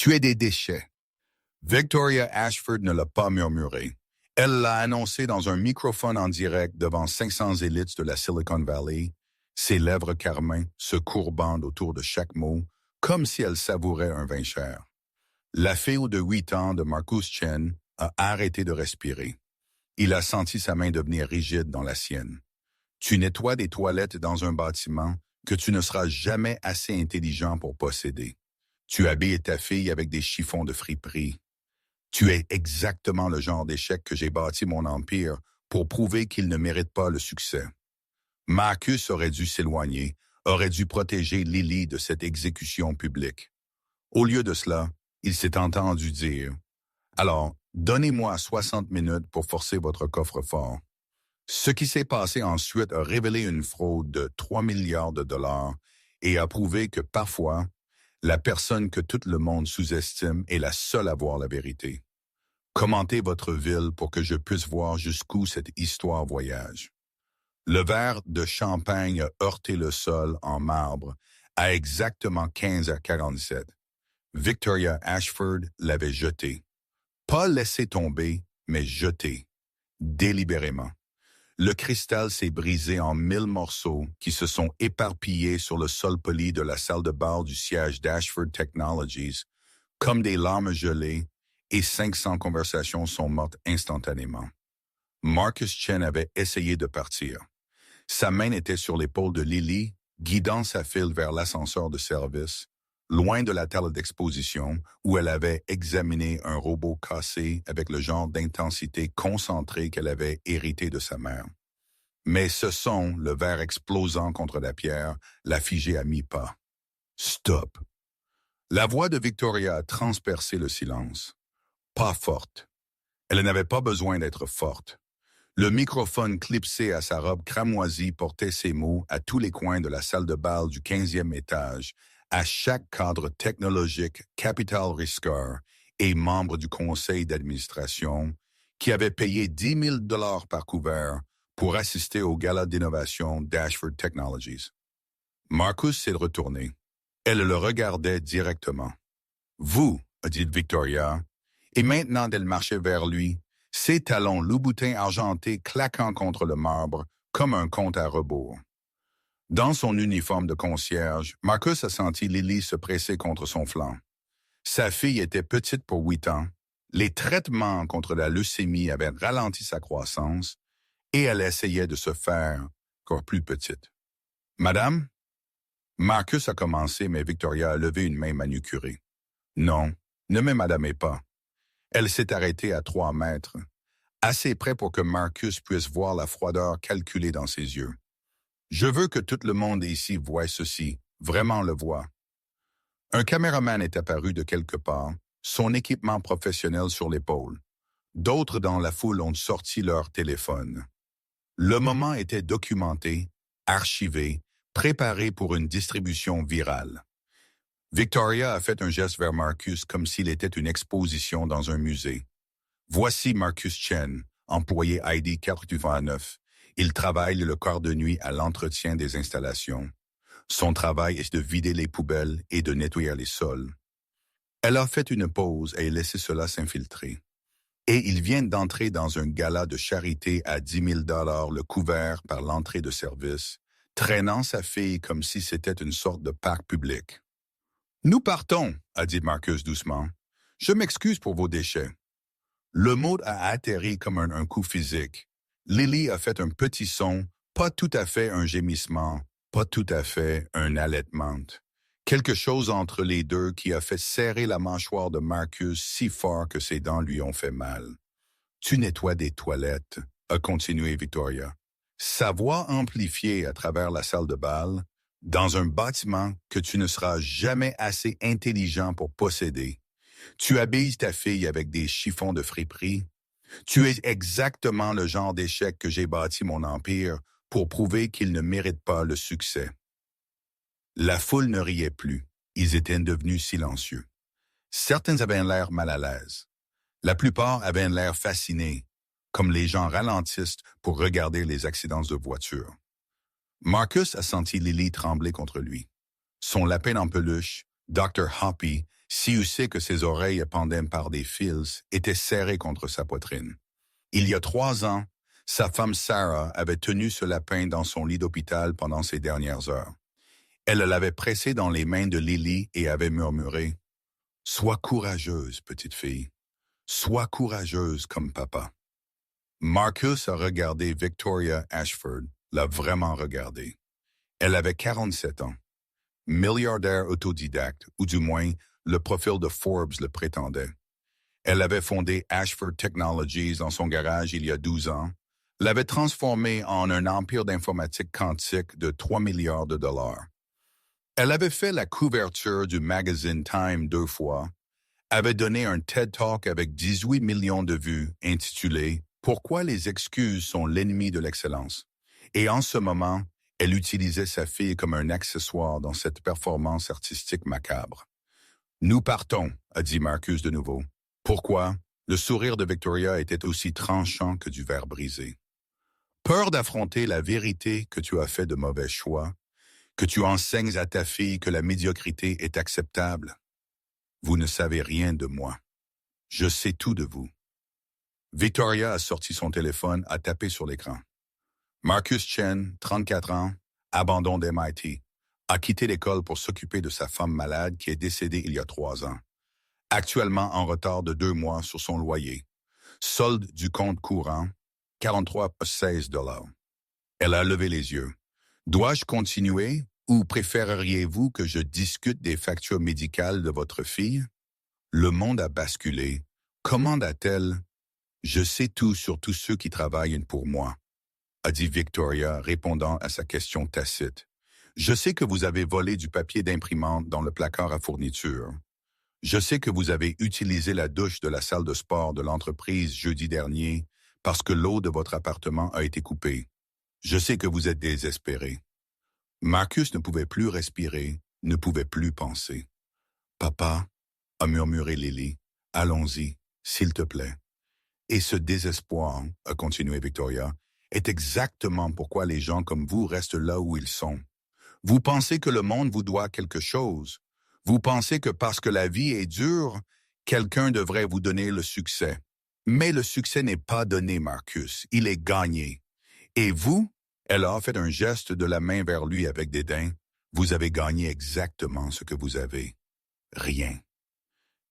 Tu es des déchets. Victoria Ashford ne l'a pas murmuré. Elle l'a annoncé dans un microphone en direct devant 500 élites de la Silicon Valley, ses lèvres carmin se courbant autour de chaque mot, comme si elle savourait un vin cher. La fille de 8 ans de Marcus Chen a arrêté de respirer. Il a senti sa main devenir rigide dans la sienne. Tu nettoies des toilettes dans un bâtiment que tu ne seras jamais assez intelligent pour posséder. Tu habilles ta fille avec des chiffons de friperie. Tu es exactement le genre d'échec que j'ai bâti mon empire pour prouver qu'il ne mérite pas le succès. Marcus aurait dû s'éloigner, aurait dû protéger Lily de cette exécution publique. Au lieu de cela, il s'est entendu dire « Alors, donnez-moi 60 minutes pour forcer votre coffre-fort. » Ce qui s'est passé ensuite a révélé une fraude de 3 milliards de dollars et a prouvé que parfois, la personne que tout le monde sous-estime est la seule à voir la vérité. Commentez votre ville pour que je puisse voir jusqu'où cette histoire voyage. Le verre de champagne a heurté le sol en marbre à exactement 15h47. Victoria Ashford l'avait jeté. Pas laissé tomber, mais jeté. Délibérément. Le cristal s'est brisé en 1000 morceaux qui se sont éparpillés sur le sol poli de la salle de bal du siège d'Ashford Technologies, comme des larmes gelées, et 500 conversations sont mortes instantanément. Marcus Chen avait essayé de partir. Sa main était sur l'épaule de Lily, guidant sa fille vers l'ascenseur de service, loin de la table d'exposition où elle avait examiné un robot cassé avec le genre d'intensité concentrée qu'elle avait hérité de sa mère. Mais ce son, le verre explosant contre la pierre, l'a figé à mi-pas. « Stop !» La voix de Victoria a transpercé le silence. Pas forte. Elle n'avait pas besoin d'être forte. Le microphone clipsé à sa robe cramoisie portait ces mots à tous les coins de la salle de bal du 15e étage, à chaque cadre technologique capital risqueur et membre du conseil d'administration qui avait payé 10 000 $ par couvert pour assister au gala d'innovation d'Ashford Technologies. Marcus s'est retourné. Elle le regardait directement. « Vous, a dit Victoria, et maintenant elle marchait vers lui, ses talons loup-boutin argentés claquant contre le marbre comme un compte à rebours. Dans son uniforme de concierge, Marcus a senti Lily se presser contre son flanc. Sa fille était petite pour 8 ans, les traitements contre la leucémie avaient ralenti sa croissance et elle essayait de se faire encore plus petite. « Madame ?» Marcus a commencé, mais Victoria a levé une main manucurée. « Non, ne me madamez pas. » Elle s'est arrêtée à 3 mètres, assez près pour que Marcus puisse voir la froideur calculée dans ses yeux. « Je veux que tout le monde ici voie ceci, vraiment le voie. » Un caméraman est apparu de quelque part, son équipement professionnel sur l'épaule. D'autres dans la foule ont sorti leur téléphone. Le moment était documenté, archivé, préparé pour une distribution virale. Victoria a fait un geste vers Marcus comme s'il était une exposition dans un musée. Voici Marcus Chen, employé ID 429. Il travaille le quart de nuit à l'entretien des installations. Son travail est de vider les poubelles et de nettoyer les sols. Elle a fait une pause et laissé cela s'infiltrer. Et il vient d'entrer dans un gala de charité à 10 000 $ le couvert par l'entrée de service, traînant sa fille comme si c'était une sorte de parc public. « Nous partons, » a dit Marcus doucement. « Je m'excuse pour vos déchets. » Le mot a atterri comme un coup physique. Lily a fait un petit son, pas tout à fait un gémissement, pas tout à fait un halètement. Quelque chose entre les deux qui a fait serrer la mâchoire de Marcus si fort que ses dents lui ont fait mal. « Tu nettoies des toilettes, » a continué Victoria. Sa voix amplifiée à travers la salle de bal, dans un bâtiment que tu ne seras jamais assez intelligent pour posséder. Tu habilles ta fille avec des chiffons de friperie. Tu es exactement le genre d'échec que j'ai bâti mon empire pour prouver qu'il ne mérite pas le succès. La foule ne riait plus. Ils étaient devenus silencieux. Certains avaient l'air mal à l'aise. La plupart avaient l'air fascinés, comme les gens ralentissent pour regarder les accidents de voiture. Marcus a senti Lily trembler contre lui. Son lapin en peluche, Dr. Hoppy, si usé que ses oreilles pendaient par des fils, était serré contre sa poitrine. Il y a 3 ans, sa femme Sarah avait tenu ce lapin dans son lit d'hôpital pendant ses dernières heures. Elle l'avait pressé dans les mains de Lily et avait murmuré « Sois courageuse, petite fille. Sois courageuse comme papa. » Marcus a regardé Victoria Ashford, l'a vraiment regardé. Elle avait 47 ans. Milliardaire autodidacte, ou du moins, le profil de Forbes le prétendait. Elle avait fondé Ashford Technologies dans son garage il y a 12 ans, l'avait transformé en un empire d'informatique quantique de 3 milliards de dollars. Elle avait fait la couverture du magazine Time 2 fois, avait donné un TED Talk avec 18 millions de vues intitulé « Pourquoi les excuses sont l'ennemi de l'excellence ?» Et en ce moment, elle utilisait sa fille comme un accessoire dans cette performance artistique macabre. « Nous partons », a dit Marcus de nouveau. Pourquoi? Le sourire de Victoria était aussi tranchant que du verre brisé. Peur d'affronter la vérité que tu as fait de mauvais choix, que tu enseignes à ta fille que la médiocrité est acceptable. Vous ne savez rien de moi. Je sais tout de vous. Victoria a sorti son téléphone, a tapé sur l'écran. Marcus Chen, 34 ans, abandon d'MIT, a quitté l'école pour s'occuper de sa femme malade qui est décédée il y a 3 ans. Actuellement en retard de 2 mois sur son loyer. Solde du compte courant, 43,16 $. Elle a levé les yeux. Dois-je continuer ou préféreriez-vous que je discute des factures médicales de votre fille? Le monde a basculé. Commanda-t-elle? Je sais tout sur tous ceux qui travaillent pour moi, a dit Victoria, répondant à sa question tacite. Je sais que vous avez volé du papier d'imprimante dans le placard à fourniture. Je sais que vous avez utilisé la douche de la salle de sport de l'entreprise jeudi dernier parce que l'eau de votre appartement a été coupée. Je sais que vous êtes désespéré. Marcus ne pouvait plus respirer, ne pouvait plus penser. « Papa, » a murmuré Lily, « allons-y, s'il te plaît. » Et ce désespoir, a continué Victoria, est exactement pourquoi les gens comme vous restent là où ils sont. Vous pensez que le monde vous doit quelque chose. Vous pensez que parce que la vie est dure, quelqu'un devrait vous donner le succès. Mais le succès n'est pas donné, Marcus, il est gagné. Et vous, elle a fait un geste de la main vers lui avec dédain, vous avez gagné exactement ce que vous avez. Rien.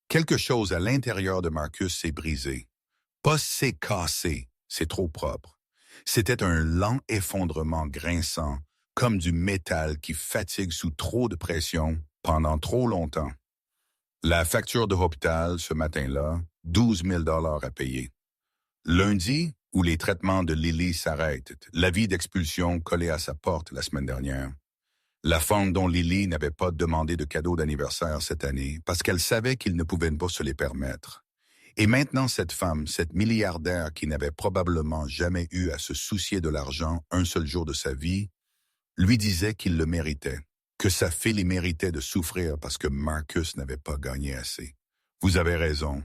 Quelque chose à l'intérieur de Marcus s'est brisé. Pas s'est cassé, c'est trop propre. C'était un lent effondrement grinçant, comme du métal qui fatigue sous trop de pression pendant trop longtemps. La facture de l'hôpital, ce matin-là, 12 000 $ à payer. Lundi, où les traitements de Lily s'arrêtent, l'avis d'expulsion collé à sa porte la semaine dernière. La femme dont Lily n'avait pas demandé de cadeau d'anniversaire cette année parce qu'elle savait qu'il ne pouvait pas se les permettre. Et maintenant cette femme, cette milliardaire qui n'avait probablement jamais eu à se soucier de l'argent un seul jour de sa vie, lui disait qu'il le méritait, que sa fille méritait de souffrir parce que Marcus n'avait pas gagné assez. Vous avez raison.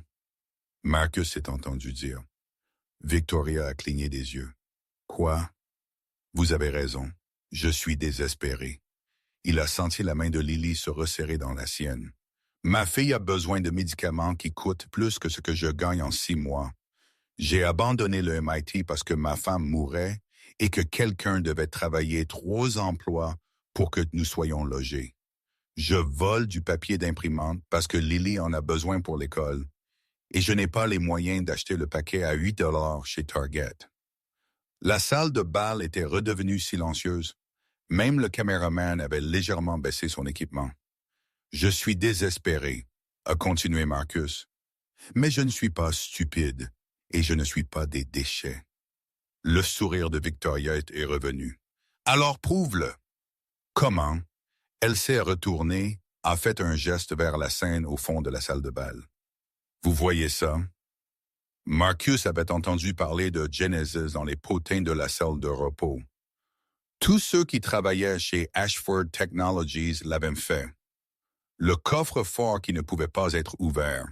Marcus s'est entendu dire. Victoria a cligné des yeux. Quoi? Vous avez raison. Je suis désespéré. Il a senti la main de Lily se resserrer dans la sienne. Ma fille a besoin de médicaments qui coûtent plus que ce que je gagne en 6 mois. J'ai abandonné le MIT parce que ma femme mourait et que quelqu'un devait travailler 3 emplois pour que nous soyons logés. Je vole du papier d'imprimante parce que Lily en a besoin pour l'école et je n'ai pas les moyens d'acheter le paquet à 8 $ chez Target. La salle de bal était redevenue silencieuse. Même le caméraman avait légèrement baissé son équipement. Je suis désespéré, a continué Marcus. Mais je ne suis pas stupide et je ne suis pas des déchets. Le sourire de Victoria est revenu. Alors prouve-le. Comment? Elle s'est retournée, a fait un geste vers la scène au fond de la salle de bal. Vous voyez ça? Marcus avait entendu parler de Genesis dans les potins de la salle de repos. Tous ceux qui travaillaient chez Ashford Technologies l'avaient fait. Le coffre-fort qui ne pouvait pas être ouvert.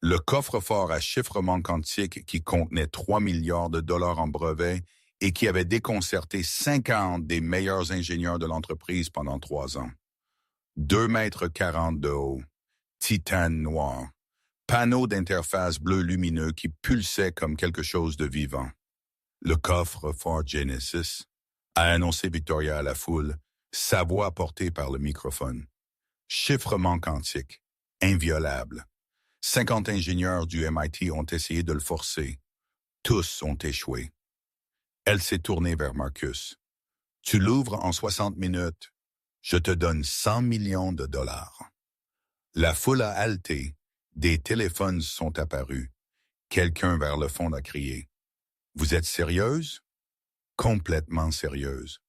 Le coffre-fort à chiffrement quantique qui contenait 3 milliards de dollars en brevets et qui avait déconcerté 50 des meilleurs ingénieurs de l'entreprise pendant 3 ans. 2,40 m de haut, titane noir, panneau d'interface bleu lumineux qui pulsait comme quelque chose de vivant. Le coffre-fort Genesis, a annoncé Victoria à la foule, sa voix portée par le microphone. Chiffrement quantique, inviolable. 50 ingénieurs du MIT ont essayé de le forcer. Tous ont échoué. Elle s'est tournée vers Marcus. Tu l'ouvres en 60 minutes. Je te donne 100 millions de dollars. La foule a haleté. Des téléphones sont apparus. Quelqu'un vers le fond a crié. Vous êtes sérieuse? Complètement sérieuse.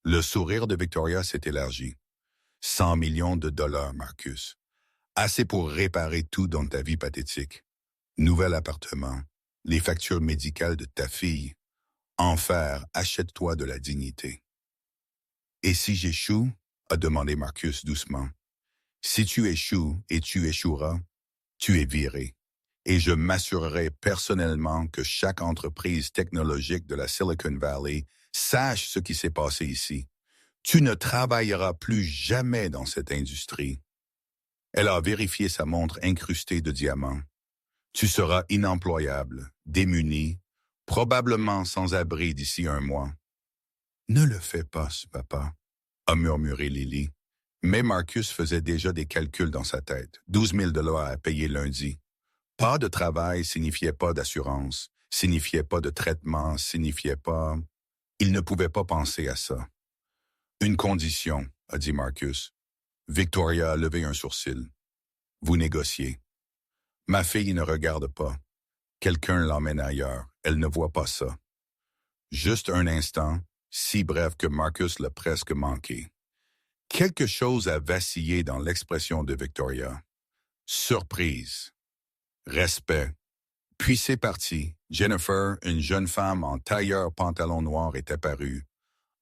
Le sourire de Victoria s'est élargi. 100 millions de dollars, Marcus. Assez pour réparer tout dans ta vie pathétique. Nouvel appartement, les factures médicales de ta fille. Enfer, achète-toi de la dignité. Et si j'échoue? A demandé Marcus doucement. Si tu échoues et tu échoueras, tu es viré. Et je m'assurerai personnellement que chaque entreprise technologique de la Silicon Valley sache ce qui s'est passé ici. Tu ne travailleras plus jamais dans cette industrie. Elle a vérifié sa montre incrustée de diamants. Tu seras inemployable, démuni, probablement sans abri d'ici un mois. Ne le fais pas, papa, a murmuré Lily. Mais Marcus faisait déjà des calculs dans sa tête. 12 000 dollars à payer lundi. Pas de travail signifiait pas d'assurance, signifiait pas de traitement, signifiait pas... Il ne pouvait pas penser à ça. Une condition, a dit Marcus. Victoria a levé un sourcil. Vous négociez. Ma fille ne regarde pas. Quelqu'un l'emmène ailleurs. Elle ne voit pas ça. Juste un instant, si bref que Marcus l'a presque manqué. Quelque chose a vacillé dans l'expression de Victoria. Surprise. Respect. Puis c'est parti. Jennifer, une jeune femme en tailleur pantalon noir, est apparue.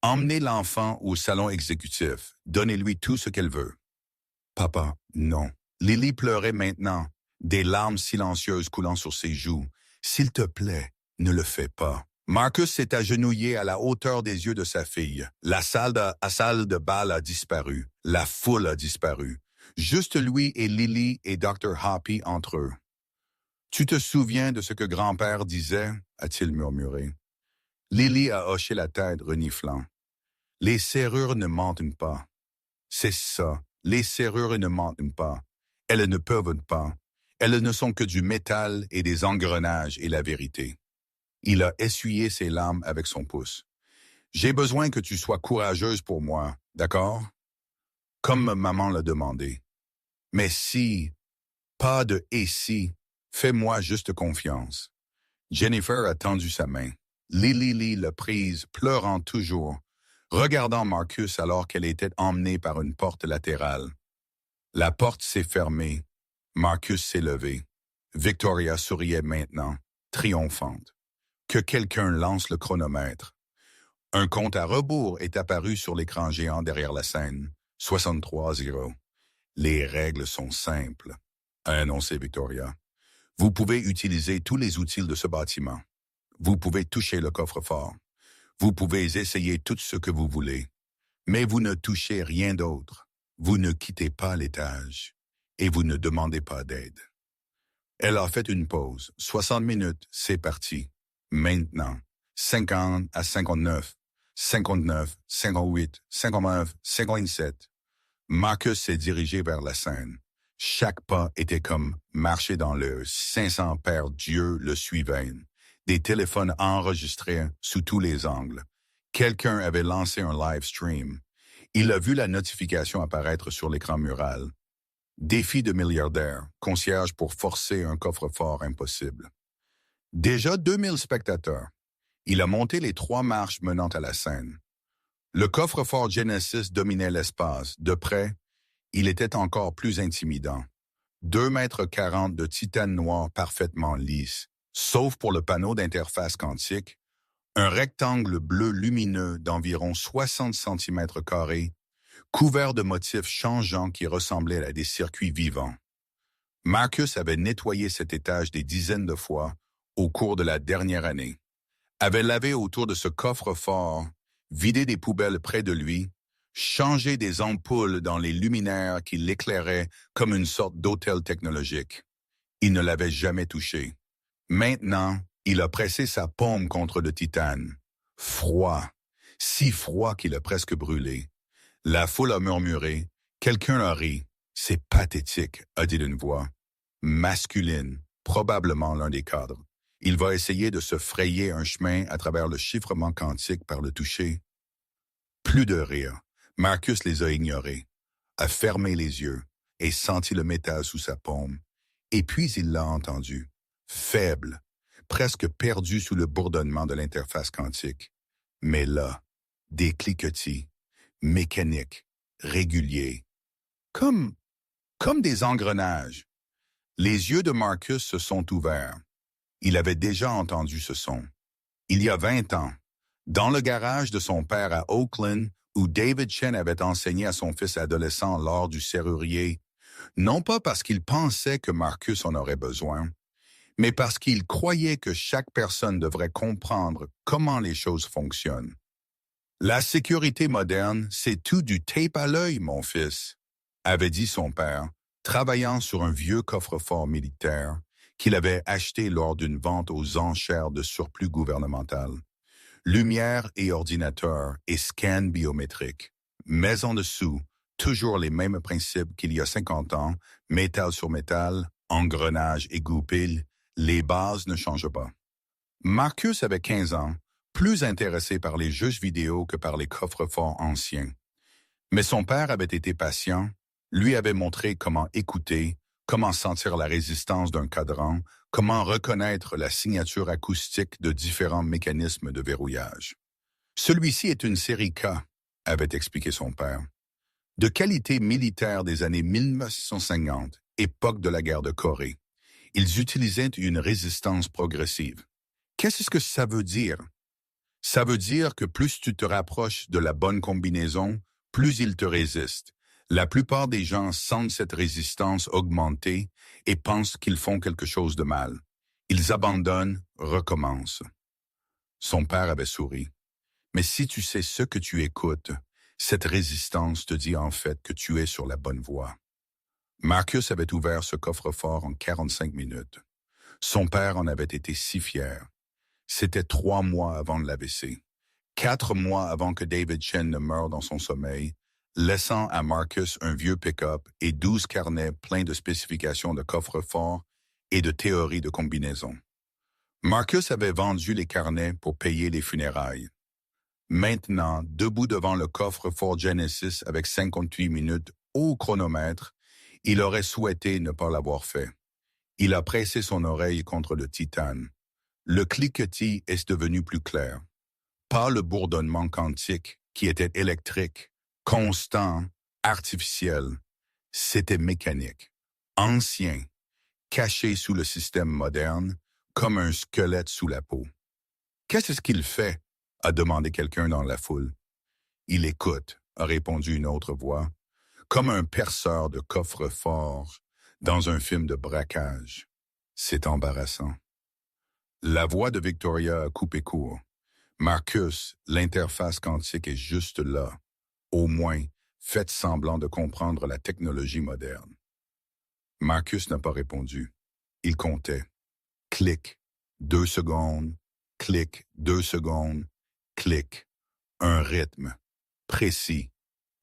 Emmenez l'enfant au salon exécutif. Donnez-lui tout ce qu'elle veut. Papa, non. Lily pleurait maintenant, des larmes silencieuses coulant sur ses joues. S'il te plaît, ne le fais pas. Marcus s'est agenouillé à la hauteur des yeux de sa fille. La salle de bal a disparu. La foule a disparu. Juste lui et Lily et Dr. Hoppy entre eux. Tu te souviens de ce que grand-père disait? A-t-il murmuré. Lily a hoché la tête, reniflant. Les serrures ne mentent pas. C'est ça, les serrures ne mentent pas. Elles ne peuvent pas. Elles ne sont que du métal et des engrenages et la vérité. Il a essuyé ses larmes avec son pouce. J'ai besoin que tu sois courageuse pour moi, d'accord? Comme maman l'a demandé. Mais si, pas de « et si », fais-moi juste confiance. Jennifer a tendu sa main. Lily l'a prise, pleurant toujours, regardant Marcus alors qu'elle était emmenée par une porte latérale. La porte s'est fermée. Marcus s'est levé. Victoria souriait maintenant, triomphante. Que quelqu'un lance le chronomètre. Un compte à rebours est apparu sur l'écran géant derrière la scène. 63-0. Les règles sont simples, a annoncé Victoria. Vous pouvez utiliser tous les outils de ce bâtiment. Vous pouvez toucher le coffre-fort. Vous pouvez essayer tout ce que vous voulez. Mais vous ne touchez rien d'autre. Vous ne quittez pas l'étage. Et vous ne demandez pas d'aide. Elle a fait une pause. 60 minutes, c'est parti. Maintenant. 50 à 59. 59, 58, 59, 57. Marcus s'est dirigé vers la scène. Chaque pas était comme marcher dans le 500 pères Dieu le suivaient. Des téléphones enregistrés sous tous les angles. Quelqu'un avait lancé un live stream. Il a vu la notification apparaître sur l'écran mural. Défi de milliardaire, concierge pour forcer un coffre-fort impossible. Déjà 2000 spectateurs. Il a monté les 3 marches menant à la scène. Le coffre-fort Genesis dominait l'espace. De près, il était encore plus intimidant. 2,40 m de titane noir parfaitement lisse, sauf pour le panneau d'interface quantique, un rectangle bleu lumineux d'environ 60 cm², couvert de motifs changeants qui ressemblaient à des circuits vivants. Marcus avait nettoyé cet étage des dizaines de fois au cours de la dernière année, avait lavé autour de ce coffre-fort, vidé des poubelles près de lui, changer des ampoules dans les luminaires qui l'éclairaient comme une sorte d'hôtel technologique. Il ne l'avait jamais touché. Maintenant, il a pressé sa paume contre le titane. Froid, si froid qu'il a presque brûlé. La foule a murmuré. Quelqu'un a ri. C'est pathétique, a dit une voix. Masculine, probablement l'un des cadres. Il va essayer de se frayer un chemin à travers le chiffrement quantique par le toucher. Plus de rire. Marcus les a ignorés, a fermé les yeux et senti le métal sous sa paume. Et puis il l'a entendu. Faible, presque perdu sous le bourdonnement de l'interface quantique. Mais là, des cliquetis, mécaniques, réguliers, comme des engrenages. Les yeux de Marcus se sont ouverts. Il avait déjà entendu ce son. Il y a 20 ans, dans le garage de son père à Oakland, où David Chen avait enseigné à son fils adolescent l'art du serrurier, non pas parce qu'il pensait que Marcus en aurait besoin, mais parce qu'il croyait que chaque personne devrait comprendre comment les choses fonctionnent. La sécurité moderne, c'est tout du tape à l'œil, mon fils, avait dit son père, travaillant sur un vieux coffre-fort militaire qu'il avait acheté lors d'une vente aux enchères de surplus gouvernemental. Lumière et ordinateur et scan biométrique. Mais en dessous, toujours les mêmes principes qu'il y a 50 ans, métal sur métal, engrenage et goupille, les bases ne changent pas. Marcus avait 15 ans, plus intéressé par les jeux vidéo que par les coffres-forts anciens. Mais son père avait été patient, lui avait montré comment écouter, comment sentir la résistance d'un cadran, comment reconnaître la signature acoustique de différents mécanismes de verrouillage. Celui-ci est une série K, avait expliqué son père. De qualité militaire des années 1950, époque de la guerre de Corée. Ils utilisaient une résistance progressive. Qu'est-ce que ça veut dire? Ça veut dire que plus tu te rapproches de la bonne combinaison, plus il te résiste. La plupart des gens sentent cette résistance augmenter et pensent qu'ils font quelque chose de mal. Ils abandonnent, recommencent. Son père avait souri. Mais si tu sais ce que tu écoutes, cette résistance te dit en fait que tu es sur la bonne voie. Marcus avait ouvert ce coffre-fort en 45 minutes. Son père en avait été si fier. C'était 3 mois avant l'AVC. 4 mois avant que David Chen ne meure dans son sommeil, laissant à Marcus un vieux pick-up et 12 carnets pleins de spécifications de coffre-fort et de théories de combinaison. Marcus avait vendu les carnets pour payer les funérailles. Maintenant, debout devant le coffre-fort Genesis avec 58 minutes au chronomètre, il aurait souhaité ne pas l'avoir fait. Il a pressé son oreille contre le titane. Le cliquetis est devenu plus clair. Pas le bourdonnement quantique qui était électrique, constant, artificiel. C'était mécanique, ancien, caché sous le système moderne, comme un squelette sous la peau. « Qu'est-ce qu'il fait ?» a demandé quelqu'un dans la foule. « Il écoute », a répondu une autre voix, comme un perceur de coffre-fort dans un film de braquage. C'est embarrassant. La voix de Victoria a coupé court. Marcus, l'interface quantique est juste là. Au moins, faites semblant de comprendre la technologie moderne. Marcus n'a pas répondu. Il comptait. Clic, 2 secondes, clic, 2 secondes, clic. Un rythme, précis,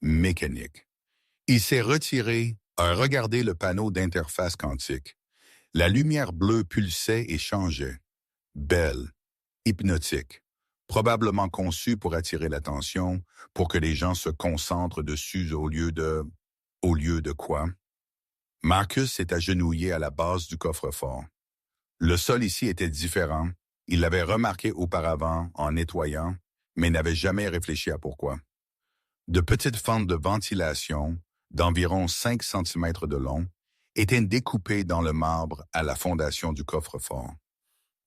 mécanique. Il s'est retiré, a regardé le panneau d'interface quantique. La lumière bleue pulsait et changeait. Belle, hypnotique, probablement conçue pour attirer l'attention, pour que les gens se concentrent dessus au lieu de... Au lieu de quoi? Marcus s'est agenouillé à la base du coffre-fort. Le sol ici était différent. Il l'avait remarqué auparavant en nettoyant, mais n'avait jamais réfléchi à pourquoi. De petites fentes de ventilation, d'environ 5 cm de long, étaient découpées dans le marbre à la fondation du coffre-fort.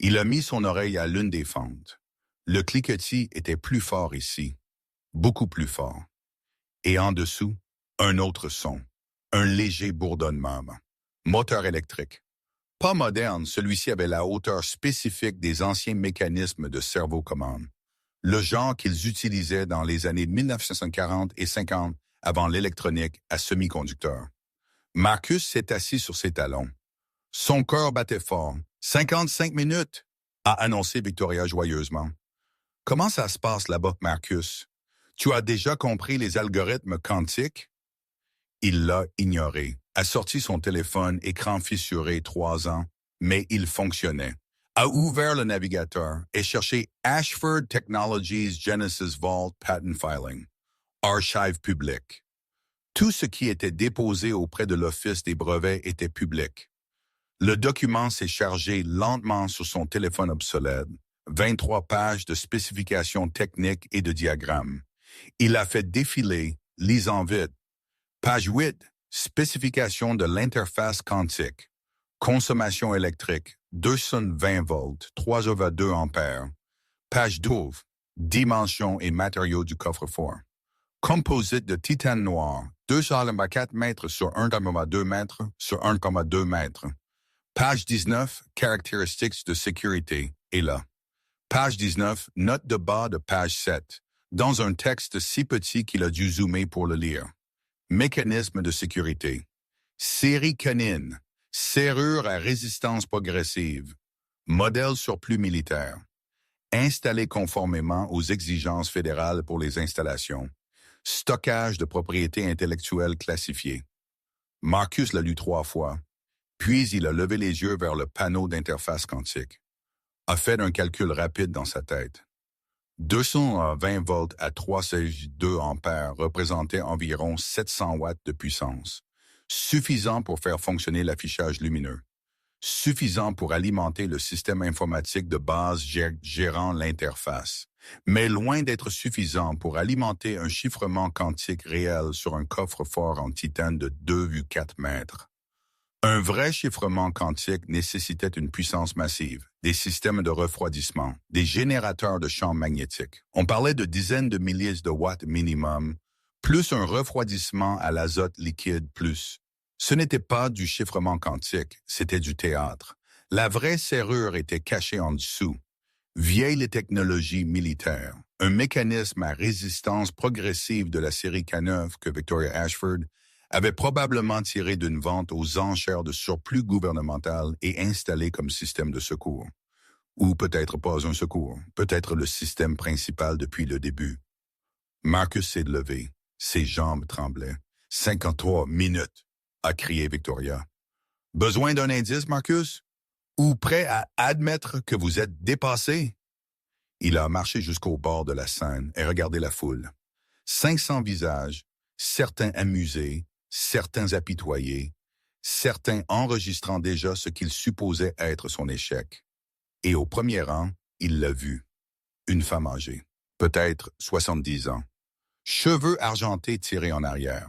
Il a mis son oreille à l'une des fentes. Le cliquetis était plus fort ici, beaucoup plus fort. Et en dessous, un autre son, un léger bourdonnement. Moteur électrique. Pas moderne, celui-ci avait la hauteur spécifique des anciens mécanismes de cerveau-commande. le genre qu'ils utilisaient dans les années 1940 et 50 avant l'électronique à semi-conducteur. Marcus s'est assis sur ses talons. Son cœur battait fort. 55 minutes, a annoncé Victoria joyeusement. Comment ça se passe là-bas, Marcus? Tu as déjà compris les algorithmes quantiques? Il l'a ignoré, a sorti son téléphone, écran fissuré 3 ans, mais il fonctionnait. A ouvert le navigateur et cherché Ashford Technologies Genesis Vault Patent Filing, archive public. Tout ce qui était déposé auprès de l'Office des brevets était public. Le document s'est chargé lentement sur son téléphone obsolète, 23 pages de spécifications techniques et de diagrammes. Il a fait défiler, lisant vite. Page 8, spécification de l'interface quantique. Consommation électrique, 220 volts, 3,2 ampères. Page 12, dimensions et matériaux du coffre-fort. Composite de titane noir, 2,4 mètres sur 1,2 mètres sur 1,2 mètres. Page 19, caractéristiques de sécurité, est là. Page 19, note de bas de page 7, dans un texte si petit qu'il a dû zoomer pour le lire. Mécanisme de sécurité. Série canine. Serrure à résistance progressive. Modèle surplus militaire. Installé conformément aux exigences fédérales pour les installations. Stockage de propriétés intellectuelles classifiées. Marcus l'a lu 3 fois. Puis il a levé les yeux vers le panneau d'interface quantique. A fait un calcul rapide dans sa tête. 220 volts à 3,2 ampères représentaient environ 700 watts de puissance. Suffisant pour faire fonctionner l'affichage lumineux. Suffisant pour alimenter le système informatique de base gérant l'interface. Mais loin d'être suffisant pour alimenter un chiffrement quantique réel sur un coffre-fort en titane de 2,4 mètres. Un vrai chiffrement quantique nécessitait une puissance massive, des systèmes de refroidissement, des générateurs de champs magnétiques. On parlait de dizaines de milliers de watts minimum, plus un refroidissement à l'azote liquide plus. Ce n'était pas du chiffrement quantique, c'était du théâtre. La vraie serrure était cachée en dessous. Vieille technologie militaire, un mécanisme à résistance progressive de la série K9 que Victoria Ashford avait probablement tiré d'une vente aux enchères de surplus gouvernemental et installé comme système de secours. Ou peut-être pas un secours, peut-être le système principal depuis le début. Marcus s'est levé, ses jambes tremblaient. 53 minutes, a crié Victoria. Besoin d'un indice, Marcus? Ou prêt à admettre que vous êtes dépassé? Il a marché jusqu'au bord de la scène et regardé la foule. 500 visages, certains amusés, certains apitoyés, certains enregistrant déjà ce qu'il supposait être son échec. Et au premier rang, il l'a vue. Une femme âgée, peut-être 70 ans. Cheveux argentés tirés en arrière.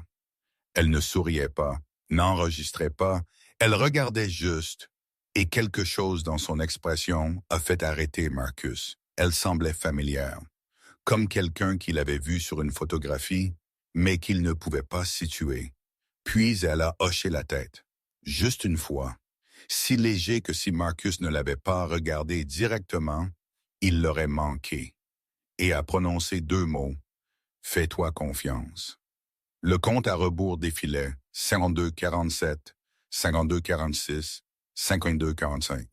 Elle ne souriait pas, n'enregistrait pas, elle regardait juste, et quelque chose dans son expression a fait arrêter Marcus. Elle semblait familière, comme quelqu'un qu'il avait vu sur une photographie, mais qu'il ne pouvait pas situer. Puis elle a hoché la tête, juste une fois, si léger que si Marcus ne l'avait pas regardé directement, il l'aurait manqué, et a prononcé 2 mots, « Fais-toi confiance ». Le compte à rebours défilait, 52-47, 52-46, 52-45.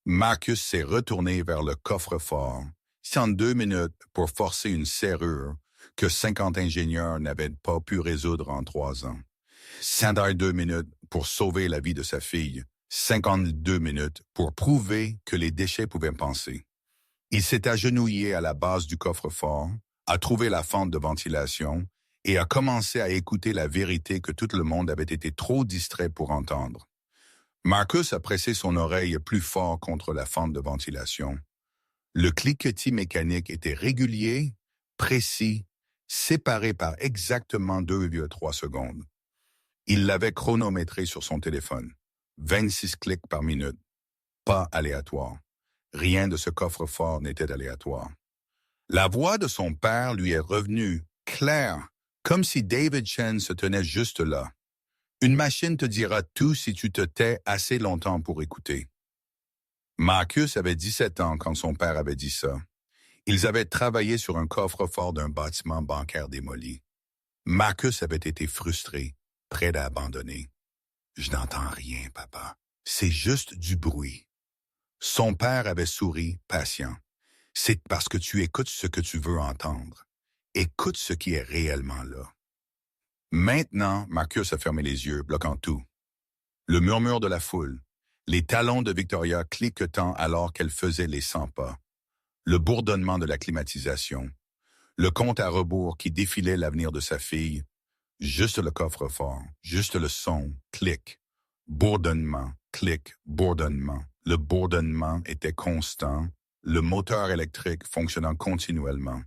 Marcus s'est retourné vers le coffre-fort, 102 minutes pour forcer une serrure que 50 ingénieurs n'avaient pas pu résoudre en 3 ans. 102 minutes pour sauver la vie de sa fille, 52 minutes pour prouver que les déchets pouvaient penser. Il s'est agenouillé à la base du coffre-fort, a trouvé la fente de ventilation et a commencé à écouter la vérité que tout le monde avait été trop distrait pour entendre. Marcus a pressé son oreille plus fort contre la fente de ventilation. Le cliquetis mécanique était régulier, précis, séparé par exactement 2,3 secondes. Il l'avait chronométré sur son téléphone. 26 clics par minute. Pas aléatoire. Rien de ce coffre-fort n'était aléatoire. La voix de son père lui est revenue, claire, comme si David Chen se tenait juste là. Une machine te dira tout si tu te tais assez longtemps pour écouter. Marcus avait 17 ans quand son père avait dit ça. Ils avaient travaillé sur un coffre-fort d'un bâtiment bancaire démoli. Marcus avait été frustré, prêt à abandonner. « Je n'entends rien, papa. C'est juste du bruit. » Son père avait souri, patient. « C'est parce que tu écoutes ce que tu veux entendre. Écoute ce qui est réellement là. » Maintenant, Marcus a fermé les yeux, bloquant tout. Le murmure de la foule, les talons de Victoria cliquetant alors qu'elle faisait les 100 pas, le bourdonnement de la climatisation, le compte à rebours qui défilait l'avenir de sa fille, juste le coffre-fort, juste le son, clic, bourdonnement, clic, bourdonnement. Le bourdonnement était constant, le moteur électrique fonctionnant continuellement.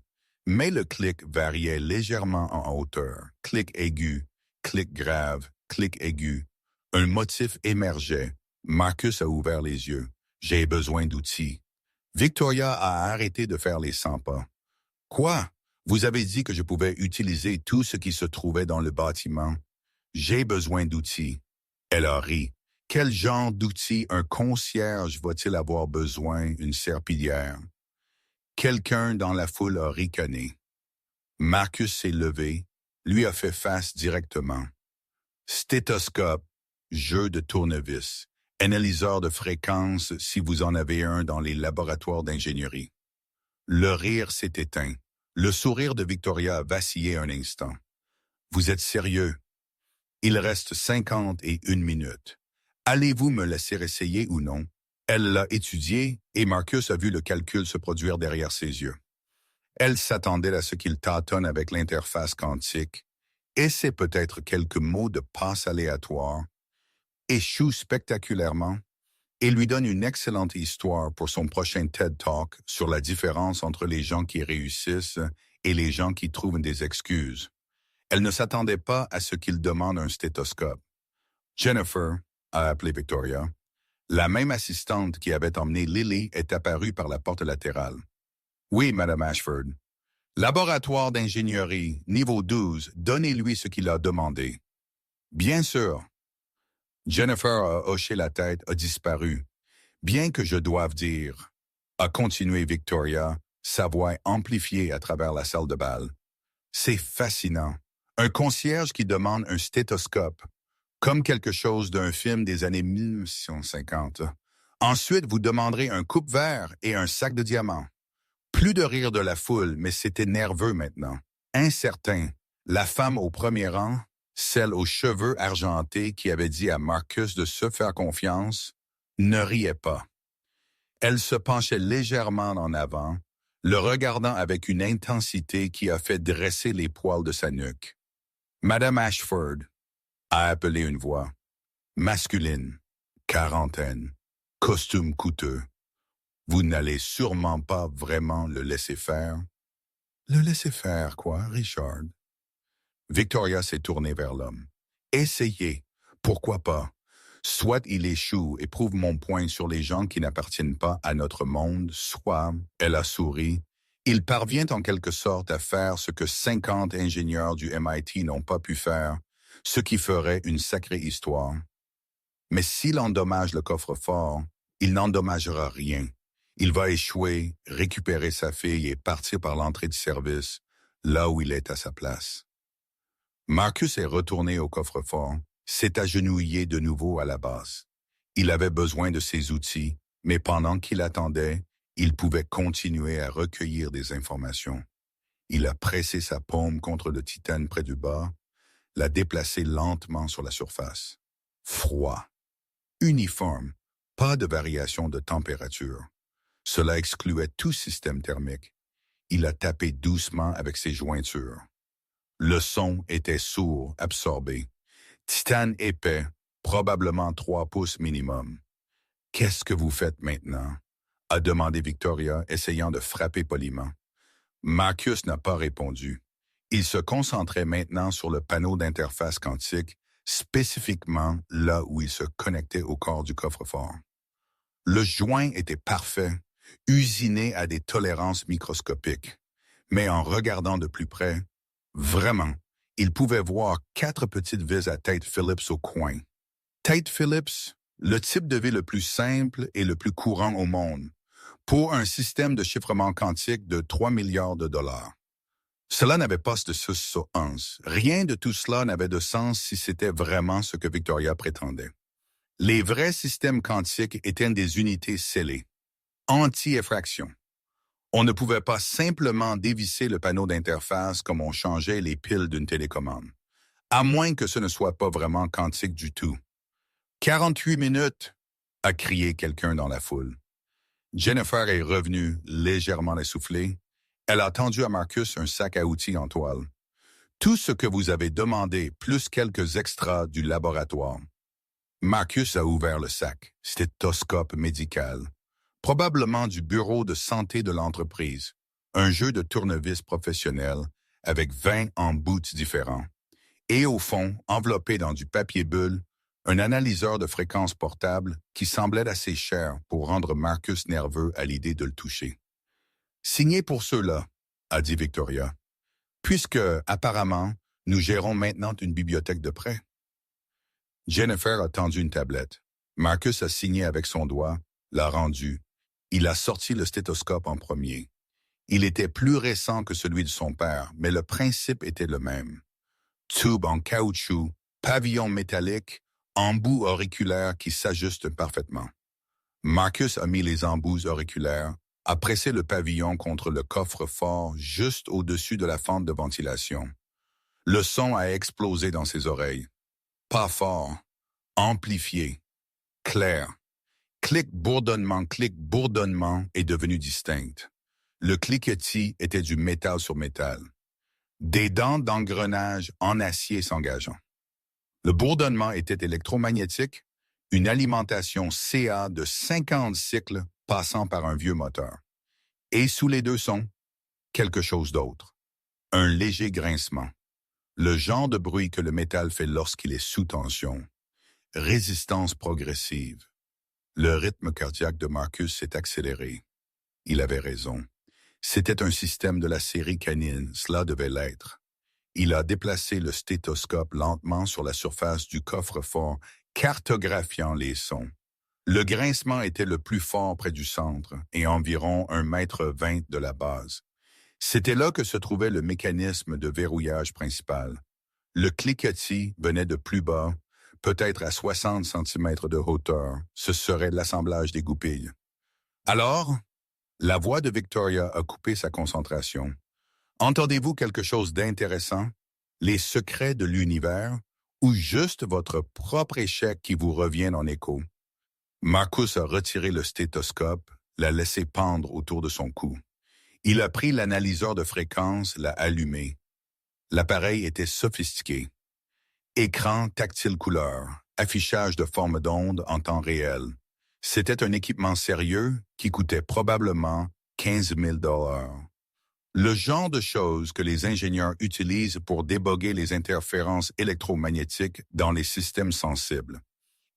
Mais le clic variait légèrement en hauteur, clic aigu, clic grave, clic aigu. Un motif émergeait. Marcus a ouvert les yeux. « J'ai besoin d'outils. » Victoria a arrêté de faire les 100 pas. « Quoi? Vous avez dit que je pouvais utiliser tout ce qui se trouvait dans le bâtiment. J'ai besoin d'outils. » Elle a ri. Quel genre d'outils un concierge va-t-il avoir besoin, une serpillière? Quelqu'un dans la foule a ricané. Marcus s'est levé, lui a fait face directement. Stéthoscope, jeu de tournevis, analyseur de fréquences si vous en avez un dans les laboratoires d'ingénierie. Le rire s'est éteint. Le sourire de Victoria a vacillé un instant. Vous êtes sérieux? Il reste 51 minutes. Allez-vous me laisser essayer ou non? Elle l'a étudié et Marcus a vu le calcul se produire derrière ses yeux. Elle s'attendait à ce qu'il tâtonne avec l'interface quantique, essaie peut-être quelques mots de passe aléatoire, échoue spectaculairement et lui donne une excellente histoire pour son prochain TED Talk sur la différence entre les gens qui réussissent et les gens qui trouvent des excuses. Elle ne s'attendait pas à ce qu'il demande un stéthoscope. Jennifer, a appelé Victoria, la même assistante qui avait emmené Lily est apparue par la porte latérale. Oui, Madame Ashford. Laboratoire d'ingénierie, niveau 12, donnez-lui ce qu'il a demandé. Bien sûr. Jennifer a hoché la tête, a disparu. Bien que je doive dire, a continué Victoria, sa voix amplifiée à travers la salle de bal. C'est fascinant. Un concierge qui demande un stéthoscope, comme quelque chose d'un film des années 1950. Ensuite, vous demanderez un coupe-vert et un sac de diamants. Plus de rire de la foule, mais c'était nerveux maintenant. Incertain. La femme au premier rang, celle aux cheveux argentés qui avait dit à Marcus de se faire confiance, ne riait pas. Elle se penchait légèrement en avant, le regardant avec une intensité qui a fait dresser les poils de sa nuque. Madame Ashford, a appelé une voix. Masculine, quarantaine, costume coûteux. Vous n'allez sûrement pas vraiment le laisser faire. Le laisser faire, quoi, Richard? Victoria s'est tournée vers l'homme. Essayez, pourquoi pas? Soit il échoue et prouve mon point sur les gens qui n'appartiennent pas à notre monde, soit, elle a souri, il parvient en quelque sorte à faire ce que 50 ingénieurs du MIT n'ont pas pu faire, ce qui ferait une sacrée histoire. Mais s'il endommage le coffre-fort, il n'endommagera rien. Il va échouer, récupérer sa fille et partir par l'entrée de service, là où il est à sa place. Marcus est retourné au coffre-fort, s'est agenouillé de nouveau à la base. Il avait besoin de ses outils, mais pendant qu'il attendait, il pouvait continuer à recueillir des informations. Il a pressé sa paume contre le titane près du bas, l'a déplacé lentement sur la surface. Froid. Uniforme. Pas de variation de température. Cela excluait tout système thermique. Il a tapé doucement avec ses jointures. Le son était sourd, absorbé. Titane épais, probablement 3 pouces minimum. « Qu'est-ce que vous faites maintenant? » a demandé Victoria, essayant de frapper poliment. Marcus n'a pas répondu. Il se concentrait maintenant sur le panneau d'interface quantique, spécifiquement là où il se connectait au corps du coffre-fort. Le joint était parfait, usiné à des tolérances microscopiques. Mais en regardant de plus près, vraiment, il pouvait voir 4 petites vis à tête Phillips au coin. Tête Phillips, le type de vis le plus simple et le plus courant au monde. pour un système de chiffrement quantique de 3 milliards de dollars. Cela n'avait pas de sens. Rien de tout cela n'avait de sens si c'était vraiment ce que Victoria prétendait. Les vrais systèmes quantiques étaient des unités scellées, anti-effraction. On ne pouvait pas simplement dévisser le panneau d'interface comme on changeait les piles d'une télécommande, à moins que ce ne soit pas vraiment quantique du tout. 48 minutes, a crié quelqu'un dans la foule. Jennifer est revenue légèrement essoufflée. Elle a tendu à Marcus un sac à outils en toile. Tout ce que vous avez demandé, plus quelques extras du laboratoire. Marcus a ouvert le sac, stéthoscope médical, probablement du bureau de santé de l'entreprise, un jeu de tournevis professionnel avec 20 embouts différents. Et au fond, enveloppé dans du papier bulle, un analyseur de fréquences portable qui semblait assez cher pour rendre Marcus nerveux à l'idée de le toucher. « Signé pour ceux-là », a dit Victoria, « puisque, apparemment, nous gérons maintenant une bibliothèque de prêt. » Jennifer a tendu une tablette. Marcus a signé avec son doigt, l'a rendu. Il a sorti le stéthoscope en premier. Il était plus récent que celui de son père, mais le principe était le même. Tube en caoutchouc, pavillon métallique, embouts auriculaires qui s'ajustent parfaitement. Marcus a mis les embouts auriculaires, a pressé le pavillon contre le coffre-fort juste au-dessus de la fente de ventilation. Le son a explosé dans ses oreilles. Pas fort, amplifié, clair. Clic bourdonnement est devenu distinct. Le cliquetis était du métal sur métal. Des dents d'engrenage en acier s'engageant. Le bourdonnement était électromagnétique, une alimentation CA de 50 cycles passant par un vieux moteur. Et sous les deux sons, quelque chose d'autre. Un léger grincement. Le genre de bruit que le métal fait lorsqu'il est sous tension. Résistance progressive. Le rythme cardiaque de Marcus s'est accéléré. Il avait raison. C'était un système de la série canine, cela devait l'être. Il a déplacé le stéthoscope lentement sur la surface du coffre-fort, cartographiant les sons. Le grincement était le plus fort près du centre et environ 1,20 m de la base. C'était là que se trouvait le mécanisme de verrouillage principal. Le cliquetis venait de plus bas, peut-être à 60 cm de hauteur. Ce serait l'assemblage des goupilles. Alors, la voix de Victoria a coupé sa concentration. Entendez-vous quelque chose d'intéressant? Les secrets de l'univers ou juste votre propre échec qui vous revient en écho? Marcus a retiré le stéthoscope, l'a laissé pendre autour de son cou. Il a pris l'analyseur de fréquence, l'a allumé. L'appareil était sophistiqué. Écran tactile couleur, affichage de forme d'onde en temps réel. C'était un équipement sérieux qui coûtait probablement 15 000 $. Le genre de choses que les ingénieurs utilisent pour déboguer les interférences électromagnétiques dans les systèmes sensibles.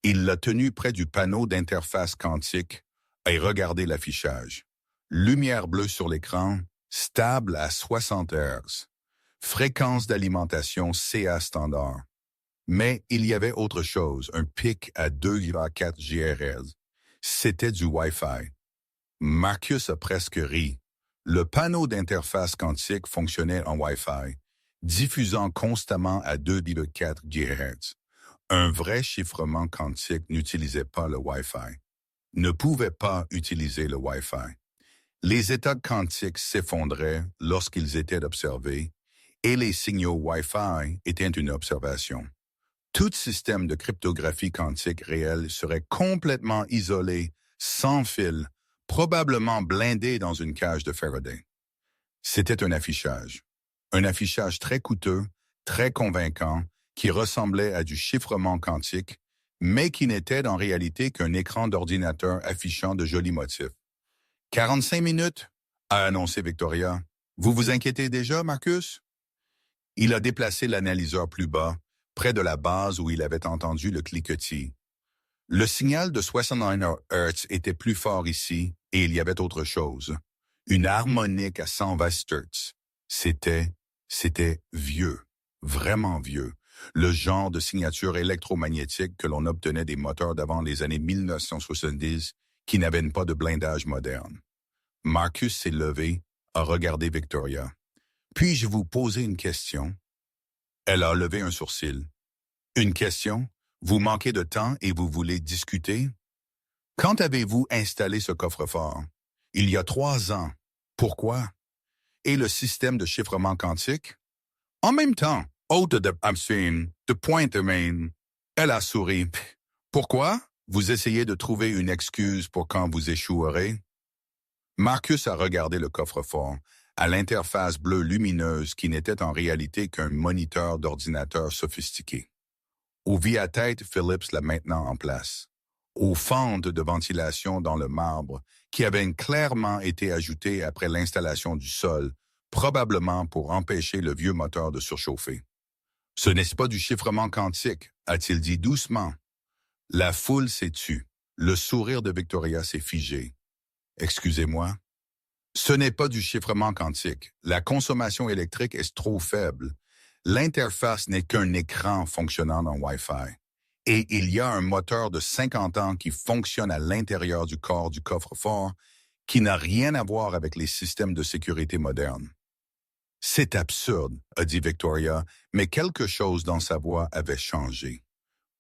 Il l'a tenu près du panneau d'interface quantique et regardé l'affichage. Lumière bleue sur l'écran, stable à 60 Hz. Fréquence d'alimentation CA standard. Mais il y avait autre chose, un pic à 2,4 GHz. C'était du Wi-Fi. Marcus a presque ri. Le panneau d'interface quantique fonctionnait en Wi-Fi, diffusant constamment à 2,4 GHz. Un vrai chiffrement quantique n'utilisait pas le Wi-Fi, ne pouvait pas utiliser le Wi-Fi. Les états quantiques s'effondraient lorsqu'ils étaient observés et les signaux Wi-Fi étaient une observation. Tout système de cryptographie quantique réel serait complètement isolé, sans fil, probablement blindé dans une cage de Faraday. C'était un affichage très coûteux, très convaincant, qui ressemblait à du chiffrement quantique, mais qui n'était en réalité qu'un écran d'ordinateur affichant de jolis motifs. 45 minutes, a annoncé Victoria. Vous vous inquiétez déjà, Marcus? Il a déplacé l'analyseur plus bas, près de la base où il avait entendu le cliquetis. Le signal de 69 Hz était plus fort ici, et il y avait autre chose. Une harmonique à 120 Hz. C'était vieux, vraiment vieux. Le genre de signature électromagnétique que l'on obtenait des moteurs d'avant les années 1970 qui n'avaient pas de blindage moderne. Marcus s'est levé, a regardé Victoria. Puis-je vous poser une question? Elle a levé un sourcil. Une question? Vous manquez de temps et vous voulez discuter? Quand avez-vous installé ce coffre-fort? Il y a 3 ans. Pourquoi? Et le système de chiffrement quantique? En même temps, haute de absine, de pointe de main. Elle a souri. Pourquoi? Vous essayez de trouver une excuse pour quand vous échouerez? Marcus a regardé le coffre-fort, à l'interface bleue lumineuse qui n'était en réalité qu'un moniteur d'ordinateur sophistiqué. Au via-tête, Phillips l'a maintenant en place. Aux fentes de ventilation dans le marbre, qui avaient clairement été ajoutées après l'installation du sol, probablement pour empêcher le vieux moteur de surchauffer. Ce n'est pas du chiffrement quantique, a-t-il dit doucement. La foule s'est tue. Le sourire de Victoria s'est figé. Excusez-moi. Ce n'est pas du chiffrement quantique. La consommation électrique est trop faible. L'interface n'est qu'un écran fonctionnant en Wi-Fi. Et il y a un moteur de 50 ans qui fonctionne à l'intérieur du corps du coffre-fort qui n'a rien à voir avec les systèmes de sécurité modernes. C'est absurde, a dit Victoria, mais quelque chose dans sa voix avait changé.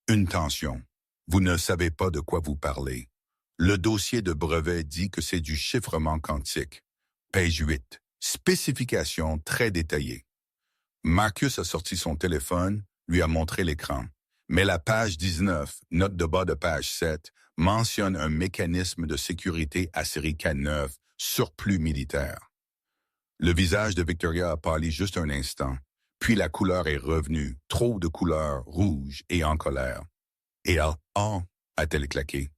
Une tension. Vous ne savez pas de quoi vous parlez. Le dossier de brevet dit que c'est du chiffrement quantique. Page 8. Spécification très détaillée. Marcus a sorti son téléphone, lui a montré l'écran. Mais la page 19, note de bas de page 7, mentionne un mécanisme de sécurité à série K9, surplus militaire. Le visage de Victoria a pâli juste un instant, puis la couleur est revenue, trop de couleur, rouge et en colère. Et elle, oh, a-t-elle claqué.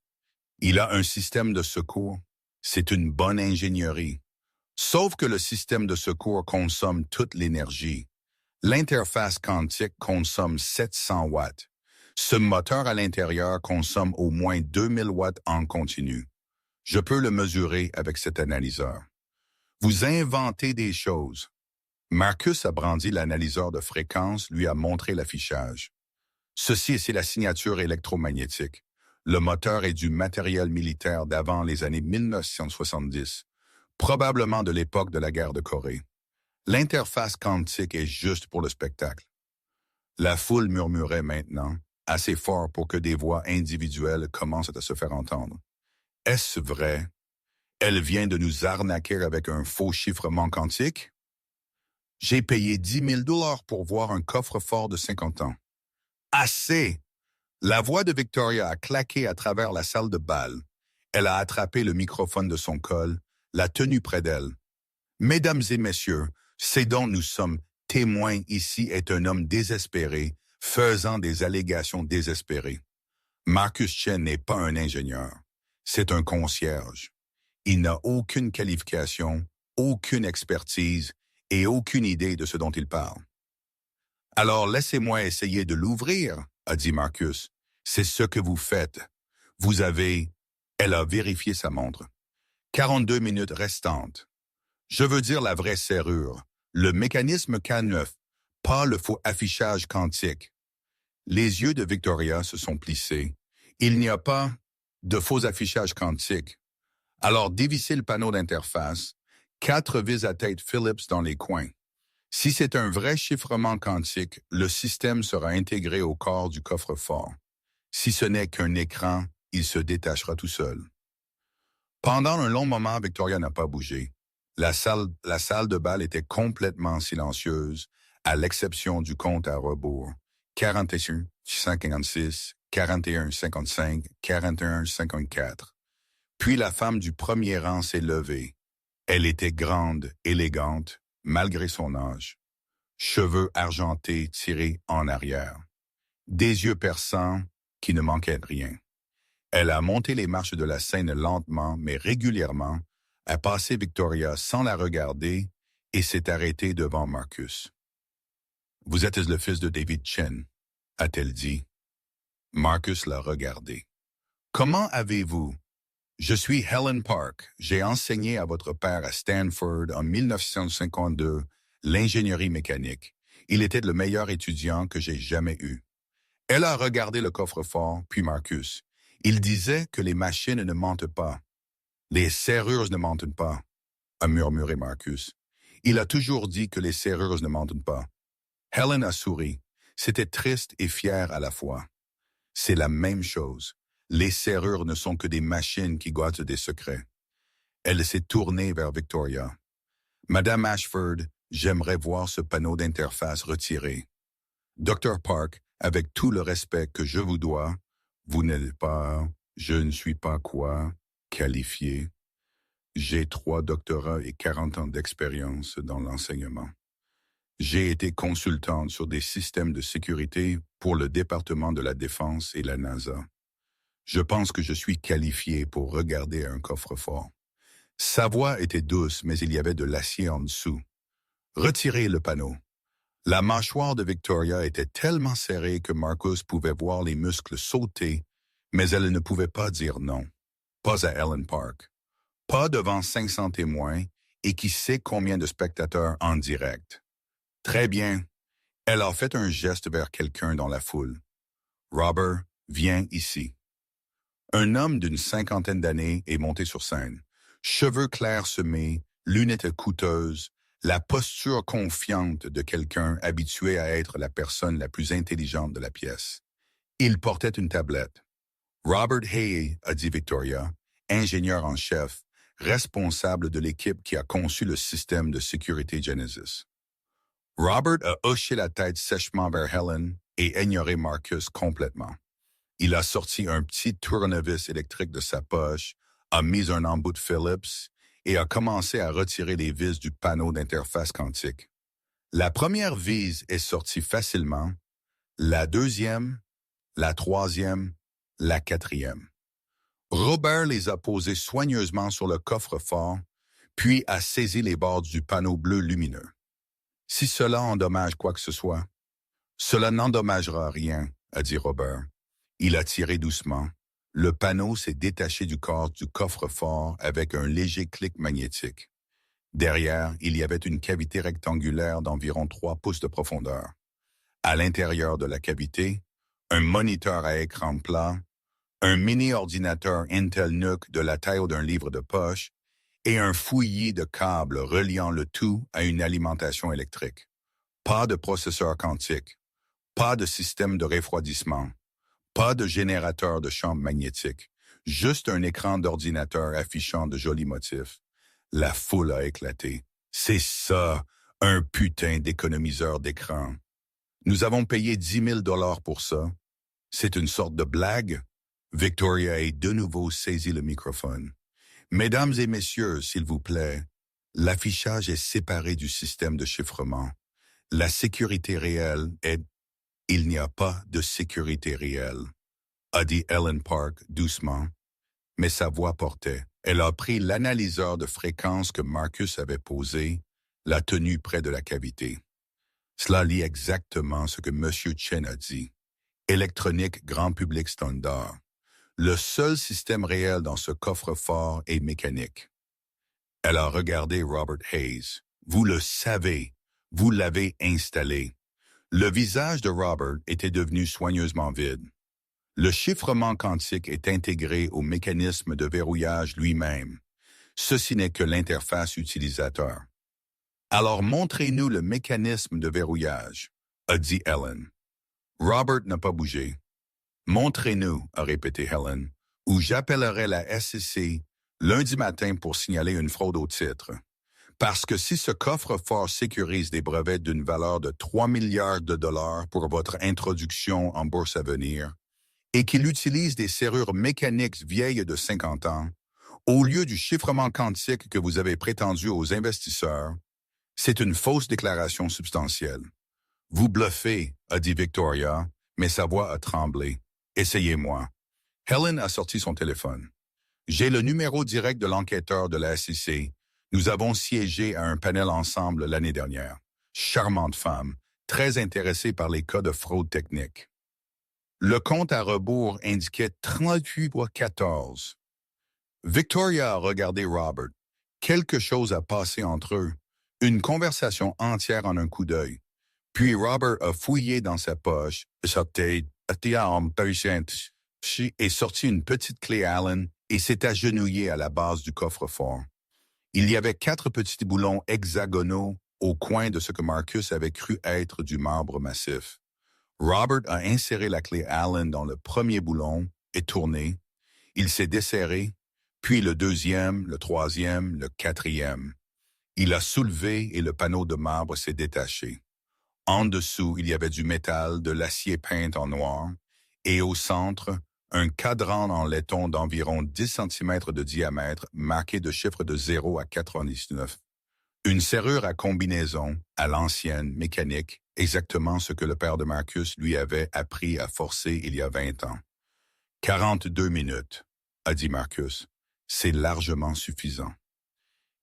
Il a un système de secours. C'est une bonne ingénierie. Sauf que le système de secours consomme toute l'énergie. L'interface quantique consomme 700 watts. Ce moteur à l'intérieur consomme au moins 2000 watts en continu. Je peux le mesurer avec cet analyseur. Vous inventez des choses. Marcus a brandi l'analyseur de fréquence, lui a montré l'affichage. Ceci, c'est la signature électromagnétique. Le moteur est du matériel militaire d'avant les années 1970, probablement de l'époque de la guerre de Corée. L'interface quantique est juste pour le spectacle. La foule murmurait maintenant, assez fort pour que des voix individuelles commencent à se faire entendre. Est-ce vrai? Elle vient de nous arnaquer avec un faux chiffrement quantique? J'ai payé 10 000 $ pour voir un coffre-fort de 50 ans. Assez! La voix de Victoria a claqué à travers la salle de bal. Elle a attrapé le microphone de son col, l'a tenu près d'elle. Mesdames et messieurs, ce dont nous sommes témoins ici est un homme désespéré, faisant des allégations désespérées. Marcus Chen n'est pas un ingénieur. C'est un concierge. Il n'a aucune qualification, aucune expertise et aucune idée de ce dont il parle. Alors laissez-moi essayer de l'ouvrir, a dit Marcus. C'est ce que vous faites. Vous avez... Elle a vérifié sa montre. 42 minutes restantes. Je veux dire la vraie serrure, le mécanisme K9, pas le faux affichage quantique. Les yeux de Victoria se sont plissés. Il n'y a pas de faux affichage quantique. Alors dévissez le panneau d'interface, 4 vis à tête Phillips dans les coins. Si c'est un vrai chiffrement quantique, le système sera intégré au corps du coffre-fort. Si ce n'est qu'un écran, il se détachera tout seul. Pendant un long moment, Victoria n'a pas bougé. La salle de bal était complètement silencieuse, à l'exception du compte à rebours. 41, 56, 41, 55, 41, 54. Puis la femme du premier rang s'est levée. Elle était grande, élégante, malgré son âge. Cheveux argentés tirés en arrière. Des yeux perçants qui ne manquaient de rien. Elle a monté les marches de la scène lentement, mais régulièrement, a passé Victoria sans la regarder et s'est arrêtée devant Marcus. « Vous êtes le fils de David Chen », a-t-elle dit. Marcus l'a regardé. « Comment avez-vous? » « Je suis Helen Park. J'ai enseigné à votre père à Stanford en 1952 l'ingénierie mécanique. Il était le meilleur étudiant que j'ai jamais eu. » Elle a regardé le coffre-fort, puis Marcus. Il disait que les machines ne mentent pas. Les serrures ne mentent pas. a murmuré Marcus. Il a toujours dit que les serrures ne mentent pas. Helen a souri. C'était triste et fier à la fois. C'est la même chose. Les serrures ne sont que des machines qui gâtent des secrets. Elle s'est tournée vers Victoria. Madame Ashford, j'aimerais voir ce panneau d'interface retiré. Dr. Park, avec tout le respect que je vous dois, vous n'êtes pas, je ne suis pas quoi, qualifié. J'ai 3 doctorats et 40 ans d'expérience dans l'enseignement. J'ai été consultante sur des systèmes de sécurité pour le département de la Défense et la NASA. Je pense que je suis qualifié pour regarder un coffre-fort. Sa voix était douce, mais il y avait de l'acier en dessous. Retirez le panneau. La mâchoire de Victoria était tellement serrée que Marcus pouvait voir les muscles sauter, mais elle ne pouvait pas dire non. Pas à Ellen Park. Pas devant 500 témoins et qui sait combien de spectateurs en direct. Très bien. Elle a fait un geste vers quelqu'un dans la foule. Robert, viens ici. Un homme d'une 50aine d'années est monté sur scène. Cheveux clairs semés, lunettes coûteuses, la posture confiante de quelqu'un habitué à être la personne la plus intelligente de la pièce. Il portait une tablette. Robert Hay, a dit Victoria, ingénieur en chef, responsable de l'équipe qui a conçu le système de sécurité Genesis. Robert a hoché la tête sèchement vers Helen et ignoré Marcus complètement. Il a sorti un petit tournevis électrique de sa poche, a mis un embout de Phillips et a commencé à retirer les vis du panneau d'interface quantique. La première vis est sortie facilement, la deuxième, la troisième, la quatrième. Robert les a posées soigneusement sur le coffre-fort, puis a saisi les bords du panneau bleu lumineux. Si cela endommage quoi que ce soit, cela n'endommagera rien, a dit Robert. Il a tiré doucement. Le panneau s'est détaché du corps du coffre-fort avec un léger clic magnétique. Derrière, il y avait une cavité rectangulaire d'environ 3 pouces de profondeur. À l'intérieur de la cavité, un moniteur à écran plat, un mini-ordinateur Intel NUC de la taille d'un livre de poche et un fouillis de câbles reliant le tout à une alimentation électrique. Pas de processeur quantique, pas de système de refroidissement, pas de générateur de champ magnétique, juste un écran d'ordinateur affichant de jolis motifs. La foule a éclaté. C'est ça, un putain d'économiseur d'écran. Nous avons payé 10 000 $ pour ça. C'est une sorte de blague? Victoria a de nouveau saisi le microphone. Mesdames et messieurs, s'il vous plaît, l'affichage est séparé du système de chiffrement. La sécurité réelle est... Il n'y a pas de sécurité réelle, a dit Ellen Park doucement, mais sa voix portait. Elle a pris l'analyseur de fréquence que Marcus avait posé, l'a tenu près de la cavité. Cela lit exactement ce que M. Chen a dit. Électronique grand public standard. Le seul système réel dans ce coffre-fort est mécanique. Elle a regardé Robert Hayes. Vous le savez, vous l'avez installé. Le visage de Robert était devenu soigneusement vide. Le chiffrement quantique est intégré au mécanisme de verrouillage lui-même. Ceci n'est que l'interface utilisateur. Alors montrez-nous le mécanisme de verrouillage, a dit Helen. Robert n'a pas bougé. Montrez-nous, a répété Helen, ou j'appellerai la SEC lundi matin pour signaler une fraude au titre. Parce que si ce coffre-fort sécurise des brevets d'une valeur de 3 milliards de dollars pour votre introduction en bourse à venir, et qu'il utilise des serrures mécaniques vieilles de 50 ans, au lieu du chiffrement quantique que vous avez prétendu aux investisseurs, c'est une fausse déclaration substantielle. Vous bluffez, a dit Victoria, mais sa voix a tremblé. Essayez-moi. Helen a sorti son téléphone. J'ai le numéro direct de l'enquêteur de la SEC. Nous avons siégé à un panel ensemble l'année dernière. Charmante femme, très intéressée par les cas de fraude technique. Le compte à rebours indiquait 38,14. Victoria a regardé Robert. Quelque chose a passé entre eux. Une conversation entière en un coup d'œil. Puis Robert a fouillé dans sa poche, et sorti une petite clé Allen et s'est agenouillé à la base du coffre-fort. Il y avait 4 petits boulons hexagonaux au coin de ce que Marcus avait cru être du marbre massif. Robert a inséré la clé Allen dans le premier boulon et tourné. Il s'est desserré, puis le deuxième, le troisième, le quatrième. Il a soulevé et le panneau de marbre s'est détaché. En dessous, il y avait du métal, de l'acier peint en noir, et au centre, un cadran en laiton d'environ 10 cm de diamètre marqué de chiffres de 0 à 99. Une serrure à combinaison, à l'ancienne, mécanique, exactement ce que le père de Marcus lui avait appris à forcer il y a 20 ans. 42 minutes, a dit Marcus. C'est largement suffisant.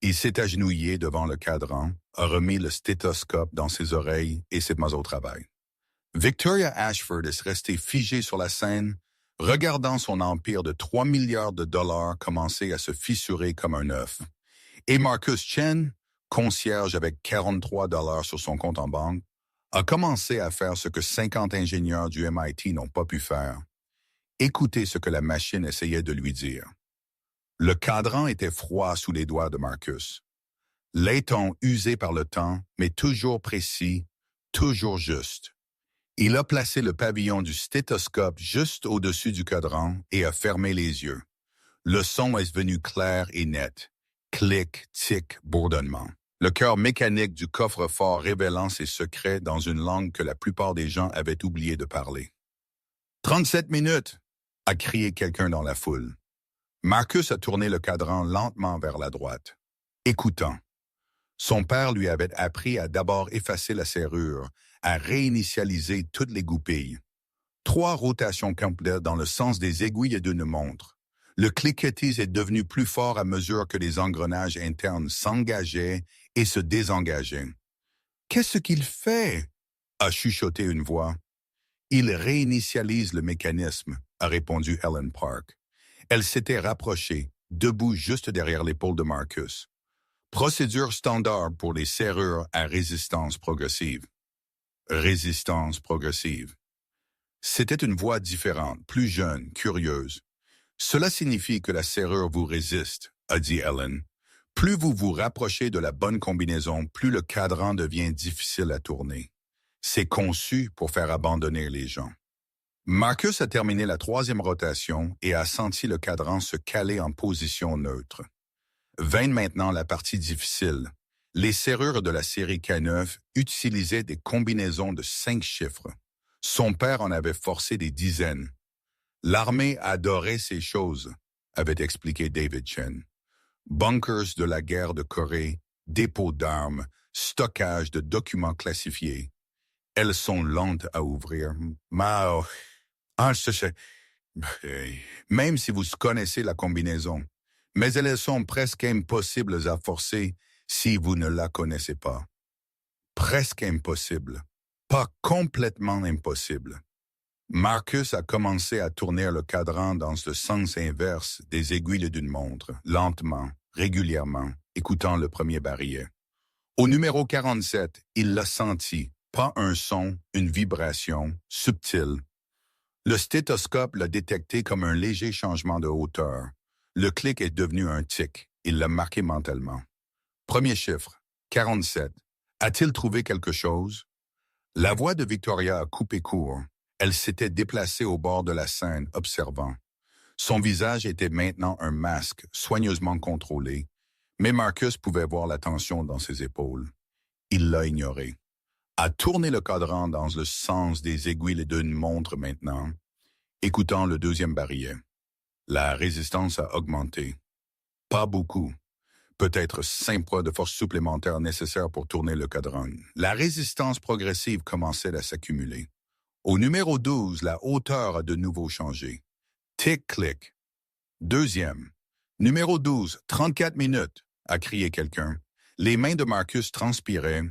Il s'est agenouillé devant le cadran, a remis le stéthoscope dans ses oreilles et s'est mis au travail. Victoria Ashford est restée figée sur la scène, regardant son empire de 3 milliards de dollars commencer à se fissurer comme un œuf. Et Marcus Chen, concierge avec 43 dollars sur son compte en banque, a commencé à faire ce que 50 ingénieurs du MIT n'ont pas pu faire. Écoutez ce que la machine essayait de lui dire. Le cadran était froid sous les doigts de Marcus. Laiton usé par le temps, mais toujours précis, toujours juste. Il a placé le pavillon du stéthoscope juste au-dessus du cadran et a fermé les yeux. Le son est venu clair et net. Clic, tic, bourdonnement. Le cœur mécanique du coffre-fort révélant ses secrets dans une langue que la plupart des gens avaient oublié de parler. « 37 minutes !» a crié quelqu'un dans la foule. Marcus a tourné le cadran lentement vers la droite, écoutant. Son père lui avait appris à d'abord effacer la serrure, à réinitialiser toutes les goupilles. 3 rotations complètes dans le sens des aiguilles d'une montre. Le cliquetis est devenu plus fort à mesure que les engrenages internes s'engageaient et se désengageaient. « Qu'est-ce qu'il fait ?» a chuchoté une voix. « Il réinitialise le mécanisme », a répondu Ellen Park. Elle s'était rapprochée, debout juste derrière l'épaule de Marcus. Procédure standard pour les serrures à résistance progressive. Résistance progressive. C'était une voix différente, plus jeune, curieuse. Cela signifie que la serrure vous résiste, a dit Ellen. Plus vous vous rapprochez de la bonne combinaison, plus le cadran devient difficile à tourner. C'est conçu pour faire abandonner les gens. Marcus a terminé la 3e rotation et a senti le cadran se caler en position neutre. Vint maintenant la partie difficile. Les serrures de la série K9 utilisaient des combinaisons de 5 chiffres. Son père en avait forcé des dizaines. L'armée adorait ces choses, avait expliqué David Chen. Bunkers de la guerre de Corée, dépôts d'armes, stockage de documents classifiés. Elles sont lentes à ouvrir. Même si vous connaissez la combinaison, mais elles sont presque impossibles à forcer si vous ne la connaissez pas. Presque impossible, pas complètement impossible. Marcus a commencé à tourner le cadran dans le sens inverse des aiguilles d'une montre, lentement, régulièrement, écoutant le premier barillet. Au numéro 47, il l'a senti, pas un son, une vibration, subtile. Le stéthoscope l'a détecté comme un léger changement de hauteur. Le clic est devenu un tic. Il l'a marqué mentalement. Premier chiffre, 47. A-t-il trouvé quelque chose? La voix de Victoria a coupé court. Elle s'était déplacée au bord de la scène, observant. Son visage était maintenant un masque, soigneusement contrôlé, mais Marcus pouvait voir la tension dans ses épaules. Il l'a ignoré. A tourné le cadran dans le sens des aiguilles d'une montre maintenant, écoutant le deuxième barillet. La résistance a augmenté. Pas beaucoup. Peut-être 5 poids de force supplémentaire nécessaires pour tourner le cadran. La résistance progressive commençait à s'accumuler. Au numéro 12, la hauteur a de nouveau changé. Tic-clic. Deuxième. Numéro 12, 34 minutes, a crié quelqu'un. Les mains de Marcus transpiraient.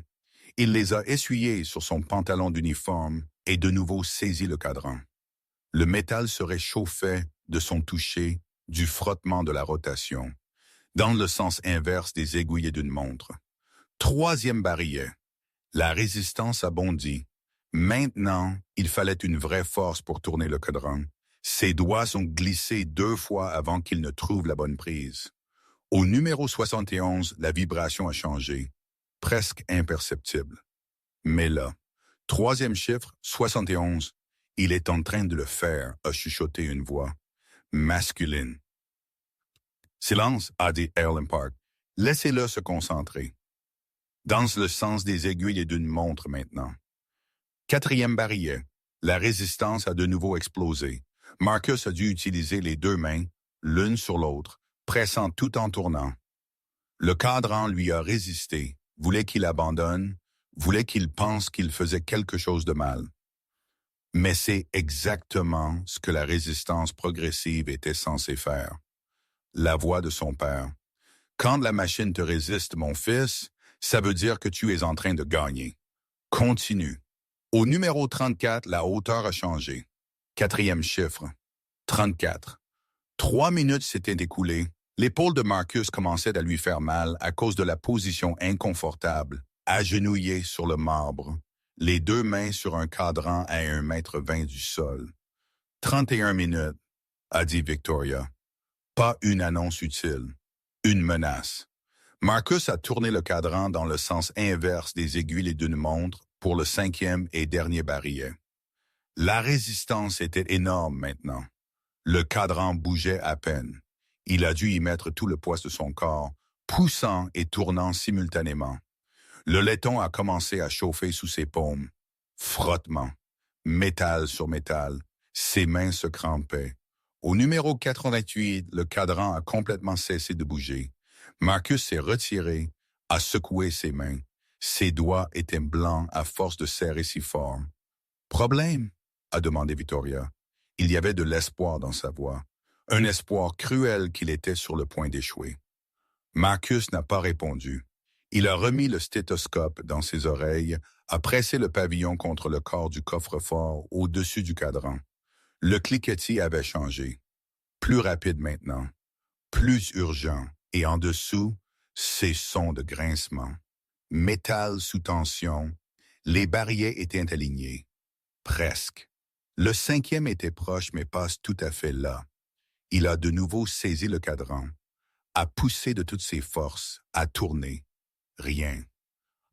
Il les a essuyées sur son pantalon d'uniforme et de nouveau saisi le cadran. Le métal se réchauffait de son toucher, du frottement de la rotation, dans le sens inverse des aiguilles d'une montre. Troisième barillet. La résistance a bondi. Maintenant, il fallait une vraie force pour tourner le cadran. Ses doigts ont glissé 2 fois avant qu'il ne trouve la bonne prise. Au numéro 71, la vibration a changé, presque imperceptible. Mais là, troisième chiffre, 71, il est en train de le faire, a chuchoté une voix masculine. Silence, a dit Ellen Park. Laissez-le se concentrer. Dans le sens des aiguilles d'une montre maintenant. Quatrième barillet. La résistance a de nouveau explosé. Marcus a dû utiliser les deux mains, l'une sur l'autre, pressant tout en tournant. Le cadran lui a résisté, voulait qu'il abandonne, voulait qu'il pense qu'il faisait quelque chose de mal. Mais c'est exactement ce que la résistance progressive était censée faire. La voix de son père. Quand la machine te résiste, mon fils, ça veut dire que tu es en train de gagner. Continue. Au numéro 34, la hauteur a changé. Quatrième chiffre. 34. 3 minutes s'étaient écoulées. L'épaule de Marcus commençait à lui faire mal à cause de la position inconfortable, agenouillé sur le marbre, les deux mains sur un cadran à 1,20 m du sol. 31 minutes, a dit Victoria. Pas une annonce utile, une menace. Marcus a tourné le cadran dans le sens inverse des aiguilles d'une montre pour le cinquième et dernier barillet. La résistance était énorme maintenant. Le cadran bougeait à peine. Il a dû y mettre tout le poids de son corps, poussant et tournant simultanément. Le laiton a commencé à chauffer sous ses paumes. Frottement. Métal sur métal. Ses mains se crampaient. Au numéro 88, le cadran a complètement cessé de bouger. Marcus s'est retiré, a secoué ses mains. Ses doigts étaient blancs à force de serrer si fort. « Problème ?» a demandé Victoria. Il y avait de l'espoir dans sa voix. Un espoir cruel qu'il était sur le point d'échouer. Marcus n'a pas répondu. Il a remis le stéthoscope dans ses oreilles, a pressé le pavillon contre le corps du coffre-fort au-dessus du cadran. Le cliquetis avait changé. Plus rapide maintenant. Plus urgent. Et en dessous, ces sons de grincement. Métal sous tension. Les barilles étaient alignés. Presque. Le cinquième était proche, mais pas tout à fait là. Il a de nouveau saisi le cadran, a poussé de toutes ses forces, a tourné. Rien.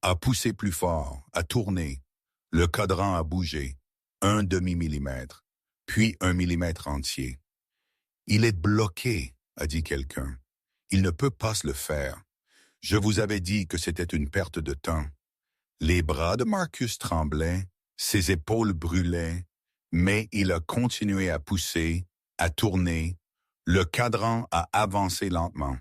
A poussé plus fort, a tourné. Le cadran a bougé, 1/2 millimètre, puis 1 millimètre entier. Il est bloqué, a dit quelqu'un. Il ne peut pas se le faire. Je vous avais dit que c'était une perte de temps. Les bras de Marcus tremblaient, ses épaules brûlaient, mais il a continué à pousser, à tourner. Le cadran a avancé lentement.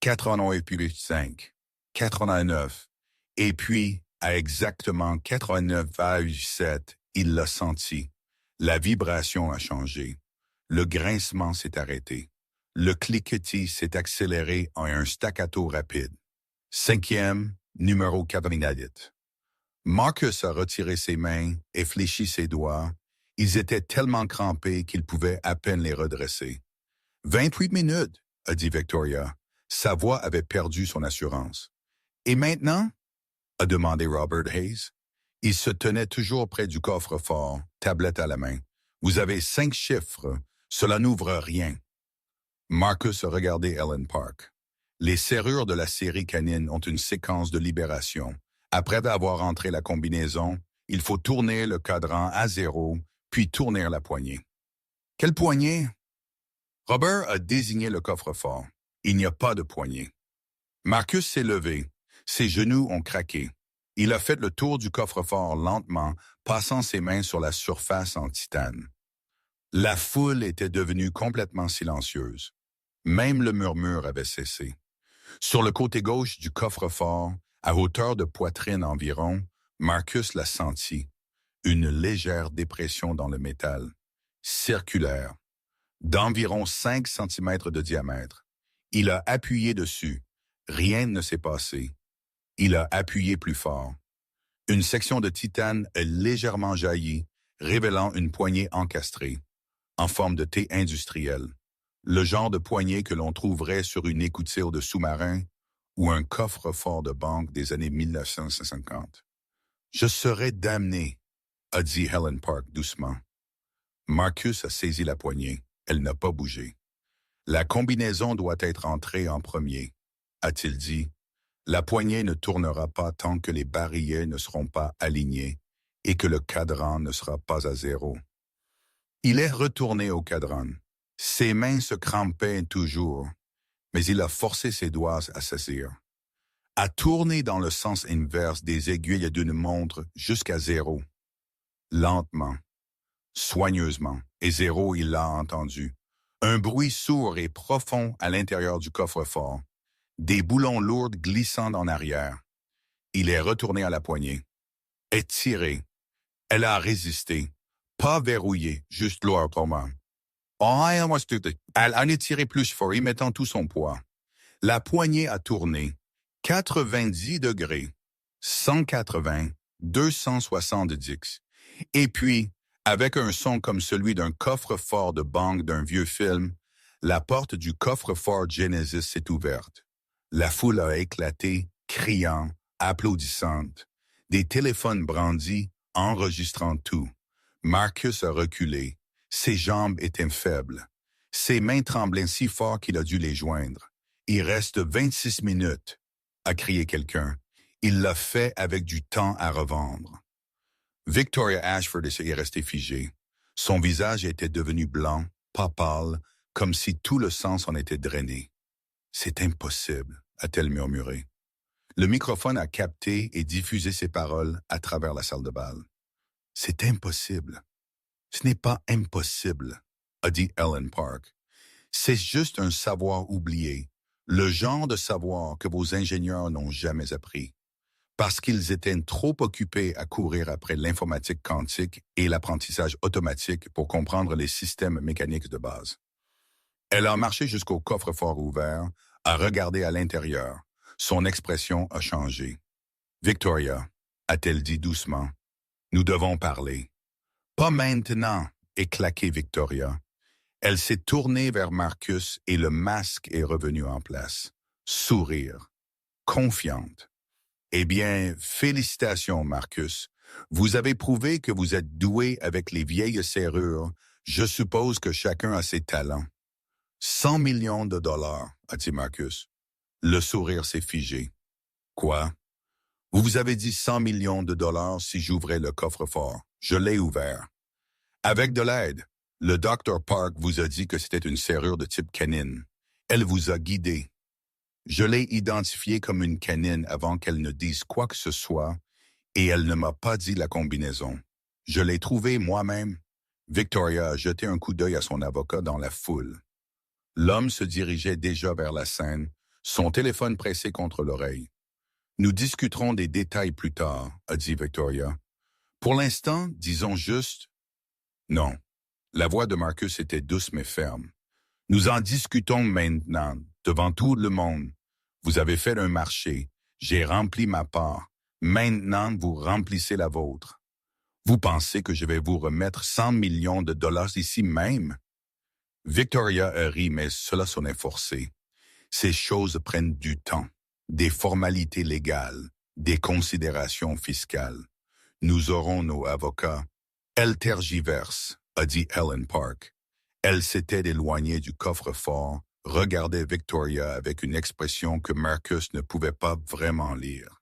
88,5, 89, et puis, à exactement 89,7, il l'a senti. La vibration a changé. Le grincement s'est arrêté. Le cliquetis s'est accéléré en un staccato rapide. Cinquième, numéro 88. Marcus a retiré ses mains et fléchi ses doigts. Ils étaient tellement crampés qu'il pouvait à peine les redresser. 28 minutes, a dit Victoria. Sa voix avait perdu son assurance. Et maintenant? A demandé Robert Hayes. Il se tenait toujours près du coffre-fort, tablette à la main. Vous avez 5 chiffres. Cela n'ouvre rien. Marcus a regardé Ellen Park. Les serrures de la série canine ont une séquence de libération. Après avoir entré la combinaison, il faut tourner le cadran à 0, puis tourner la poignée. Quelle poignée? Robert a désigné le coffre-fort. Il n'y a pas de poignée. Marcus s'est levé. Ses genoux ont craqué. Il a fait le tour du coffre-fort lentement, passant ses mains sur la surface en titane. La foule était devenue complètement silencieuse. Même le murmure avait cessé. Sur le côté gauche du coffre-fort, à hauteur de poitrine environ, Marcus l'a senti. Une légère dépression dans le métal, circulaire, d'environ 5 cm de diamètre. Il a appuyé dessus. Rien ne s'est passé. Il a appuyé plus fort. Une section de titane est légèrement jaillie, révélant une poignée encastrée, en forme de T industriel. Le genre de poignée que l'on trouverait sur une écoutille de sous-marin ou un coffre-fort de banque des années 1950. « Je serais damné », a dit Ellen Park doucement. Marcus a saisi la poignée. Elle n'a pas bougé. La combinaison doit être entrée en premier, a-t-il dit. La poignée ne tournera pas tant que les barillet ne seront pas alignés et que le cadran ne sera pas à zéro. Il est retourné au cadran. Ses mains se crampaient toujours, mais il a forcé ses doigts à saisir. A tourné dans le sens inverse des aiguilles d'une montre jusqu'à zéro. Lentement, soigneusement, et zéro, il l'a entendu. Un bruit sourd et profond à l'intérieur du coffre-fort. Des boulons lourds glissant en arrière. Il est retourné à la poignée. Étiré. Elle a résisté. Pas verrouillé, juste lourd pour moi. Elle a étiré plus fort, y mettant tout son poids. La poignée a tourné. 90 degrés. 180, 270. Et puis, avec un son comme celui d'un coffre-fort de banque d'un vieux film, la porte du coffre-fort Genesis s'est ouverte. La foule a éclaté, criant, applaudissante. Des téléphones brandis, enregistrant tout. Marcus a reculé. Ses jambes étaient faibles. Ses mains tremblaient si fort qu'il a dû les joindre. Il reste 26 minutes, a crié quelqu'un. Il l'a fait avec du temps à revendre. Victoria Ashford est restée figée. Son visage était devenu blanc, pas pâle, comme si tout le sang s'en était drainé. « C'est impossible », a-t-elle murmuré. Le microphone a capté et diffusé ses paroles à travers la salle de bal. « C'est impossible. Ce n'est pas impossible », a dit Ellen Park. « C'est juste un savoir oublié, le genre de savoir que vos ingénieurs n'ont jamais appris. Parce qu'ils étaient trop occupés à courir après l'informatique quantique et l'apprentissage automatique pour comprendre les systèmes mécaniques de base. » Elle a marché jusqu'au coffre-fort ouvert, a regardé à l'intérieur. Son expression a changé. « Victoria », a-t-elle dit doucement, « nous devons parler. »« Pas maintenant », est claqué Victoria. Elle s'est tournée vers Marcus et le masque est revenu en place. Sourire. Confiante. « Eh bien, félicitations, Marcus. Vous avez prouvé que vous êtes doué avec les vieilles serrures. Je suppose que chacun a ses talents. » 100 millions de dollars, a dit Marcus. Le sourire s'est figé. Quoi? Vous vous avez dit 100 millions de dollars si j'ouvrais le coffre-fort. Je l'ai ouvert. Avec de l'aide, le Dr. Park vous a dit que c'était une serrure de type canine. Elle vous a guidé. Je l'ai identifiée comme une canine avant qu'elle ne dise quoi que ce soit et elle ne m'a pas dit la combinaison. Je l'ai trouvée moi-même. Victoria a jeté un coup d'œil à son avocat dans la foule. L'homme se dirigeait déjà vers la scène, son téléphone pressé contre l'oreille. « Nous discuterons des détails plus tard », a dit Victoria. « Pour l'instant, disons juste... » Non. La voix de Marcus était douce mais ferme. « Nous en discutons maintenant, devant tout le monde. Vous avez fait un marché. J'ai rempli ma part. Maintenant, vous remplissez la vôtre. Vous pensez que je vais vous remettre 100 millions de dollars ici même? » Victoria a ri, mais cela sonnait forcé. Ces choses prennent du temps, des formalités légales, des considérations fiscales. Nous aurons nos avocats. Elle tergiverse, a dit Ellen Park. Elle s'était éloignée du coffre-fort, regardait Victoria avec une expression que Marcus ne pouvait pas vraiment lire.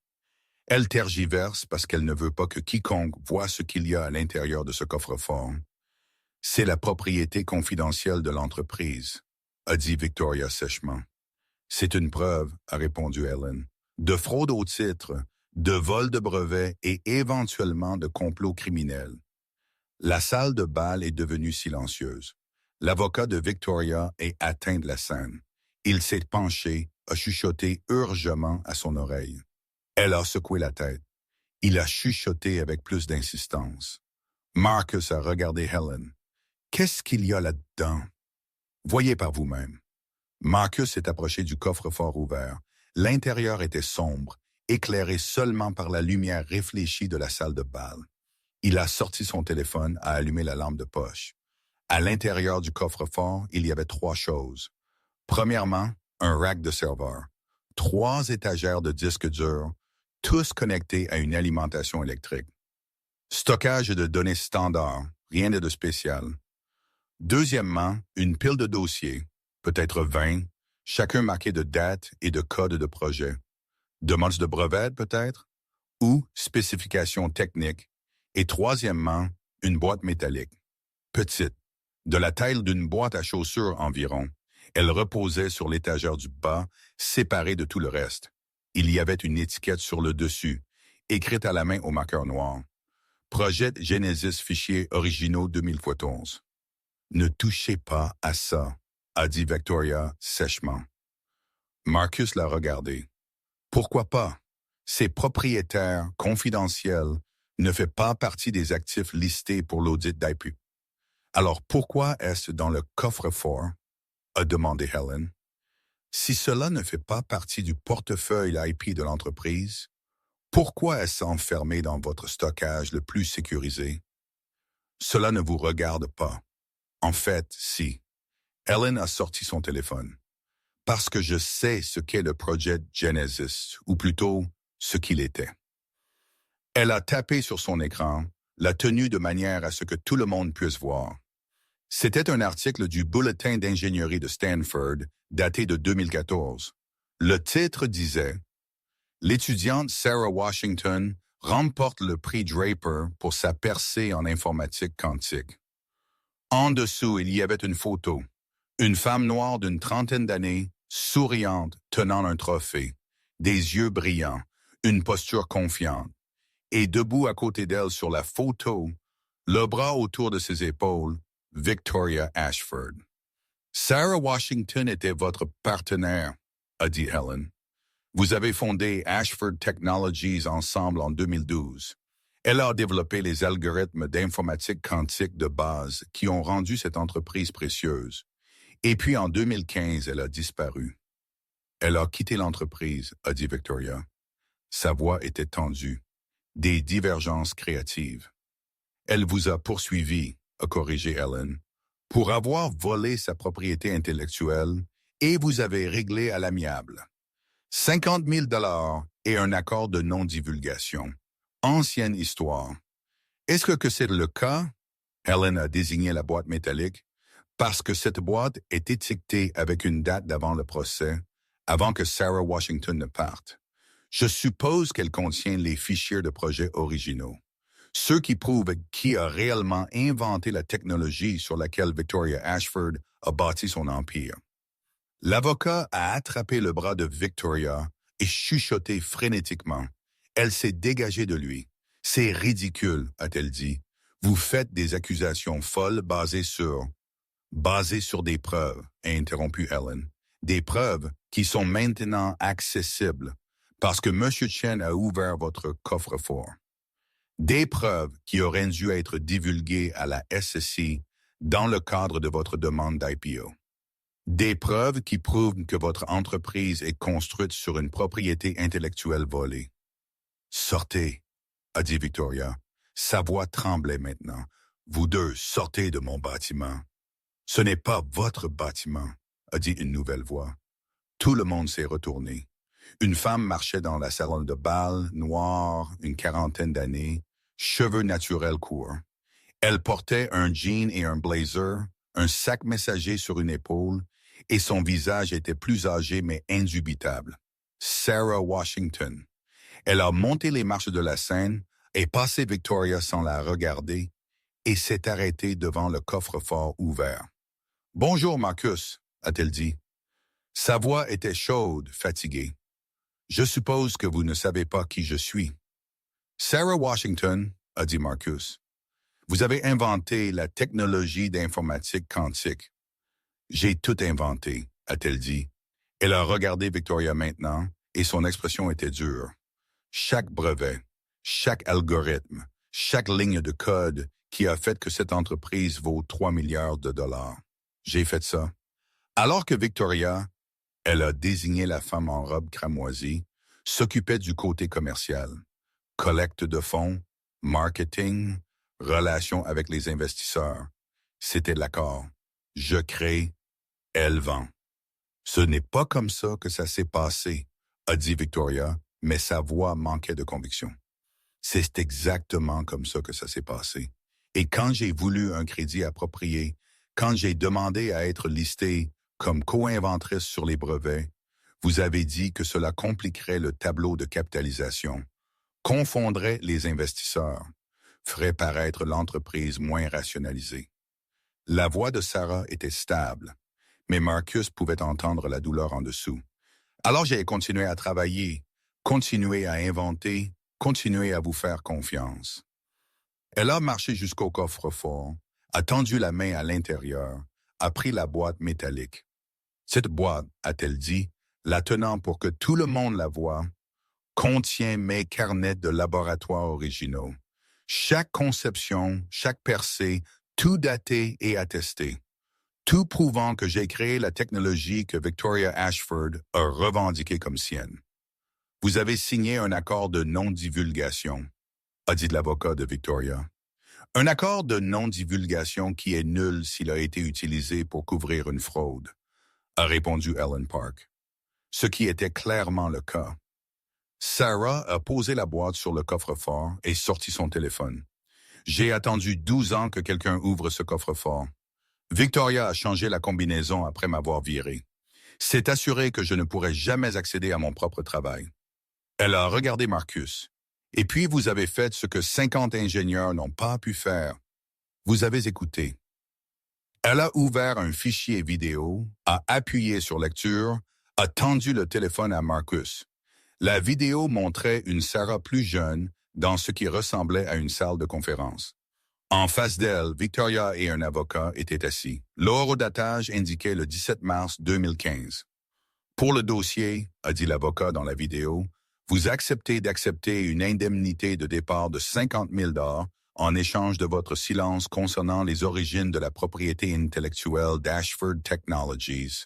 Elle tergiverse parce qu'elle ne veut pas que quiconque voie ce qu'il y a à l'intérieur de ce coffre-fort. C'est la propriété confidentielle de l'entreprise, a dit Victoria sèchement. C'est une preuve, a répondu Ellen, de fraude au titre, de vol de brevets et éventuellement de complot criminel. La salle de bal est devenue silencieuse. L'avocat de Victoria est atteint de la scène. Il s'est penché, a chuchoté urgemment à son oreille. Elle a secoué la tête. Il a chuchoté avec plus d'insistance. Marcus a regardé Helen. Qu'est-ce qu'il y a là-dedans? Voyez par vous-même. Marcus s'est approché du coffre-fort ouvert. L'intérieur était sombre, éclairé seulement par la lumière réfléchie de la salle de bal. Il a sorti son téléphone, a allumé la lampe de poche. À l'intérieur du coffre-fort, il y avait 3 choses. Premièrement, un rack de serveur. 3 étagères de disques durs, tous connectés à une alimentation électrique. Stockage de données standard, rien de spécial. Deuxièmement, une pile de dossiers. peut-être 20, chacun marqué de date et de code de projet. Demande de brevet, peut-être, ou spécifications techniques. Et troisièmement, une boîte métallique. Petite, de la taille d'une boîte à chaussures environ. Elle reposait sur l'étagère du bas, séparée de tout le reste. Il y avait une étiquette sur le dessus, écrite à la main au marqueur noir. Projet Genesis fichier originaux 2014. Ne touchez pas à ça, a dit Victoria sèchement. Marcus l'a regardé. Pourquoi pas? Ses propriétaires confidentiels ne fait pas partie des actifs listés pour l'audit d'IPU. Alors pourquoi est-ce dans le coffre-fort? A demandé Helen. Si cela ne fait pas partie du portefeuille IP de l'entreprise, pourquoi est-ce enfermé dans votre stockage le plus sécurisé? Cela ne vous regarde pas. En fait, si. Helen a sorti son téléphone. Parce que je sais ce qu'est le projet Genesis, ou plutôt, ce qu'il était. Elle a tapé sur son écran, la tenue de manière à ce que tout le monde puisse voir. C'était un article du Bulletin d'ingénierie de Stanford, daté de 2014. Le titre disait « L'étudiante Sarah Washington remporte le prix Draper pour sa percée en informatique quantique. » En dessous, il y avait une photo. Une femme noire d'une trentaine d'années, souriante, tenant un trophée, des yeux brillants, une posture confiante. Et debout à côté d'elle sur la photo, le bras autour de ses épaules, Victoria Ashford. Sarah Washington était votre partenaire, a dit Helen. Vous avez fondé Ashford Technologies ensemble en 2012. Elle a développé les algorithmes d'informatique quantique de base qui ont rendu cette entreprise précieuse. Et puis en 2015, elle a disparu. Elle a quitté l'entreprise, a dit Victoria. Sa voix était tendue. Des divergences créatives. Elle vous a poursuivi, a corrigé Helen, pour avoir volé sa propriété intellectuelle et vous avez réglé à l'amiable. 50 000 $ et un accord de non-divulgation. Ancienne histoire. Est-ce que c'est le cas? Helen a désigné la boîte métallique parce que cette boîte est étiquetée avec une date d'avant le procès, avant que Sarah Washington ne parte. Je suppose qu'elle contient les fichiers de projet originaux, ceux qui prouvent qui a réellement inventé la technologie sur laquelle Victoria Ashford a bâti son empire. L'avocat a attrapé le bras de Victoria et chuchoté frénétiquement. Elle s'est dégagée de lui. « C'est ridicule », a-t-elle dit. « Vous faites des accusations folles basées sur des preuves, a interrompu Helen. Des preuves qui sont maintenant accessibles parce que M. Chen a ouvert votre coffre-fort. Des preuves qui auraient dû être divulguées à la SEC dans le cadre de votre demande d'IPO. Des preuves qui prouvent que votre entreprise est construite sur une propriété intellectuelle volée. Sortez, a dit Victoria. Sa voix tremblait maintenant. Vous deux, sortez de mon bâtiment. Ce n'est pas votre bâtiment, a dit une nouvelle voix. Tout le monde s'est retourné. Une femme marchait dans la salle de bal, noire, une quarantaine d'années, cheveux naturels courts. Elle portait un jean et un blazer, un sac messager sur une épaule, et son visage était plus âgé mais indubitable. Sarah Washington. Elle a monté les marches de la scène et passé Victoria sans la regarder et s'est arrêtée devant le coffre-fort ouvert. « Bonjour, Marcus », a-t-elle dit. Sa voix était chaude, fatiguée. « Je suppose que vous ne savez pas qui je suis. »« Sarah Washington », a dit Marcus. « Vous avez inventé la technologie d'informatique quantique. »« J'ai tout inventé », a-t-elle dit. Elle a regardé Victoria maintenant et son expression était dure. Chaque brevet, chaque algorithme, chaque ligne de code qui a fait que cette entreprise vaut 3 milliards de dollars. J'ai fait ça. Alors que Victoria, elle a désigné la femme en robe cramoisie, s'occupait du côté commercial. Collecte de fonds, marketing, relations avec les investisseurs. C'était l'accord. Je crée, elle vend. Ce n'est pas comme ça que ça s'est passé, a dit Victoria, mais sa voix manquait de conviction. C'est exactement comme ça que ça s'est passé. Et quand j'ai voulu un crédit approprié, quand j'ai demandé à être listé comme co-inventrice sur les brevets, vous avez dit que cela compliquerait le tableau de capitalisation, confondrait les investisseurs, ferait paraître l'entreprise moins rationalisée. La voix de Sarah était stable, mais Marcus pouvait entendre la douleur en dessous. Alors j'ai continué à travailler, continué à inventer, continué à vous faire confiance. Elle a marché jusqu'au coffre-fort, a tendu la main à l'intérieur, a pris la boîte métallique. Cette boîte, a-t-elle dit, la tenant pour que tout le monde la voie, contient mes carnets de laboratoire originaux. Chaque conception, chaque percée, tout daté et attesté. Tout prouvant que j'ai créé la technologie que Victoria Ashford a revendiquée comme sienne. Vous avez signé un accord de non-divulgation, a dit l'avocat de Victoria. Un accord de non-divulgation qui est nul s'il a été utilisé pour couvrir une fraude, a répondu Ellen Park. Ce qui était clairement le cas. Sarah a posé la boîte sur le coffre-fort et sorti son téléphone. J'ai attendu 12 ans que quelqu'un ouvre ce coffre-fort. Victoria a changé la combinaison après m'avoir viré. C'est assuré que je ne pourrais jamais accéder à mon propre travail. Elle a regardé Marcus. Et puis vous avez fait ce que 50 ingénieurs n'ont pas pu faire. Vous avez écouté. Elle a ouvert un fichier vidéo, a appuyé sur lecture, a tendu le téléphone à Marcus. La vidéo montrait une Sarah plus jeune dans ce qui ressemblait à une salle de conférence. En face d'elle, Victoria et un avocat étaient assis. L'horodatage indiquait le 17 mars 2015. Pour le dossier, a dit l'avocat dans la vidéo, vous acceptez d'accepter une indemnité de départ de 50 000 $ en échange de votre silence concernant les origines de la propriété intellectuelle d'Ashford Technologies.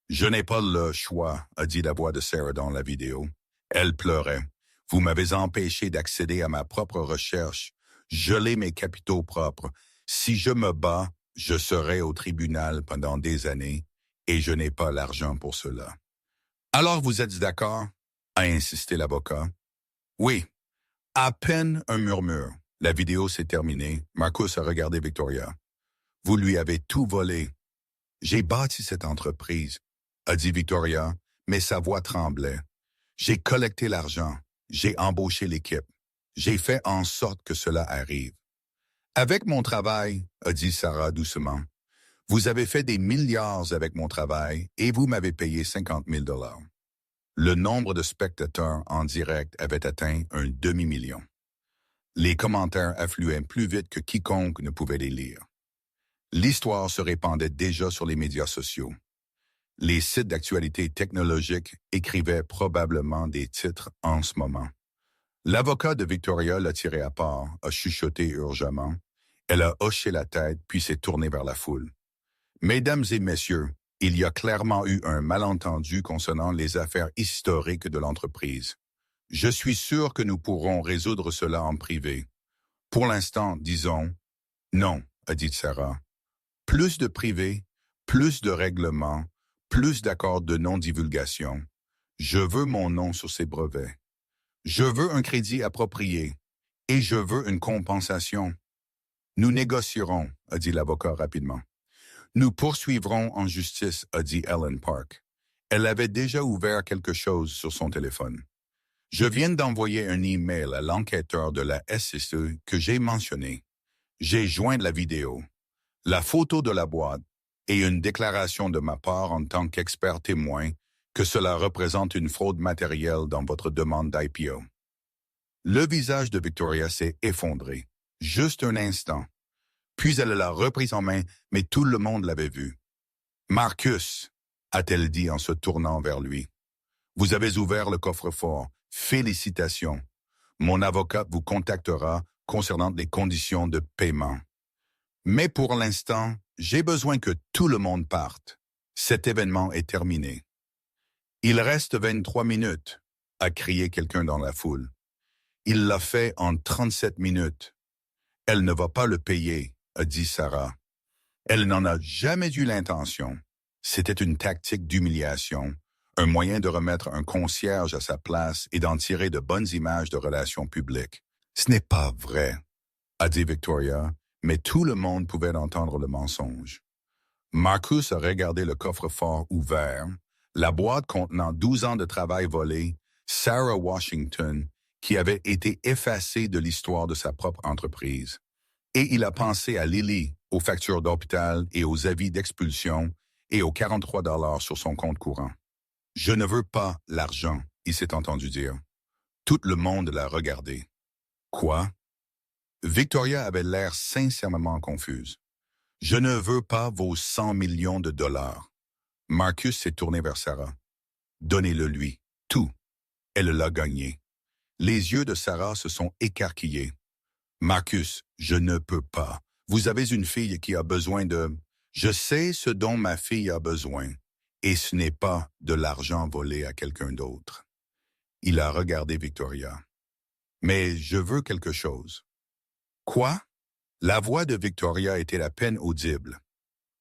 Je n'ai pas le choix, a dit la voix de Sarah dans la vidéo. Elle pleurait. Vous m'avez empêché d'accéder à ma propre recherche, geler mes capitaux propres. Si je me bats, je serai au tribunal pendant des années et je n'ai pas l'argent pour cela. Alors vous êtes d'accord? A insisté l'avocat. Oui. À peine un murmure. La vidéo s'est terminée. Marcus a regardé Victoria. Vous lui avez tout volé. J'ai bâti cette entreprise, a dit Victoria, mais sa voix tremblait. J'ai collecté l'argent. J'ai embauché l'équipe. J'ai fait en sorte que cela arrive. Avec mon travail, a dit Sarah doucement, vous avez fait des milliards avec mon travail et vous m'avez payé 50 000 $. Le nombre de spectateurs en direct avait atteint un demi-million. Les commentaires affluaient plus vite que quiconque ne pouvait les lire. L'histoire se répandait déjà sur les médias sociaux. Les sites d'actualité technologique écrivaient probablement des titres en ce moment. L'avocat de Victoria l'a tiré à part, a chuchoté urgemment. Elle a hoché la tête puis s'est tournée vers la foule. Mesdames et messieurs, il y a clairement eu un malentendu concernant les affaires historiques de l'entreprise. Je suis sûr que nous pourrons résoudre cela en privé. Pour l'instant, disons, non, a dit Sarah. Plus de privé, plus de règlements, plus d'accords de non-divulgation. Je veux mon nom sur ces brevets. Je veux un crédit approprié et je veux une compensation. Nous négocierons, a dit l'avocat rapidement. Nous poursuivrons en justice, a dit Ellen Park. Elle avait déjà ouvert quelque chose sur son téléphone. Je viens d'envoyer un email à l'enquêteur de la SSE que j'ai mentionné. J'ai joint la vidéo, la photo de la boîte et une déclaration de ma part en tant qu'expert témoin que cela représente une fraude matérielle dans votre demande d'IPO. Le visage de Victoria s'est effondré. Juste un instant. Puis elle l'a reprise en main, mais tout le monde l'avait vu. « Marcus », a-t-elle dit en se tournant vers lui. « Vous avez ouvert le coffre-fort. Félicitations. Mon avocat vous contactera concernant les conditions de paiement. Mais pour l'instant, j'ai besoin que tout le monde parte. Cet événement est terminé. » « Il reste 23 minutes, a crié quelqu'un dans la foule. Il l'a fait en 37 minutes. Elle ne va pas le payer, a dit Sarah. Elle n'en a jamais eu l'intention. C'était une tactique d'humiliation, un moyen de remettre un concierge à sa place et d'en tirer de bonnes images de relations publiques. Ce n'est pas vrai, a dit Victoria, mais tout le monde pouvait entendre le mensonge. Marcus a regardé le coffre-fort ouvert, la boîte contenant 12 ans de travail volé, Sarah Washington, qui avait été effacée de l'histoire de sa propre entreprise. Et il a pensé à Lily, aux factures d'hôpital et aux avis d'expulsion et aux 43 $ sur son compte courant. Je ne veux pas l'argent, il s'est entendu dire. Tout le monde l'a regardé. Quoi? Victoria avait l'air sincèrement confuse. Je ne veux pas vos 100 millions de dollars. Marcus s'est tourné vers Sarah. Donnez-le lui. Tout. Elle l'a gagné. Les yeux de Sarah se sont écarquillés. Marcus, je ne peux pas. Vous avez une fille qui a besoin de... Je sais ce dont ma fille a besoin, et ce n'est pas de l'argent volé à quelqu'un d'autre. Il a regardé Victoria. Mais je veux quelque chose. Quoi? La voix de Victoria était à peine audible.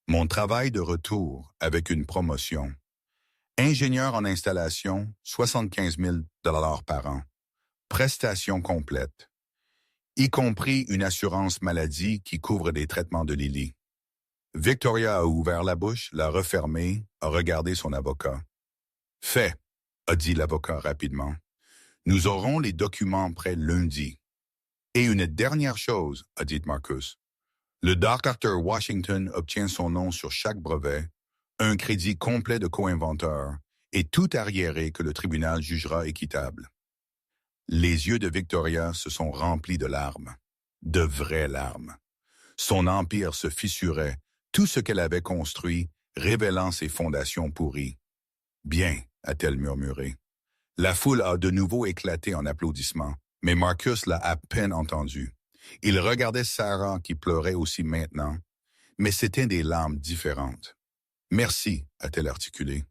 Mon travail de retour avec une promotion. Ingénieur en installation, 75 000 $ par an. Prestation complète. Y compris une assurance maladie qui couvre des traitements de Lily. Victoria a ouvert la bouche, l'a refermée, a regardé son avocat. « Fait », a dit l'avocat rapidement. « Nous aurons les documents prêts lundi. » Et une dernière chose, a dit Marcus. Le Dr. Washington obtient son nom sur chaque brevet, un crédit complet de co-inventeur et tout arriéré que le tribunal jugera équitable. Les yeux de Victoria se sont remplis de larmes, de vraies larmes. Son empire se fissurait, tout ce qu'elle avait construit, révélant ses fondations pourries. « Bien », a-t-elle murmuré. La foule a de nouveau éclaté en applaudissements, mais Marcus l'a à peine entendu. Il regardait Sarah qui pleurait aussi maintenant, mais c'était des larmes différentes. « Merci », a-t-elle articulé.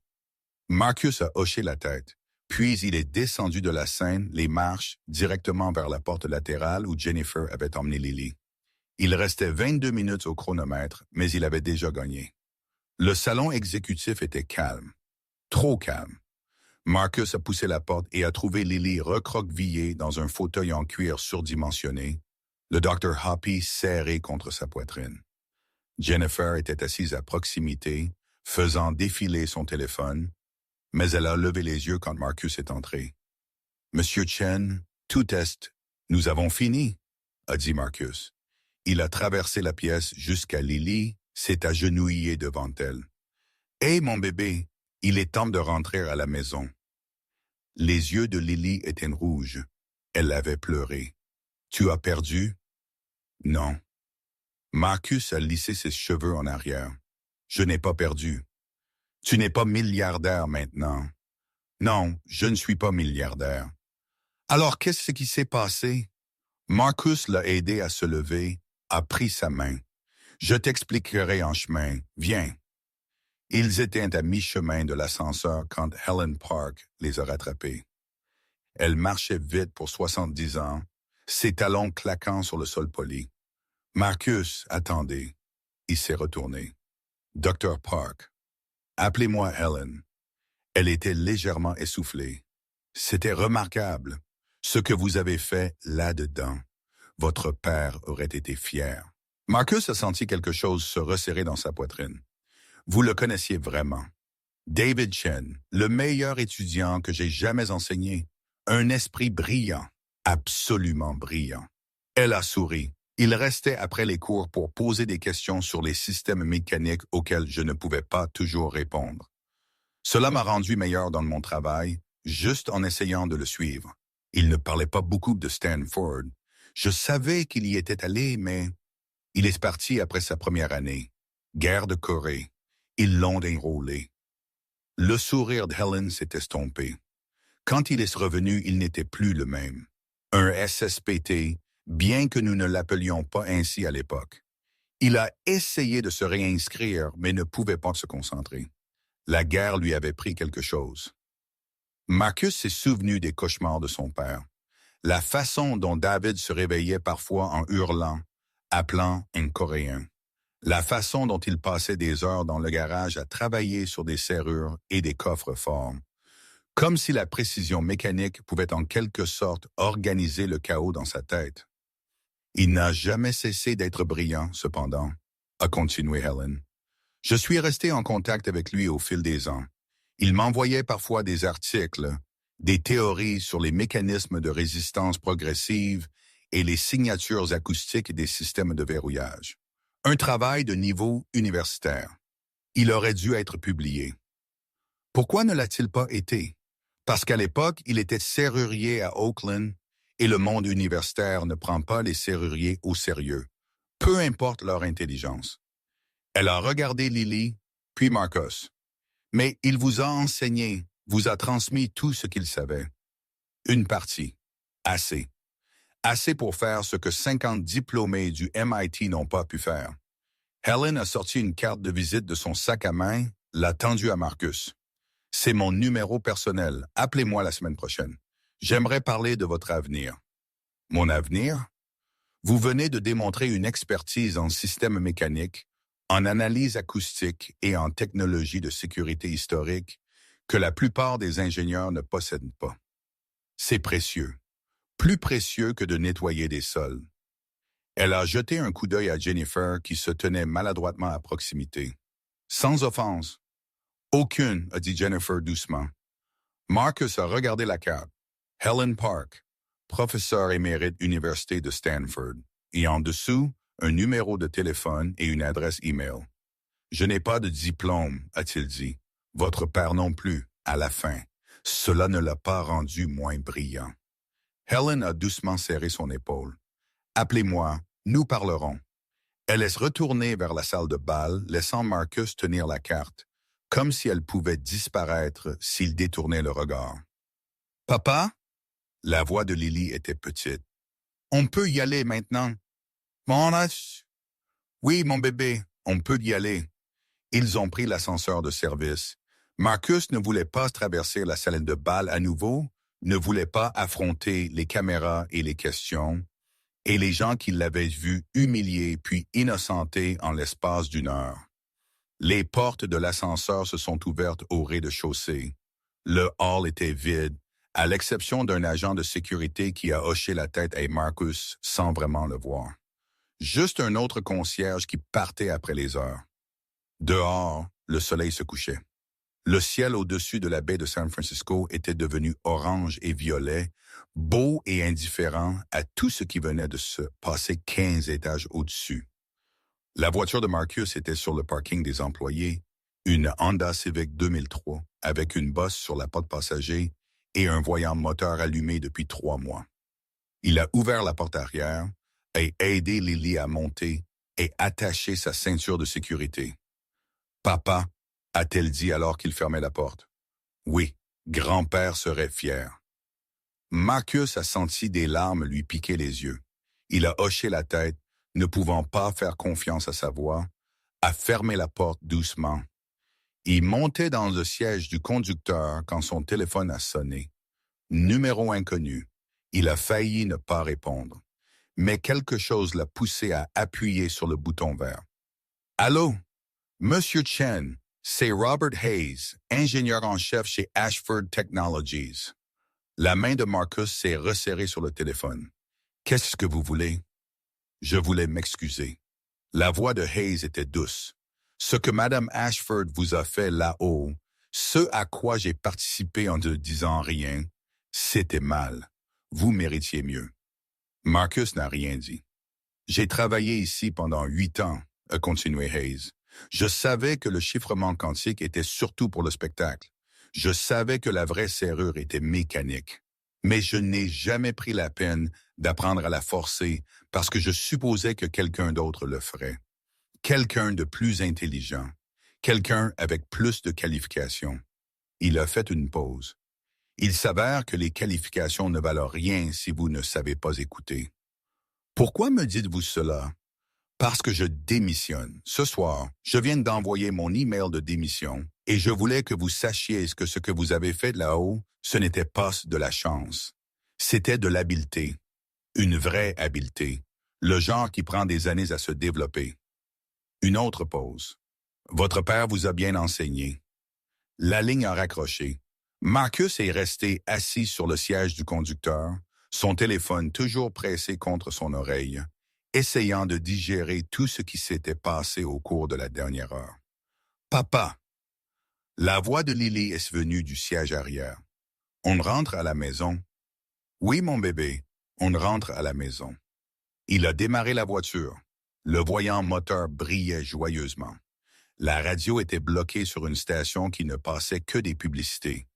Marcus a hoché la tête, puis il est descendu de la scène, les marches, directement vers la porte latérale où Jennifer avait emmené Lily. Il restait 22 minutes au chronomètre, mais il avait déjà gagné. Le salon exécutif était calme, trop calme. Marcus a poussé la porte et a trouvé Lily recroquevillée dans un fauteuil en cuir surdimensionné, le Dr. Hoppy serré contre sa poitrine. Jennifer était assise à proximité, faisant défiler son téléphone, mais elle a levé les yeux quand Marcus est entré. « Monsieur Chen, tout est, nous avons fini », a dit Marcus. Il a traversé la pièce jusqu'à Lily, s'est agenouillé devant elle. « Hé, mon bébé, il est temps de rentrer à la maison. » Les yeux de Lily étaient rouges. Elle avait pleuré. « Tu as perdu? » « Non. » Marcus a lissé ses cheveux en arrière. « Je n'ai pas perdu. » « Tu n'es pas milliardaire maintenant. »« Non, je ne suis pas milliardaire. »« Alors qu'est-ce qui s'est passé? » Marcus l'a aidé à se lever, a pris sa main. « Je t'expliquerai en chemin. Viens. » Ils étaient à mi-chemin de l'ascenseur quand Helen Park les a rattrapés. Elle marchait vite pour 70 ans, ses talons claquant sur le sol poli. « Marcus, attendez. » Il s'est retourné. « Dr. Park. » « Appelez-moi Helen. » Elle était légèrement essoufflée. « C'était remarquable, ce que vous avez fait là-dedans. Votre père aurait été fier. » Marcus a senti quelque chose se resserrer dans sa poitrine. Vous le connaissiez vraiment. David Chen, le meilleur étudiant que j'ai jamais enseigné. Un esprit brillant, absolument brillant. Elle a souri. Il restait après les cours pour poser des questions sur les systèmes mécaniques auxquels je ne pouvais pas toujours répondre. Cela m'a rendu meilleur dans mon travail, juste en essayant de le suivre. Il ne parlait pas beaucoup de Stanford. Je savais qu'il y était allé, mais il est parti après sa première année. Guerre de Corée. Ils l'ont enrôlé. Le sourire de Helen s'est estompé. Quand il est revenu, il n'était plus le même. Un SSPT, bien que nous ne l'appelions pas ainsi à l'époque. Il a essayé de se réinscrire, mais ne pouvait pas se concentrer. La guerre lui avait pris quelque chose. Marcus s'est souvenu des cauchemars de son père. La façon dont David se réveillait parfois en hurlant, appelant un Coréen. La façon dont il passait des heures dans le garage à travailler sur des serrures et des coffres forts. Comme si la précision mécanique pouvait en quelque sorte organiser le chaos dans sa tête. Il n'a jamais cessé d'être brillant, cependant, a continué Helen. Je suis resté en contact avec lui au fil des ans. Il m'envoyait parfois des articles, des théories sur les mécanismes de résistance progressive et les signatures acoustiques des systèmes de verrouillage. Un travail de niveau universitaire. Il aurait dû être publié. Pourquoi ne l'a-t-il pas été? Parce qu'à l'époque, il était serrurier à Oakland et le monde universitaire ne prend pas les serruriers au sérieux, peu importe leur intelligence. Elle a regardé Lily, puis Marcus. Mais il vous a enseigné, vous a transmis tout ce qu'il savait. Une partie. Assez. Assez pour faire ce que 50 diplômés du MIT n'ont pas pu faire. Helen a sorti une carte de visite de son sac à main, l'a tendue à Marcus. C'est mon numéro personnel. Appelez-moi la semaine prochaine. J'aimerais parler de votre avenir. Mon avenir? Vous venez de démontrer une expertise en système mécanique, en analyse acoustique et en technologie de sécurité historique que la plupart des ingénieurs ne possèdent pas. C'est précieux. Plus précieux que de nettoyer des sols. Elle a jeté un coup d'œil à Jennifer qui se tenait maladroitement à proximité. Sans offense. Aucune, a dit Jennifer doucement. Marcus a regardé la carte. Helen Park, professeur émérite Université de Stanford. Et en dessous, un numéro de téléphone et une adresse e-mail. Je n'ai pas de diplôme, a-t-il dit. Votre père non plus, à la fin. Cela ne l'a pas rendu moins brillant. Helen a doucement serré son épaule. Appelez-moi, nous parlerons. Elle est retournée vers la salle de bal, laissant Marcus tenir la carte, comme si elle pouvait disparaître s'il détournait le regard. Papa? La voix de Lily était petite. On peut y aller maintenant. Mon âge? Oui, mon bébé, on peut y aller. Ils ont pris l'ascenseur de service. Marcus ne voulait pas traverser la salle de bal à nouveau, ne voulait pas affronter les caméras et les questions, et les gens qui l'avaient vu humilié puis innocenté en l'espace d'une heure. Les portes de l'ascenseur se sont ouvertes au rez-de-chaussée. Le hall était vide, à l'exception d'un agent de sécurité qui a hoché la tête à Marcus sans vraiment le voir. Juste un autre concierge qui partait après les heures. Dehors, le soleil se couchait. Le ciel au-dessus de la baie de San Francisco était devenu orange et violet, beau et indifférent à tout ce qui venait de se passer 15 étages au-dessus. La voiture de Marcus était sur le parking des employés, une Honda Civic 2003 avec une bosse sur la porte passager et un voyant moteur allumé depuis 3 mois. Il a ouvert la porte arrière et aidé Lily à monter et attacher sa ceinture de sécurité. « Papa », a-t-elle dit alors qu'il fermait la porte. « Oui, grand-père serait fier. » Marcus a senti des larmes lui piquer les yeux. Il a hoché la tête, ne pouvant pas faire confiance à sa voix, a fermé la porte doucement. Il montait dans le siège du conducteur quand son téléphone a sonné. Numéro inconnu. Il a failli ne pas répondre. Mais quelque chose l'a poussé à appuyer sur le bouton vert. « Allô? Monsieur Chen, c'est Robert Hayes, ingénieur en chef chez Ashford Technologies. » La main de Marcus s'est resserrée sur le téléphone. « Qu'est-ce que vous voulez? » Je voulais m'excuser. La voix de Hayes était douce. Ce que Madame Ashford vous a fait là-haut, ce à quoi j'ai participé en ne disant rien, c'était mal. Vous méritiez mieux. Marcus n'a rien dit. J'ai travaillé ici pendant 8 ans, a continué Hayes. Je savais que le chiffrement quantique était surtout pour le spectacle. Je savais que la vraie serrure était mécanique. Mais je n'ai jamais pris la peine d'apprendre à la forcer parce que je supposais que quelqu'un d'autre le ferait. Quelqu'un de plus intelligent. Quelqu'un avec plus de qualifications. Il a fait une pause. Il s'avère que les qualifications ne valent rien si vous ne savez pas écouter. Pourquoi me dites-vous cela? Parce que je démissionne. Ce soir, je viens d'envoyer mon email de démission et je voulais que vous sachiez que ce que vous avez fait là-haut, ce n'était pas de la chance. C'était de l'habileté. Une vraie habileté. Le genre qui prend des années à se développer. Une autre pause. Votre père vous a bien enseigné. La ligne a raccroché. Marcus est resté assis sur le siège du conducteur, son téléphone toujours pressé contre son oreille, essayant de digérer tout ce qui s'était passé au cours de la dernière heure. Papa. La voix de Lily est venue du siège arrière. On rentre à la maison. Oui, mon bébé, on rentre à la maison. Il a démarré la voiture. Le voyant moteur brillait joyeusement. La radio était bloquée sur une station qui ne passait que des publicités.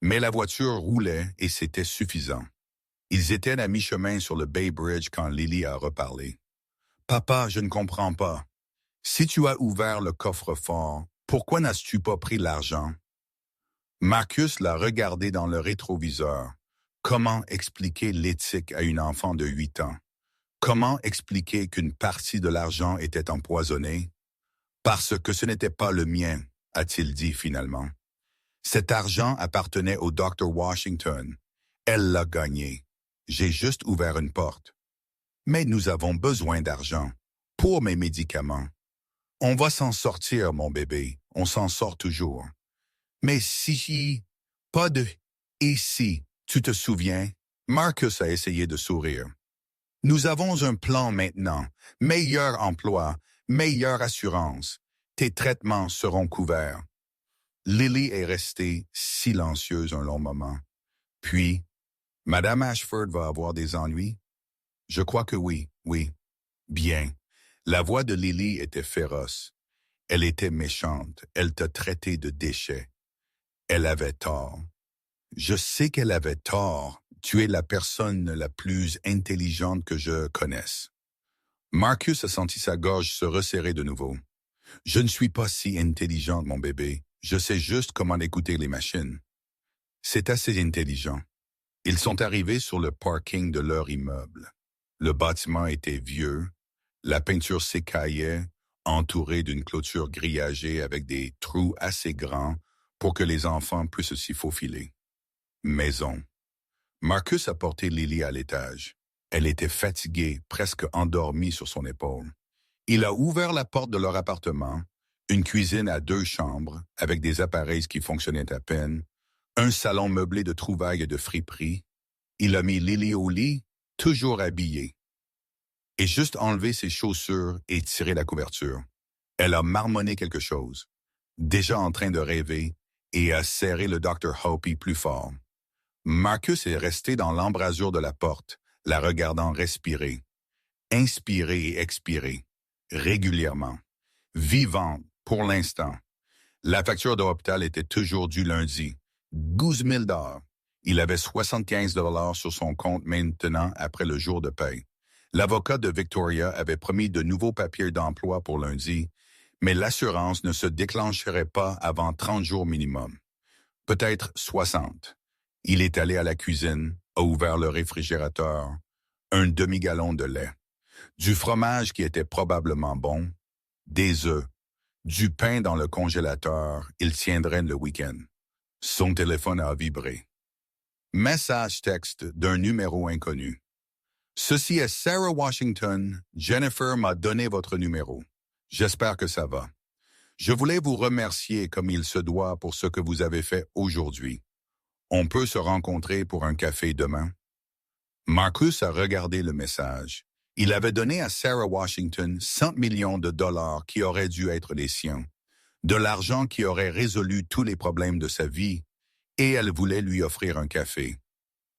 Mais la voiture roulait et c'était suffisant. Ils étaient à mi-chemin sur le Bay Bridge quand Lily a reparlé. Papa, je ne comprends pas. Si tu as ouvert le coffre-fort, pourquoi n'as-tu pas pris l'argent? Marcus l'a regardé dans le rétroviseur. Comment expliquer l'éthique à une enfant de 8 ans? Comment expliquer qu'une partie de l'argent était empoisonnée? Parce que ce n'était pas le mien, a-t-il dit finalement. Cet argent appartenait au Dr. Washington. Elle l'a gagné. J'ai juste ouvert une porte. Mais nous avons besoin d'argent pour mes médicaments. On va s'en sortir, mon bébé. On s'en sort toujours. Mais si, pas de et si, tu te souviens? Marcus a essayé de sourire. Nous avons un plan maintenant. Meilleur emploi, meilleure assurance. Tes traitements seront couverts. Lily est restée silencieuse un long moment. Puis, Madame Ashford va avoir des ennuis? Je crois que oui, oui. Bien. La voix de Lily était féroce. Elle était méchante. Elle t'a traité de déchet. Elle avait tort. Je sais qu'elle avait tort. Tu es la personne la plus intelligente que je connaisse. Marcus a senti sa gorge se resserrer de nouveau. Je ne suis pas si intelligente, mon bébé. Je sais juste comment écouter les machines. C'est assez intelligent. Ils sont arrivés sur le parking de leur immeuble. Le bâtiment était vieux, la peinture s'écaillait, entourée d'une clôture grillagée avec des trous assez grands pour que les enfants puissent s'y faufiler. Maison. Marcus a porté Lily à l'étage. Elle était fatiguée, presque endormie sur son épaule. Il a ouvert la porte de leur appartement, une cuisine à 2 chambres, avec des appareils qui fonctionnaient à peine, un salon meublé de trouvailles et de friperies. Il a mis Lily au lit, toujours habillée, et juste enlevé ses chaussures et tiré la couverture. Elle a marmonné quelque chose, déjà en train de rêver, et a serré le Dr. Hopi plus fort. Marcus est resté dans l'embrasure de la porte, la regardant respirer, inspirer et expirer, régulièrement, vivante pour l'instant. La facture de l'hôpital était toujours due lundi, 12 000 $. Il avait 75 $ sur son compte maintenant après le jour de paie. L'avocat de Victoria avait promis de nouveaux papiers d'emploi pour lundi, mais l'assurance ne se déclencherait pas avant 30 jours minimum. Peut-être 60. Il est allé à la cuisine, a ouvert le réfrigérateur, un demi-gallon de lait, du fromage qui était probablement bon, des œufs, du pain dans le congélateur, il tiendrait le week-end. Son téléphone a vibré. Message texte d'un numéro inconnu. Ceci est Sarah Washington. Jennifer m'a donné votre numéro. J'espère que ça va. Je voulais vous remercier comme il se doit pour ce que vous avez fait aujourd'hui. On peut se rencontrer pour un café demain? Marcus a regardé le message. Il avait donné à Sarah Washington 100 millions de dollars qui auraient dû être les siens, de l'argent qui aurait résolu tous les problèmes de sa vie, et elle voulait lui offrir un café.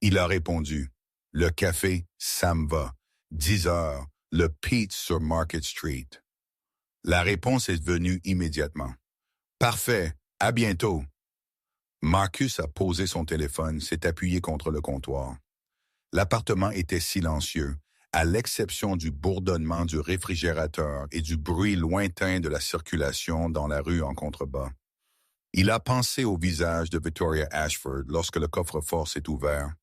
Il a répondu, « Le café, ça me va. 10 heures, le Pete sur Market Street. » La réponse est venue immédiatement. « Parfait, à bientôt. » Marcus a posé son téléphone, s'est appuyé contre le comptoir. L'appartement était silencieux, à l'exception du bourdonnement du réfrigérateur et du bruit lointain de la circulation dans la rue en contrebas. Il a pensé au visage de Victoria Ashford lorsque le coffre-fort s'est ouvert,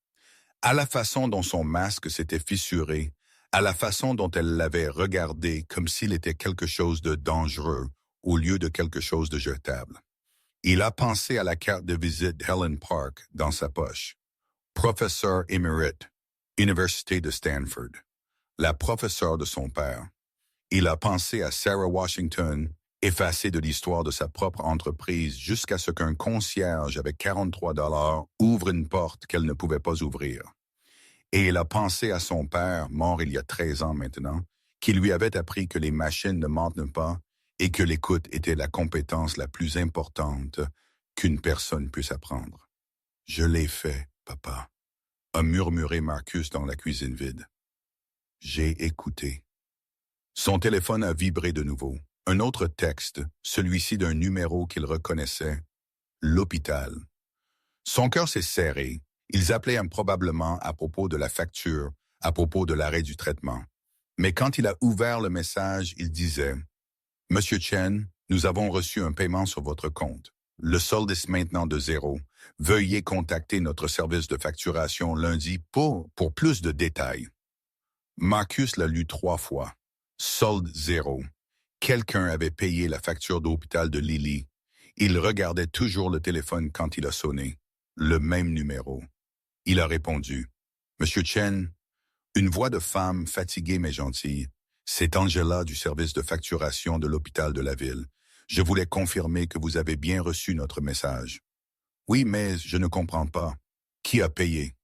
à la façon dont son masque s'était fissuré, à la façon dont elle l'avait regardé comme s'il était quelque chose de dangereux au lieu de quelque chose de jetable. Il a pensé à la carte de visite Helen Park dans sa poche. Professeur émérite, Université de Stanford, la professeure de son père. Il a pensé à Sarah Washington, effacée de l'histoire de sa propre entreprise jusqu'à ce qu'un concierge avec 43 $ ouvre une porte qu'elle ne pouvait pas ouvrir. Et il a pensé à son père, mort il y a 13 ans maintenant, qui lui avait appris que les machines ne mentent pas et que l'écoute était la compétence la plus importante qu'une personne puisse apprendre. « Je l'ai fait, papa », a murmuré Marcus dans la cuisine vide. « J'ai écouté. » Son téléphone a vibré de nouveau. Un autre texte, celui-ci d'un numéro qu'il reconnaissait. L'hôpital. Son cœur s'est serré. Ils appelaient improbablement à propos de la facture, à propos de l'arrêt du traitement. Mais quand il a ouvert le message, il disait « Monsieur Chen, nous avons reçu un paiement sur votre compte. Le solde est maintenant de 0. Veuillez contacter notre service de facturation lundi pour plus de détails. » Marcus l'a lu 3 fois. Solde 0. Quelqu'un avait payé la facture d'hôpital de Lily. Il regardait toujours le téléphone quand il a sonné. Le même numéro. Il a répondu « Monsieur Chen, une voix de femme fatiguée mais gentille. C'est Angela du service de facturation de l'hôpital de la ville. Je voulais confirmer que vous avez bien reçu notre message. » « Oui, mais je ne comprends pas. Qui a payé? »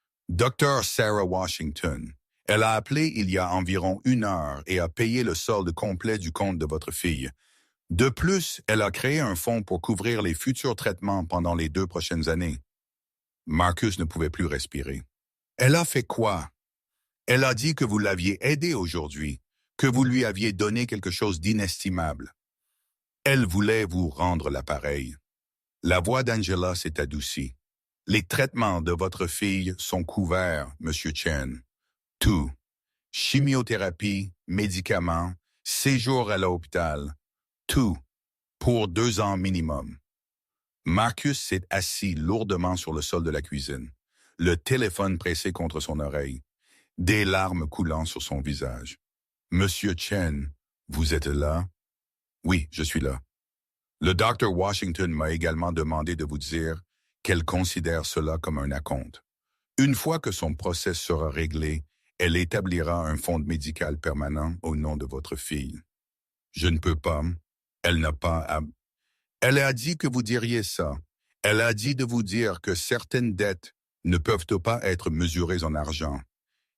« Dr. Sarah Washington. Elle a appelé il y a environ 1 heure et a payé le solde complet du compte de votre fille. De plus, elle a créé un fonds pour couvrir les futurs traitements pendant les 2 prochaines années. » Marcus ne pouvait plus respirer. « Elle a fait quoi? » « Elle a dit que vous l'aviez aidée aujourd'hui, que vous lui aviez donné quelque chose d'inestimable. Elle voulait vous rendre l'appareil. » La voix d'Angela s'est adoucie. « Les traitements de votre fille sont couverts, Monsieur Chen. Tout. Chimiothérapie, médicaments, séjour à l'hôpital. Tout. Pour 2 ans minimum. » Marcus s'est assis lourdement sur le sol de la cuisine, le téléphone pressé contre son oreille, des larmes coulant sur son visage. « Monsieur Chen, vous êtes là? »« Oui, je suis là. Le Dr. Washington m'a également demandé de vous dire qu'elle considère cela comme un acompte. Une fois que son procès sera réglé, elle établira un fonds médical permanent au nom de votre fille. Je ne peux pas. Elle n'a pas à... Elle a dit que vous diriez ça. Elle a dit de vous dire que certaines dettes ne peuvent pas être mesurées en argent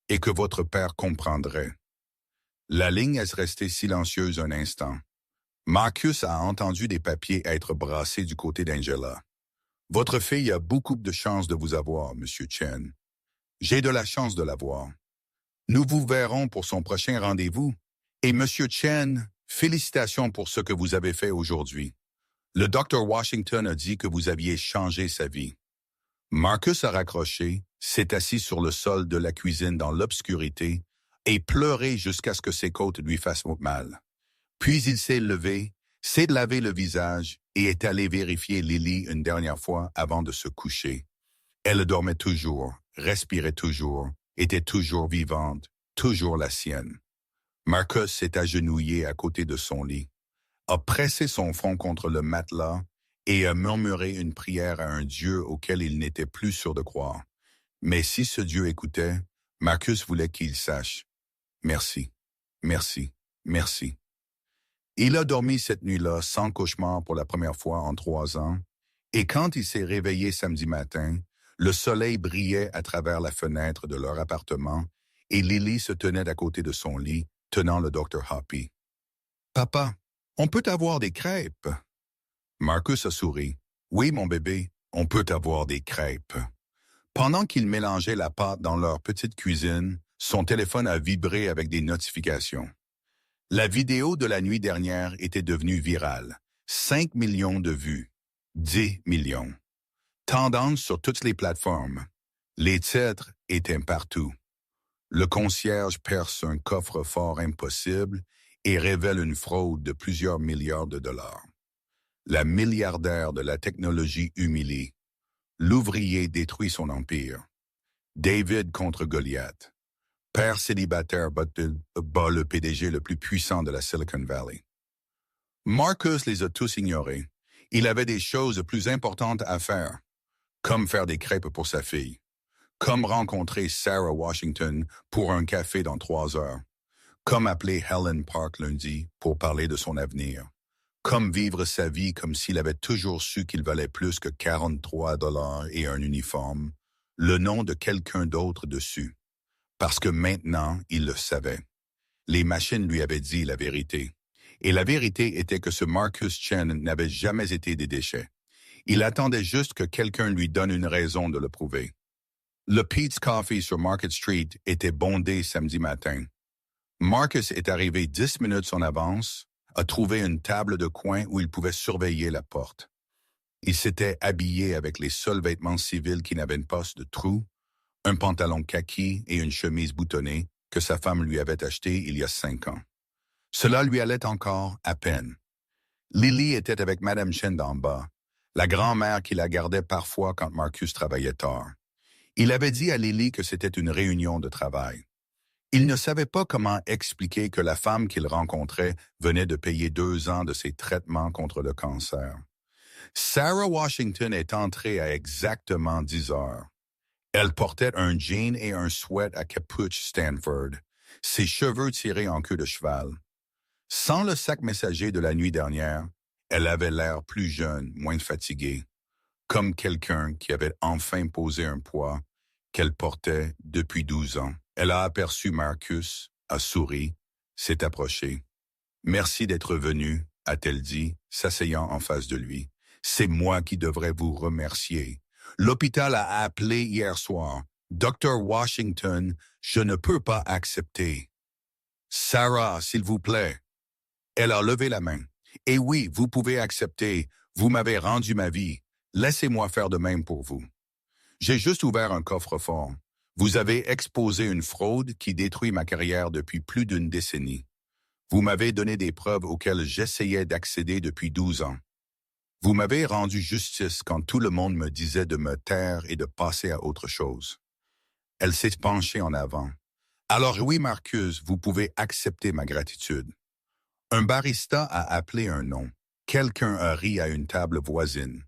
et que votre père comprendrait. » La ligne est restée silencieuse un instant. Marcus a entendu des papiers être brassés du côté d'Angela. « Votre fille a beaucoup de chance de vous avoir, Monsieur Chen. J'ai de la chance de l'avoir. Nous vous verrons pour son prochain rendez-vous. Et Monsieur Chen, félicitations pour ce que vous avez fait aujourd'hui. Le Dr. Washington a dit que vous aviez changé sa vie. » Marcus a raccroché, s'est assis sur le sol de la cuisine dans l'obscurité et pleuré jusqu'à ce que ses côtes lui fassent mal. Puis il s'est levé, s'est lavé le visage et est allé vérifier Lily une dernière fois avant de se coucher. Elle dormait toujours, respirait toujours, était toujours vivante, toujours la sienne. Marcus s'est agenouillé à côté de son lit, a pressé son front contre le matelas et a murmuré une prière à un Dieu auquel il n'était plus sûr de croire. Mais si ce Dieu écoutait, Marcus voulait qu'il sache. Merci, merci, merci. Il a dormi cette nuit-là sans cauchemar pour la première fois en 3 ans, et quand il s'est réveillé samedi matin, le soleil brillait à travers la fenêtre de leur appartement et Lily se tenait à côté de son lit, tenant le Dr. Hoppy. « Papa, on peut avoir des crêpes? » Marcus a souri. « Oui, mon bébé, on peut avoir des crêpes. » Pendant qu'ils mélangeaient la pâte dans leur petite cuisine, son téléphone a vibré avec des notifications. La vidéo de la nuit dernière était devenue virale. 5 millions de vues. 10 millions. Tendance sur toutes les plateformes. Les titres étaient partout. Le concierge perce un coffre-fort impossible et révèle une fraude de plusieurs milliards de dollars. La milliardaire de la technologie humiliée. L'ouvrier détruit son empire. David contre Goliath. Père célibataire bat le PDG le plus puissant de la Silicon Valley. Marcus les a tous ignorés. Il avait des choses plus importantes à faire, comme faire des crêpes pour sa fille, comme rencontrer Sarah Washington pour un café dans 3 heures, comme appeler Helen Park lundi pour parler de son avenir, comme vivre sa vie comme s'il avait toujours su qu'il valait plus que 43 $ et un uniforme, le nom de quelqu'un d'autre dessus. Parce que maintenant, il le savait. Les machines lui avaient dit la vérité. Et la vérité était que ce Marcus Chen n'avait jamais été des déchets. Il attendait juste que quelqu'un lui donne une raison de le prouver. Le Pete's Coffee sur Market Street était bondé samedi matin. Marcus est arrivé 10 minutes en avance, a trouvé une table de coin où il pouvait surveiller la porte. Il s'était habillé avec les seuls vêtements civils qui n'avaient pas de trous, un pantalon kaki et une chemise boutonnée que sa femme lui avait acheté il y a 5 ans. Cela lui allait encore à peine. Lily était avec Madame Chen d'en bas, la grand-mère qui la gardait parfois quand Marcus travaillait tard. Il avait dit à Lily que c'était une réunion de travail. Il ne savait pas comment expliquer que la femme qu'il rencontrait venait de payer 2 ans de ses traitements contre le cancer. Sarah Washington est entrée à exactement 10 heures. Elle portait un jean et un sweat à capuche Stanford, ses cheveux tirés en queue de cheval. Sans le sac messager de la nuit dernière, elle avait l'air plus jeune, moins fatiguée, comme quelqu'un qui avait enfin posé un poids qu'elle portait depuis 12 ans. Elle a aperçu Marcus, a souri, s'est approchée. « Merci d'être venu », a-t-elle dit, s'asseyant en face de lui. « C'est moi qui devrais vous remercier. L'hôpital a appelé hier soir. Dr. Washington, je ne peux pas accepter. »« Sarah, s'il vous plaît. » Elle a levé la main. « Et oui, vous pouvez accepter. Vous m'avez rendu ma vie. Laissez-moi faire de même pour vous. J'ai juste ouvert un coffre-fort. Vous avez exposé une fraude qui détruit ma carrière depuis plus d'une décennie. Vous m'avez donné des preuves auxquelles j'essayais d'accéder depuis 12 ans. Vous m'avez rendu justice quand tout le monde me disait de me taire et de passer à autre chose. » Elle s'est penchée en avant. « Alors oui, Marcus, vous pouvez accepter ma gratitude. » Un barista a appelé un nom. Quelqu'un a ri à une table voisine.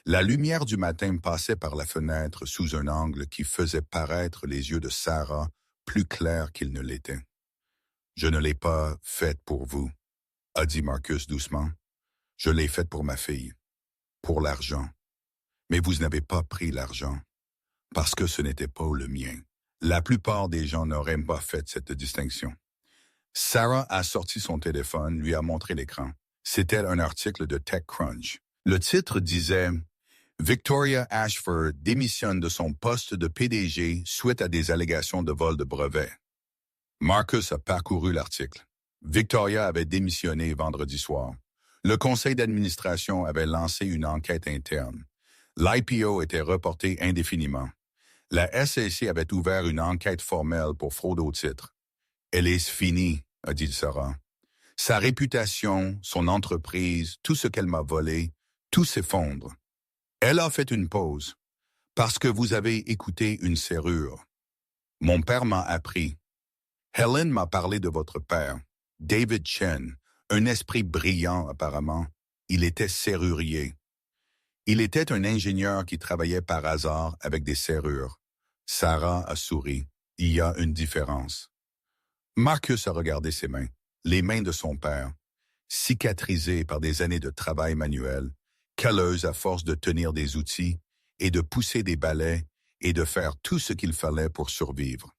La lumière du matin passait par la fenêtre sous un angle qui faisait paraître les yeux de Sarah plus clairs qu'ils ne l'étaient. « Je ne l'ai pas faite pour vous, » a dit Marcus doucement. « Je l'ai faite pour ma fille, pour l'argent. Mais vous n'avez pas pris l'argent, parce que ce n'était pas le mien. La plupart des gens n'auraient pas fait cette distinction. » Sarah a sorti son téléphone, lui a montré l'écran. C'était un article de TechCrunch. Le titre disait « Victoria Ashford démissionne de son poste de PDG suite à des allégations de vol de brevets. » Marcus a parcouru l'article. Victoria avait démissionné vendredi soir. Le conseil d'administration avait lancé une enquête interne. L'IPO était reporté indéfiniment. La SEC avait ouvert une enquête formelle pour fraude au titre. « Elle est finie », a dit Sarah. « Sa réputation, son entreprise, tout ce qu'elle m'a volé, tout s'effondre. » Elle a fait une pause. « Parce que vous avez écouté une serrure. Mon père m'a appris. Helen m'a parlé de votre père, David Chen, un esprit brillant apparemment. Il était serrurier. Il était un ingénieur qui travaillait par hasard avec des serrures. » Sarah a souri. « Il y a une différence. » Marcus a regardé ses mains, les mains de son père, cicatrisées par des années de travail manuel, calleuses à force de tenir des outils et de pousser des balais et de faire tout ce qu'il fallait pour survivre.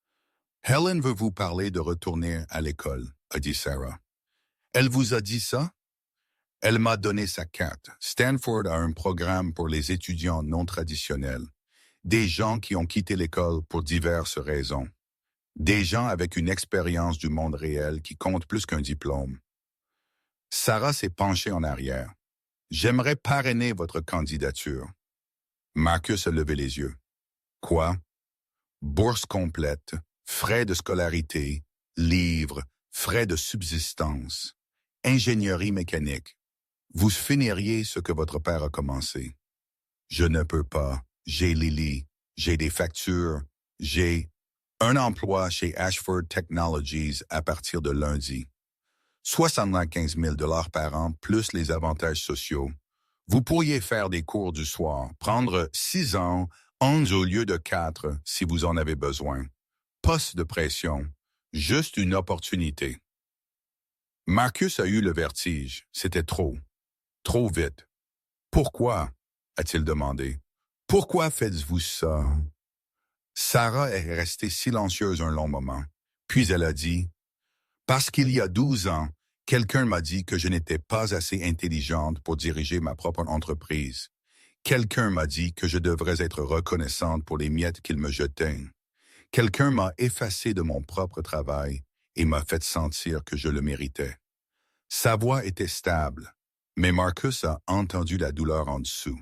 « Helen veut vous parler de retourner à l'école, » a dit Sarah. « Elle vous a dit ça? » Elle m'a donné sa carte. Stanford a un programme pour les étudiants non traditionnels, des gens qui ont quitté l'école pour diverses raisons. Des gens avec une expérience du monde réel qui compte plus qu'un diplôme. Sarah s'est penchée en arrière. « J'aimerais parrainer votre candidature. » Marcus a levé les yeux. « Quoi? Bourse complète, frais de scolarité, livres, frais de subsistance, ingénierie mécanique. Vous finiriez ce que votre père a commencé. » « Je ne peux pas. J'ai Lily. J'ai des factures. J'ai... » Un emploi chez Ashford Technologies à partir de lundi. 75 000 $ par an plus les avantages sociaux. Vous pourriez faire des cours du soir, prendre 6 ans, 11 au lieu de 4 si vous en avez besoin. Poste de pression, juste une opportunité. Marcus a eu le vertige. C'était trop. Trop vite. « Pourquoi ?» a-t-il demandé. « Pourquoi faites-vous ça ?» Sarah est restée silencieuse un long moment, puis elle a dit « Parce qu'il y a 12 ans, Quelqu'un m'a dit que je n'étais pas assez intelligente pour diriger ma propre entreprise. Quelqu'un m'a dit que je devrais être reconnaissante pour les miettes qu'il me jetait. Quelqu'un m'a effacé de mon propre travail et m'a fait sentir que je le méritais. Sa voix était stable, mais Marcus a entendu la douleur en dessous.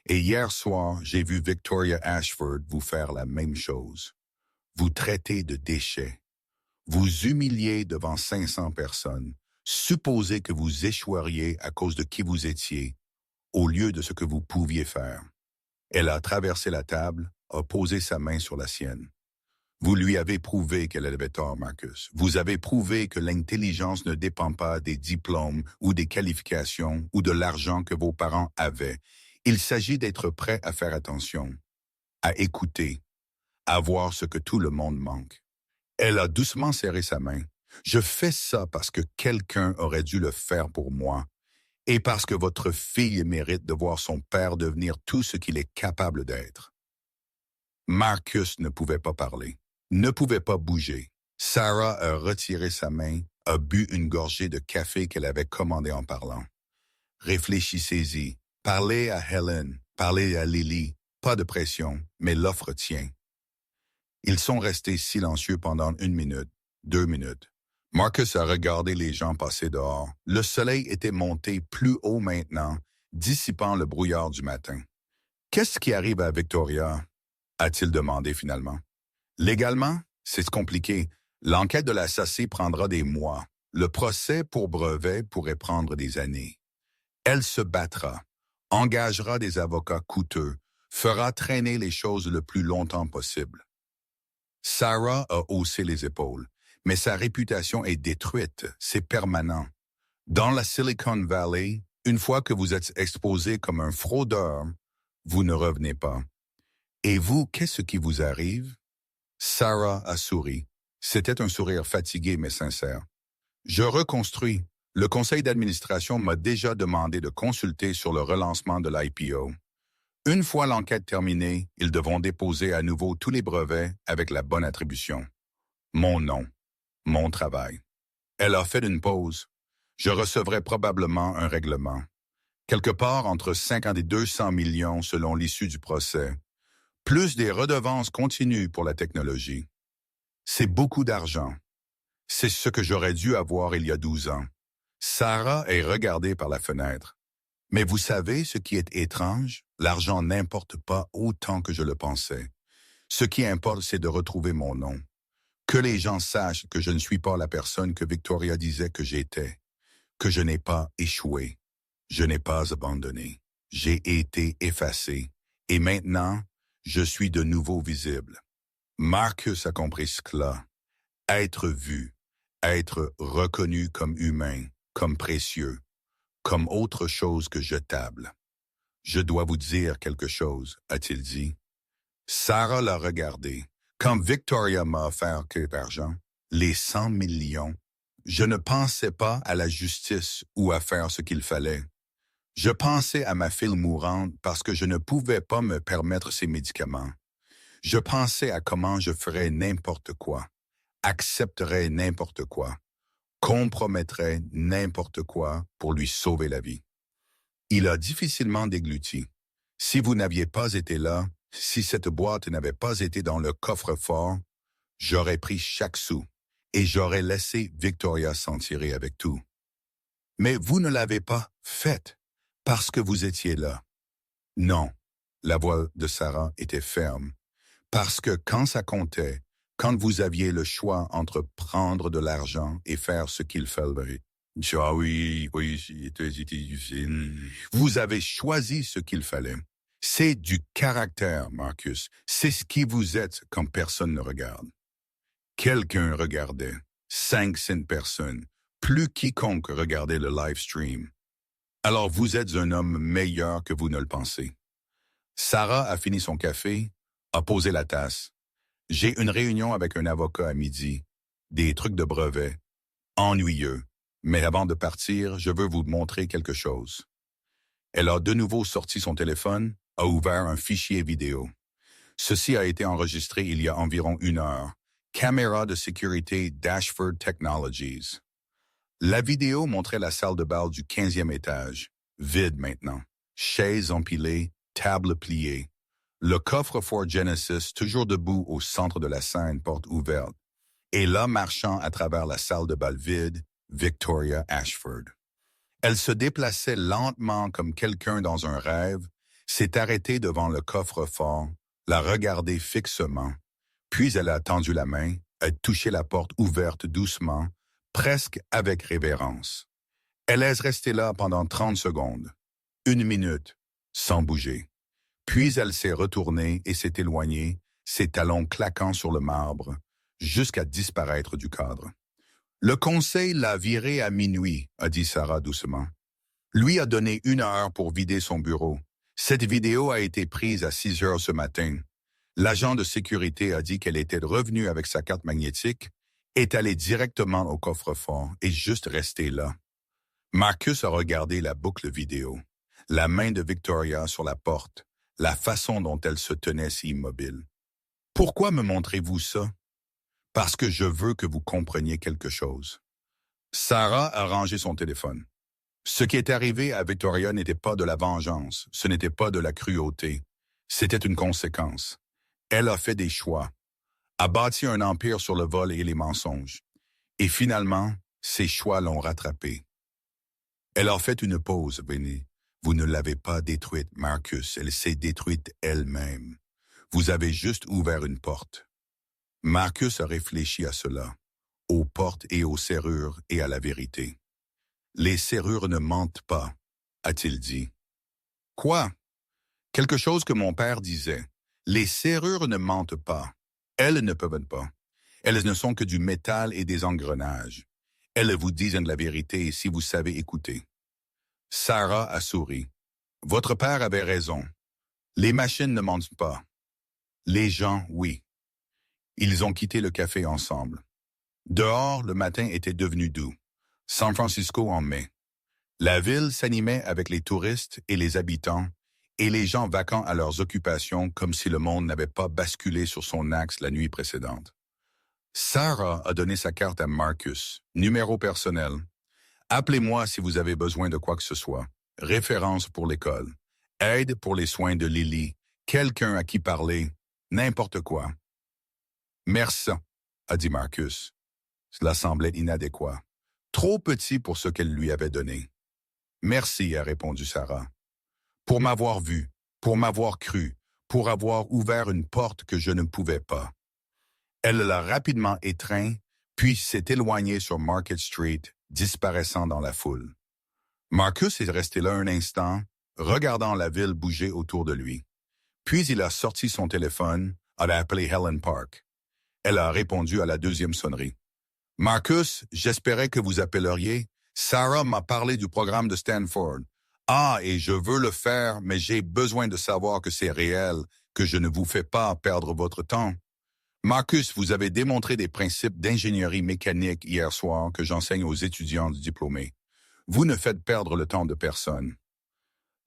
Et hier soir, j'ai vu Victoria Ashford vous faire la même chose. Vous traitez de déchets. Vous humiliez devant 500 personnes. Supposez que vous échoueriez à cause de qui vous étiez, au lieu de ce que vous pouviez faire. Elle a traversé la table, a posé sa main sur la sienne. Vous lui avez prouvé qu'elle avait tort, Marcus. Vous avez prouvé que l'intelligence ne dépend pas des diplômes ou des qualifications ou de l'argent que vos parents avaient. Il s'agit d'être prêt à faire attention, à écouter, à voir ce que tout le monde manque. Elle a doucement serré sa main. Je fais ça parce que quelqu'un aurait dû le faire pour moi et parce que votre fille mérite de voir son père devenir tout ce qu'il est capable d'être. Marcus ne pouvait pas parler, ne pouvait pas bouger. Sarah a retiré sa main, a bu une gorgée de café qu'elle avait commandé en parlant. Réfléchissez-y. Parlez à Helen, parlez à Lily. Pas de pression, mais l'offre tient. Ils sont restés silencieux pendant 1 minute, 2 minutes. Marcus a regardé les gens passer dehors. Le soleil était monté plus haut maintenant, dissipant le brouillard du matin. « Qu'est-ce qui arrive à Victoria ?» a-t-il demandé finalement. « Légalement, c'est compliqué. L'enquête de la SAC prendra des mois. Le procès pour brevet pourrait prendre des années. Elle se battra, engagera des avocats coûteux, fera traîner les choses le plus longtemps possible. » Sarah a haussé les épaules, mais sa réputation est détruite, c'est permanent. Dans la Silicon Valley, une fois que vous êtes exposé comme un fraudeur, vous ne revenez pas. Et vous, qu'est-ce qui vous arrive? Sarah a souri. C'était un sourire fatigué mais sincère. Je reconstruis. Le conseil d'administration m'a déjà demandé de consulter sur le relancement de l'IPO. Une fois l'enquête terminée, ils devront déposer à nouveau tous les brevets avec la bonne attribution. Mon nom, mon travail. Elle a fait une pause. Je recevrai probablement un règlement. Quelque part entre 50 et 200 millions selon l'issue du procès. Plus des redevances continues pour la technologie. C'est beaucoup d'argent. C'est ce que j'aurais dû avoir il y a 12 ans. Sarah est regardée par la fenêtre. Mais vous savez ce qui est étrange? L'argent n'importe pas autant que je le pensais. Ce qui importe, c'est de retrouver mon nom. Que les gens sachent que je ne suis pas la personne que Victoria disait que j'étais. Que je n'ai pas échoué. Je n'ai pas abandonné. J'ai été effacé. Et maintenant, je suis de nouveau visible. Marcus a compris cela. Être vu, être reconnu comme humain, comme précieux, comme autre chose que jetable. Je dois vous dire quelque chose, a-t-il dit. Sarah l'a regardé. Quand Victoria m'a offert que d'argent, les 100 millions, je ne pensais pas à la justice ou à faire ce qu'il fallait. Je pensais à ma fille mourante parce que je ne pouvais pas me permettre ses médicaments. Je pensais à comment je ferais n'importe quoi, accepterais n'importe quoi, compromettrais n'importe quoi pour lui sauver la vie. Il a difficilement dégluti. Si vous n'aviez pas été là, si cette boîte n'avait pas été dans le coffre-fort, j'aurais pris chaque sou et j'aurais laissé Victoria s'en tirer avec tout. Mais vous ne l'avez pas faite parce que vous étiez là. Non, la voix de Sarah était ferme. Parce que quand ça comptait, quand vous aviez le choix entre prendre de l'argent et faire ce qu'il fallait, ah oui, c'était difficile. Vous avez choisi ce qu'il fallait. C'est du caractère, Marcus. C'est ce qui vous êtes quand personne ne regarde. Quelqu'un regardait. 500 personnes. Plus quiconque regardait le live stream. Alors vous êtes un homme meilleur que vous ne le pensez. Sarah a fini son café, a posé la tasse. J'ai une réunion avec un avocat à midi. Des trucs de brevet. Ennuyeux. Mais avant de partir, je veux vous montrer quelque chose. Elle a de nouveau sorti son téléphone, a ouvert un fichier vidéo. Ceci a été enregistré il y a environ 1 heure. Caméra de sécurité d'Ashford Technologies. La vidéo montrait la salle de bal du 15e étage, vide maintenant, chaises empilées, tables pliées. Le coffre-fort Genesis toujours debout au centre de la scène, porte ouverte. Et là, marchant à travers la salle de bal vide, Victoria Ashford. Elle se déplaçait lentement comme quelqu'un dans un rêve, s'est arrêtée devant le coffre-fort, l'a regardé fixement, puis elle a tendu la main, a touché la porte ouverte doucement, presque avec révérence. Elle est restée là pendant 30 secondes, 1 minute, sans bouger. Puis elle s'est retournée et s'est éloignée, ses talons claquant sur le marbre, jusqu'à disparaître du cadre. Le conseil l'a viré à minuit, a dit Sarah doucement. Lui a donné 1 heure pour vider son bureau. Cette vidéo a été prise à 6 heures ce matin. L'agent de sécurité a dit qu'elle était revenue avec sa carte magnétique, est allée directement au coffre-fort et juste restée là. Marcus a regardé la boucle vidéo, la main de Victoria sur la porte, la façon dont elle se tenait si immobile. « Pourquoi me montrez-vous ça? » « Parce que je veux que vous compreniez quelque chose. » Sarah a rangé son téléphone. Ce qui est arrivé à Victoria n'était pas de la vengeance, ce n'était pas de la cruauté. C'était une conséquence. Elle a fait des choix, a bâti un empire sur le vol et les mensonges. Et finalement, ses choix l'ont rattrapée. Elle a fait une pause, Vinny. Vous ne l'avez pas détruite, Marcus, elle s'est détruite elle-même. Vous avez juste ouvert une porte. Marcus a réfléchi à cela, aux portes et aux serrures et à la vérité. Les serrures ne mentent pas, a-t-il dit. Quoi? Quelque chose que mon père disait. Les serrures ne mentent pas. Elles ne peuvent pas. Elles ne sont que du métal et des engrenages. Elles vous disent la vérité si vous savez écouter. Sarah a souri. Votre père avait raison. Les machines ne mentent pas. Les gens, oui. Ils ont quitté le café ensemble. Dehors, le matin était devenu doux. San Francisco en mai. La ville s'animait avec les touristes et les habitants, et les gens vacants à leurs occupations comme si le monde n'avait pas basculé sur son axe la nuit précédente. Sarah a donné sa carte à Marcus, numéro personnel. Appelez-moi si vous avez besoin de quoi que ce soit. Référence pour l'école. Aide pour les soins de Lily. Quelqu'un à qui parler. N'importe quoi. Merci, a dit Marcus. Cela semblait inadéquat. Trop petit pour ce qu'elle lui avait donné. Merci, a répondu Sarah. Pour m'avoir vu, pour m'avoir cru, pour avoir ouvert une porte que je ne pouvais pas. Elle l'a rapidement étreint, puis s'est éloignée sur Market Street, disparaissant dans la foule. Marcus est resté là un instant, regardant la ville bouger autour de lui. Puis il a sorti son téléphone, a appelé Helen Park. Elle a répondu à la deuxième sonnerie. « Marcus, j'espérais que vous appelleriez. Sarah m'a parlé du programme de Stanford. Ah, et je veux le faire, mais j'ai besoin de savoir que c'est réel, que je ne vous fais pas perdre votre temps. Marcus, vous avez démontré des principes d'ingénierie mécanique hier soir que j'enseigne aux étudiants diplômés. Vous ne faites perdre le temps de personne.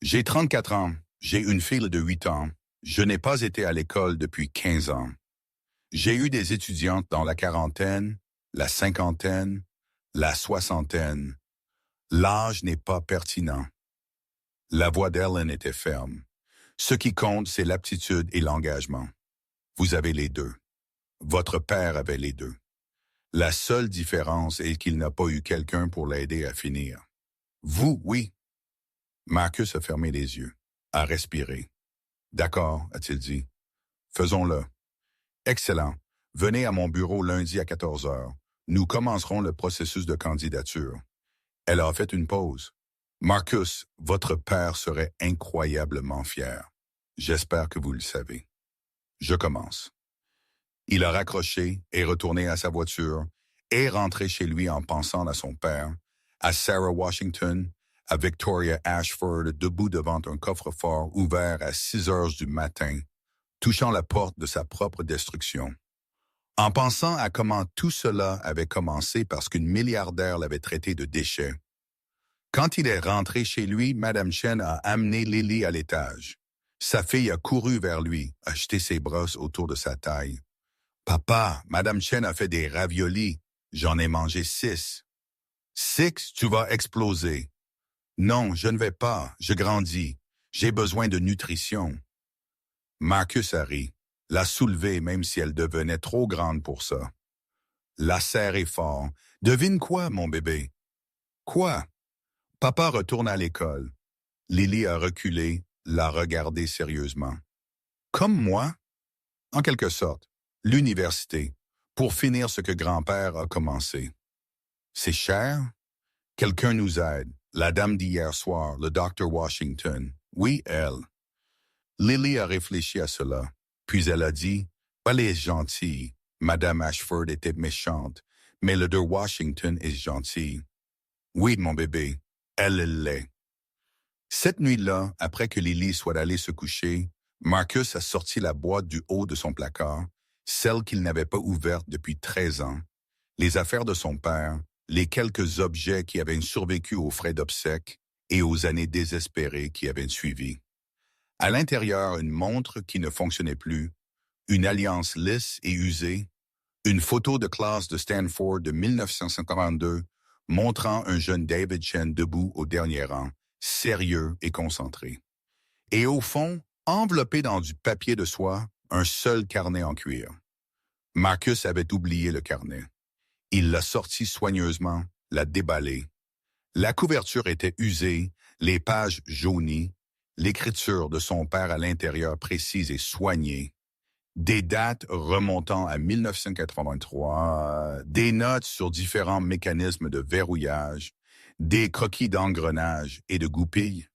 J'ai 34 ans, j'ai une fille de 8 ans. Je n'ai pas été à l'école depuis 15 ans. J'ai eu des étudiantes dans la quarantaine, la cinquantaine, la soixantaine. L'âge n'est pas pertinent. » La voix d'Ellen était ferme. Ce qui compte, c'est l'aptitude et l'engagement. Vous avez les deux. Votre père avait les deux. La seule différence est qu'il n'a pas eu quelqu'un pour l'aider à finir. Vous, oui. Marcus a fermé les yeux, a respiré. D'accord, a-t-il dit. Faisons-le. Excellent. Venez à mon bureau lundi à 14 heures. Nous commencerons le processus de candidature. Elle a fait une pause. Marcus, votre père serait incroyablement fier. J'espère que vous le savez. Je commence. Il a raccroché, est retourné à sa voiture, est rentré chez lui en pensant à son père, à Sarah Washington, à Victoria Ashford debout devant un coffre-fort ouvert à 6 heures du matin, touchant la porte de sa propre destruction. En pensant à comment tout cela avait commencé parce qu'une milliardaire l'avait traité de déchet. Quand il est rentré chez lui, Madame Chen a amené Lily à l'étage. Sa fille a couru vers lui, a jeté ses brosses autour de sa taille. « Papa, Madame Chen a fait des raviolis. J'en ai mangé 6. » Six, tu vas exploser. Non, je ne vais pas, je grandis. J'ai besoin de nutrition. Marcus a ri, l'a soulevée même si elle devenait trop grande pour ça. L'a serré fort. Devine quoi, mon bébé? Quoi? Papa retourne à l'école. Lily a reculé, l'a regardé sérieusement. Comme moi? En quelque sorte, l'université, pour finir ce que grand-père a commencé. C'est cher? Quelqu'un nous aide. La dame d'hier soir, le docteur Washington. Oui, elle. Lily a réfléchi à cela, puis elle a dit, « Elle est gentille. Madame Ashford était méchante, mais le de Washington est gentil. » Oui, mon bébé, elle l'est. Cette nuit-là, après que Lily soit allée se coucher, Marcus a sorti la boîte du haut de son placard, celle qu'il n'avait pas ouverte depuis 13 ans, les affaires de son père, les quelques objets qui avaient survécu aux frais d'obsèques et aux années désespérées qui avaient suivi. À l'intérieur, une montre qui ne fonctionnait plus, une alliance lisse et usée, une photo de classe de Stanford de 1952 montrant un jeune David Chen debout au dernier rang, sérieux et concentré. Et au fond, enveloppé dans du papier de soie, un seul carnet en cuir. Marcus avait oublié le carnet. Il l'a sorti soigneusement, l'a déballé. La couverture était usée, les pages jaunies, l'écriture de son père à l'intérieur précise et soignée, des dates remontant à 1983, des notes sur différents mécanismes de verrouillage, des croquis d'engrenage et de goupilles,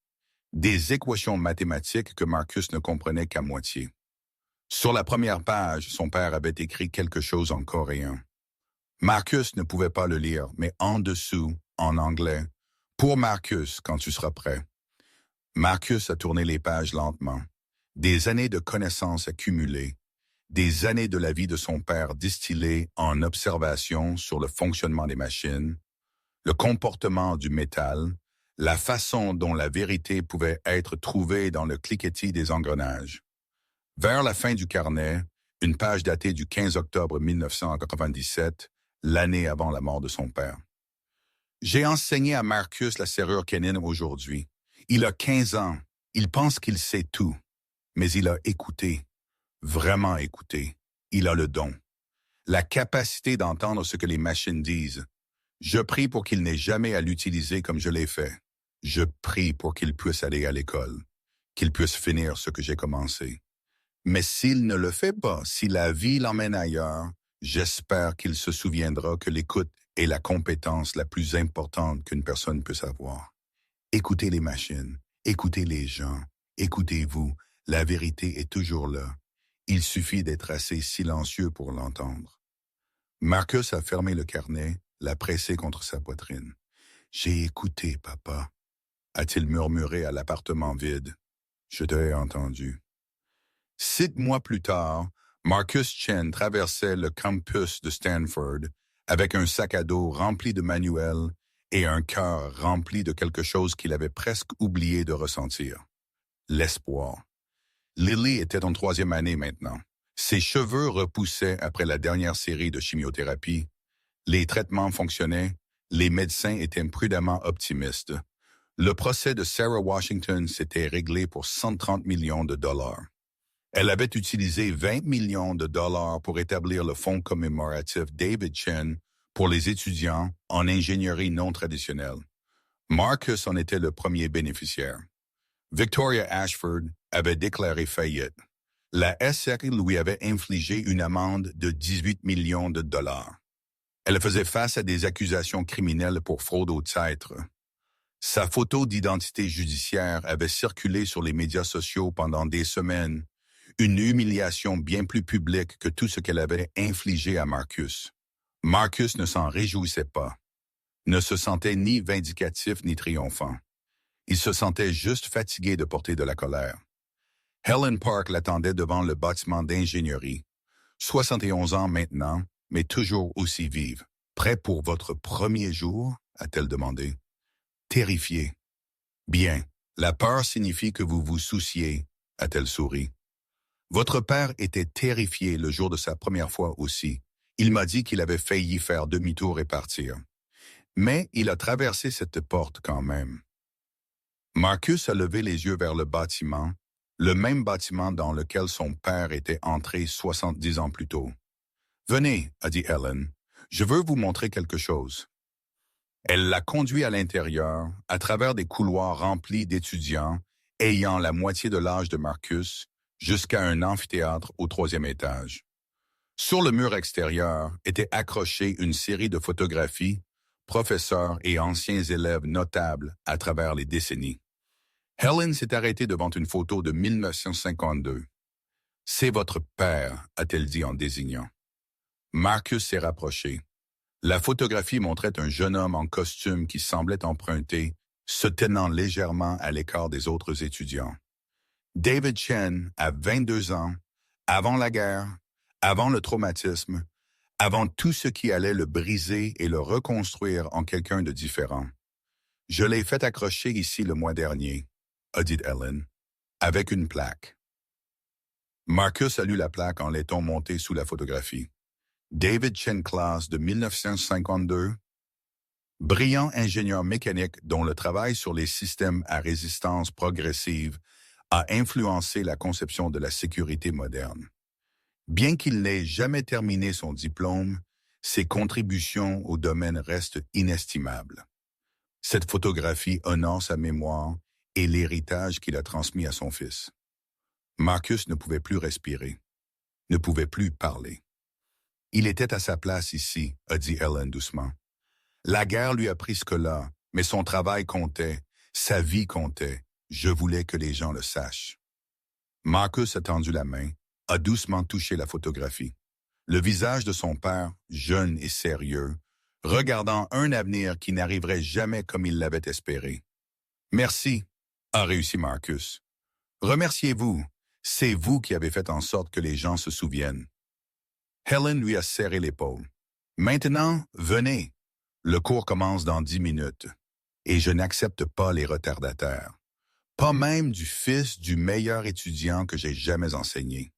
des équations mathématiques que Marcus ne comprenait qu'à moitié. Sur la première page, son père avait écrit quelque chose en coréen. Marcus ne pouvait pas le lire, mais en dessous, en anglais, « Pour Marcus, quand tu seras prêt ». Marcus a tourné les pages lentement. Des années de connaissances accumulées, des années de la vie de son père distillées en observation sur le fonctionnement des machines, le comportement du métal, la façon dont la vérité pouvait être trouvée dans le cliquetis des engrenages. Vers la fin du carnet, une page datée du 15 octobre 1997, l'année avant la mort de son père. J'ai enseigné à Marcus la serrure canine aujourd'hui. Il a 15 ans. Il pense qu'il sait tout. Mais il a écouté. Vraiment écouté. Il a le don. La capacité d'entendre ce que les machines disent. Je prie pour qu'il n'ait jamais à l'utiliser comme je l'ai fait. Je prie pour qu'il puisse aller à l'école. Qu'il puisse finir ce que j'ai commencé. Mais s'il ne le fait pas, si la vie l'emmène ailleurs, j'espère qu'il se souviendra que l'écoute est la compétence la plus importante qu'une personne puisse avoir. Écoutez les machines, écoutez les gens, écoutez-vous, la vérité est toujours là. Il suffit d'être assez silencieux pour l'entendre. Marcus a fermé le carnet, l'a pressé contre sa poitrine. « J'ai écouté, papa », a-t-il murmuré à l'appartement vide. « Je t'ai entendu. » 6 mois plus tard, Marcus Chen traversait le campus de Stanford avec un sac à dos rempli de manuels et un cœur rempli de quelque chose qu'il avait presque oublié de ressentir. L'espoir. Lily était en 3e année maintenant. Ses cheveux repoussaient après la dernière série de chimiothérapie. Les traitements fonctionnaient. Les médecins étaient prudemment optimistes. Le procès de Sarah Washington s'était réglé pour 130 millions de dollars. Elle avait utilisé 20 millions de dollars pour établir le fonds commémoratif David Chen pour les étudiants en ingénierie non traditionnelle. Marcus en était le premier bénéficiaire. Victoria Ashford avait déclaré faillite. La SRI lui avait infligé une amende de 18 millions de dollars. Elle faisait face à des accusations criminelles pour fraude au titre. Sa photo d'identité judiciaire avait circulé sur les médias sociaux pendant des semaines, une humiliation bien plus publique que tout ce qu'elle avait infligé à Marcus. Marcus ne s'en réjouissait pas, ne se sentait ni vindicatif ni triomphant. Il se sentait juste fatigué de porter de la colère. Helen Park l'attendait devant le bâtiment d'ingénierie. 71 ans maintenant, mais toujours aussi vive. « Prêt pour votre premier jour ?» a-t-elle demandé. Terrifié. « Bien, la peur signifie que vous vous souciez » a-t-elle souri. Votre père était terrifié le jour de sa première fois aussi. Il m'a dit qu'il avait failli faire demi-tour et partir. Mais il a traversé cette porte quand même. Marcus a levé les yeux vers le bâtiment, le même bâtiment dans lequel son père était entré 70 ans plus tôt. « Venez, a dit Ellen, je veux vous montrer quelque chose. » Elle l'a conduit à l'intérieur, à travers des couloirs remplis d'étudiants, ayant la moitié de l'âge de Marcus, jusqu'à un amphithéâtre au 3e étage. Sur le mur extérieur était accrochée une série de photographies, professeurs et anciens élèves notables à travers les décennies. Helen s'est arrêtée devant une photo de 1952. « C'est votre père », a-t-elle dit en désignant. Marcus s'est rapproché. La photographie montrait un jeune homme en costume qui semblait emprunté, se tenant légèrement à l'écart des autres étudiants. David Chen a 22 ans, avant la guerre, avant le traumatisme, avant tout ce qui allait le briser et le reconstruire en quelqu'un de différent. « Je l'ai fait accrocher ici le mois dernier », a dit Ellen, avec une plaque. Marcus a lu la plaque en l'étant monté sous la photographie. David Chen Class de 1952, brillant ingénieur mécanique dont le travail sur les systèmes à résistance progressive a influencé la conception de la sécurité moderne. Bien qu'il n'ait jamais terminé son diplôme, ses contributions au domaine restent inestimables. Cette photographie honore sa mémoire et l'héritage qu'il a transmis à son fils. Marcus ne pouvait plus respirer, ne pouvait plus parler. Il était à sa place ici, a dit Ellen doucement. La guerre lui a pris ce que-là, mais son travail comptait, sa vie comptait. Je voulais que les gens le sachent. Marcus a tendu la main, a doucement touché la photographie. Le visage de son père, jeune et sérieux, regardant un avenir qui n'arriverait jamais comme il l'avait espéré. « Merci », a réussi Marcus. « Remerciez-vous, c'est vous qui avez fait en sorte que les gens se souviennent. » Helen lui a serré l'épaule. « Maintenant, venez. Le cours commence dans 10 minutes. Et je n'accepte pas les retardataires. Pas même du fils du meilleur étudiant que j'ai jamais enseigné. »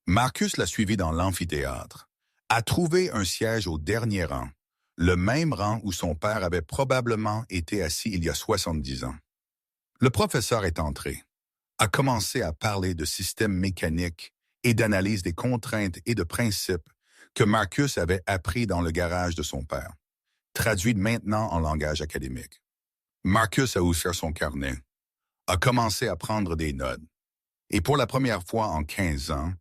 Marcus l'a suivi dans l'amphithéâtre, a trouvé un siège au dernier rang, le même rang où son père avait probablement été assis il y a 70 ans. Le professeur est entré, a commencé à parler de systèmes mécaniques et d'analyse des contraintes et de principes que Marcus avait appris dans le garage de son père, traduit maintenant en langage académique. Marcus a ouvert son carnet, a commencé à prendre des notes, et pour la première fois en 15 ans,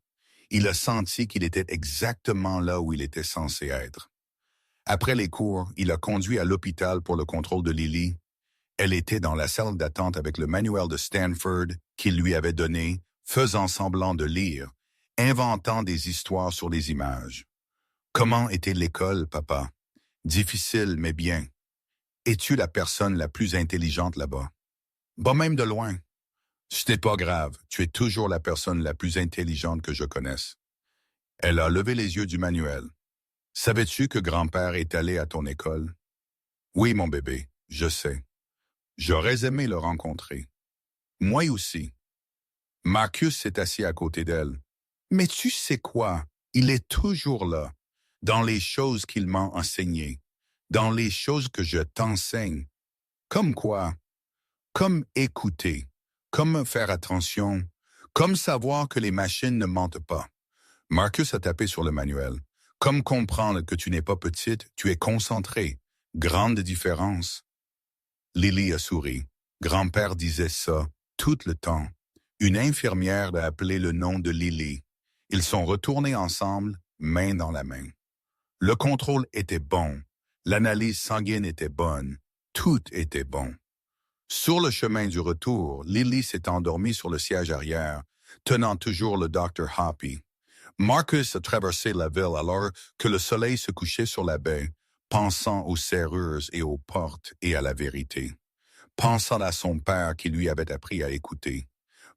il a senti qu'il était exactement là où il était censé être. Après les cours, il a conduit à l'hôpital pour le contrôle de Lily. Elle était dans la salle d'attente avec le manuel de Stanford qu'il lui avait donné, faisant semblant de lire, inventant des histoires sur les images. « Comment était l'école, papa? Difficile, mais bien. Es-tu la personne la plus intelligente là-bas? »« Pas même de loin. »« Ce n'est pas grave, tu es toujours la personne la plus intelligente que je connaisse. » Elle a levé les yeux du manuel. « Savais-tu que grand-père est allé à ton école? »« Oui, mon bébé, je sais. J'aurais aimé le rencontrer. »« Moi aussi. » Marcus s'est assis à côté d'elle. « Mais tu sais quoi? Il est toujours là, dans les choses qu'il m'a enseignées, dans les choses que je t'enseigne. Comme quoi? Comme écouter, comme faire attention, comme savoir que les machines ne mentent pas. » Marcus a tapé sur le manuel. « Comme comprendre que tu n'es pas petite, tu es concentrée. Grande différence. » Lily a souri. Grand-père disait ça tout le temps. Une infirmière a appelé le nom de Lily. Ils sont retournés ensemble, main dans la main. Le contrôle était bon. L'analyse sanguine était bonne. Tout était bon. Sur le chemin du retour, Lily s'est endormie sur le siège arrière, tenant toujours le Dr. Hoppy. Marcus a traversé la ville alors que le soleil se couchait sur la baie, pensant aux serrures et aux portes et à la vérité. Pensant à son père qui lui avait appris à écouter.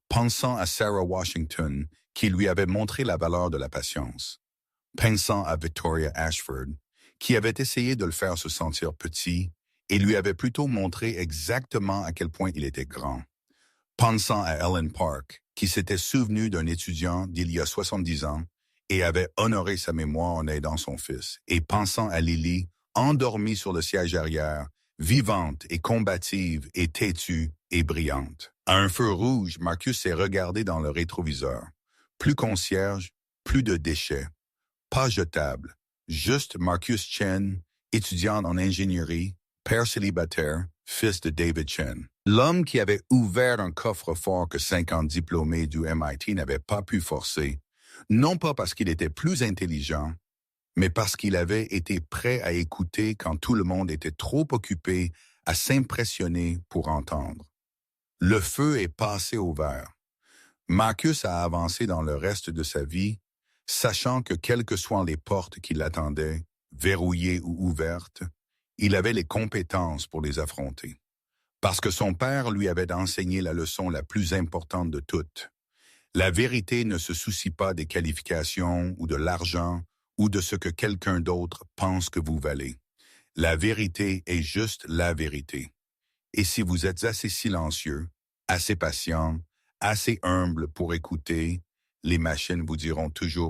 Pensant à Sarah Washington qui lui avait montré la valeur de la patience. Pensant à Victoria Ashford qui avait essayé de le faire se sentir petit et lui avait plutôt montré exactement à quel point il était grand. Pensant à Ellen Park, qui s'était souvenu d'un étudiant d'il y a 70 ans et avait honoré sa mémoire en aidant son fils, et pensant à Lily endormie sur le siège arrière, vivante et combative et têtue et brillante. À un feu rouge, Marcus s'est regardé dans le rétroviseur. Plus concierge, plus de déchets. Pas jetable, juste Marcus Chen, étudiant en ingénierie, père célibataire, fils de David Chen. L'homme qui avait ouvert un coffre-fort que 50 diplômés du MIT n'avaient pas pu forcer, non pas parce qu'il était plus intelligent, mais parce qu'il avait été prêt à écouter quand tout le monde était trop occupé à s'impressionner pour entendre. Le feu est passé au vert. Marcus a avancé dans le reste de sa vie, sachant que quelles que soient les portes qui l'attendaient, verrouillées ou ouvertes, il avait les compétences pour les affronter. Parce que son père lui avait enseigné la leçon la plus importante de toutes. La vérité ne se soucie pas des qualifications ou de l'argent ou de ce que quelqu'un d'autre pense que vous valez. La vérité est juste la vérité. Et si vous êtes assez silencieux, assez patient, assez humble pour écouter, les machines vous diront toujours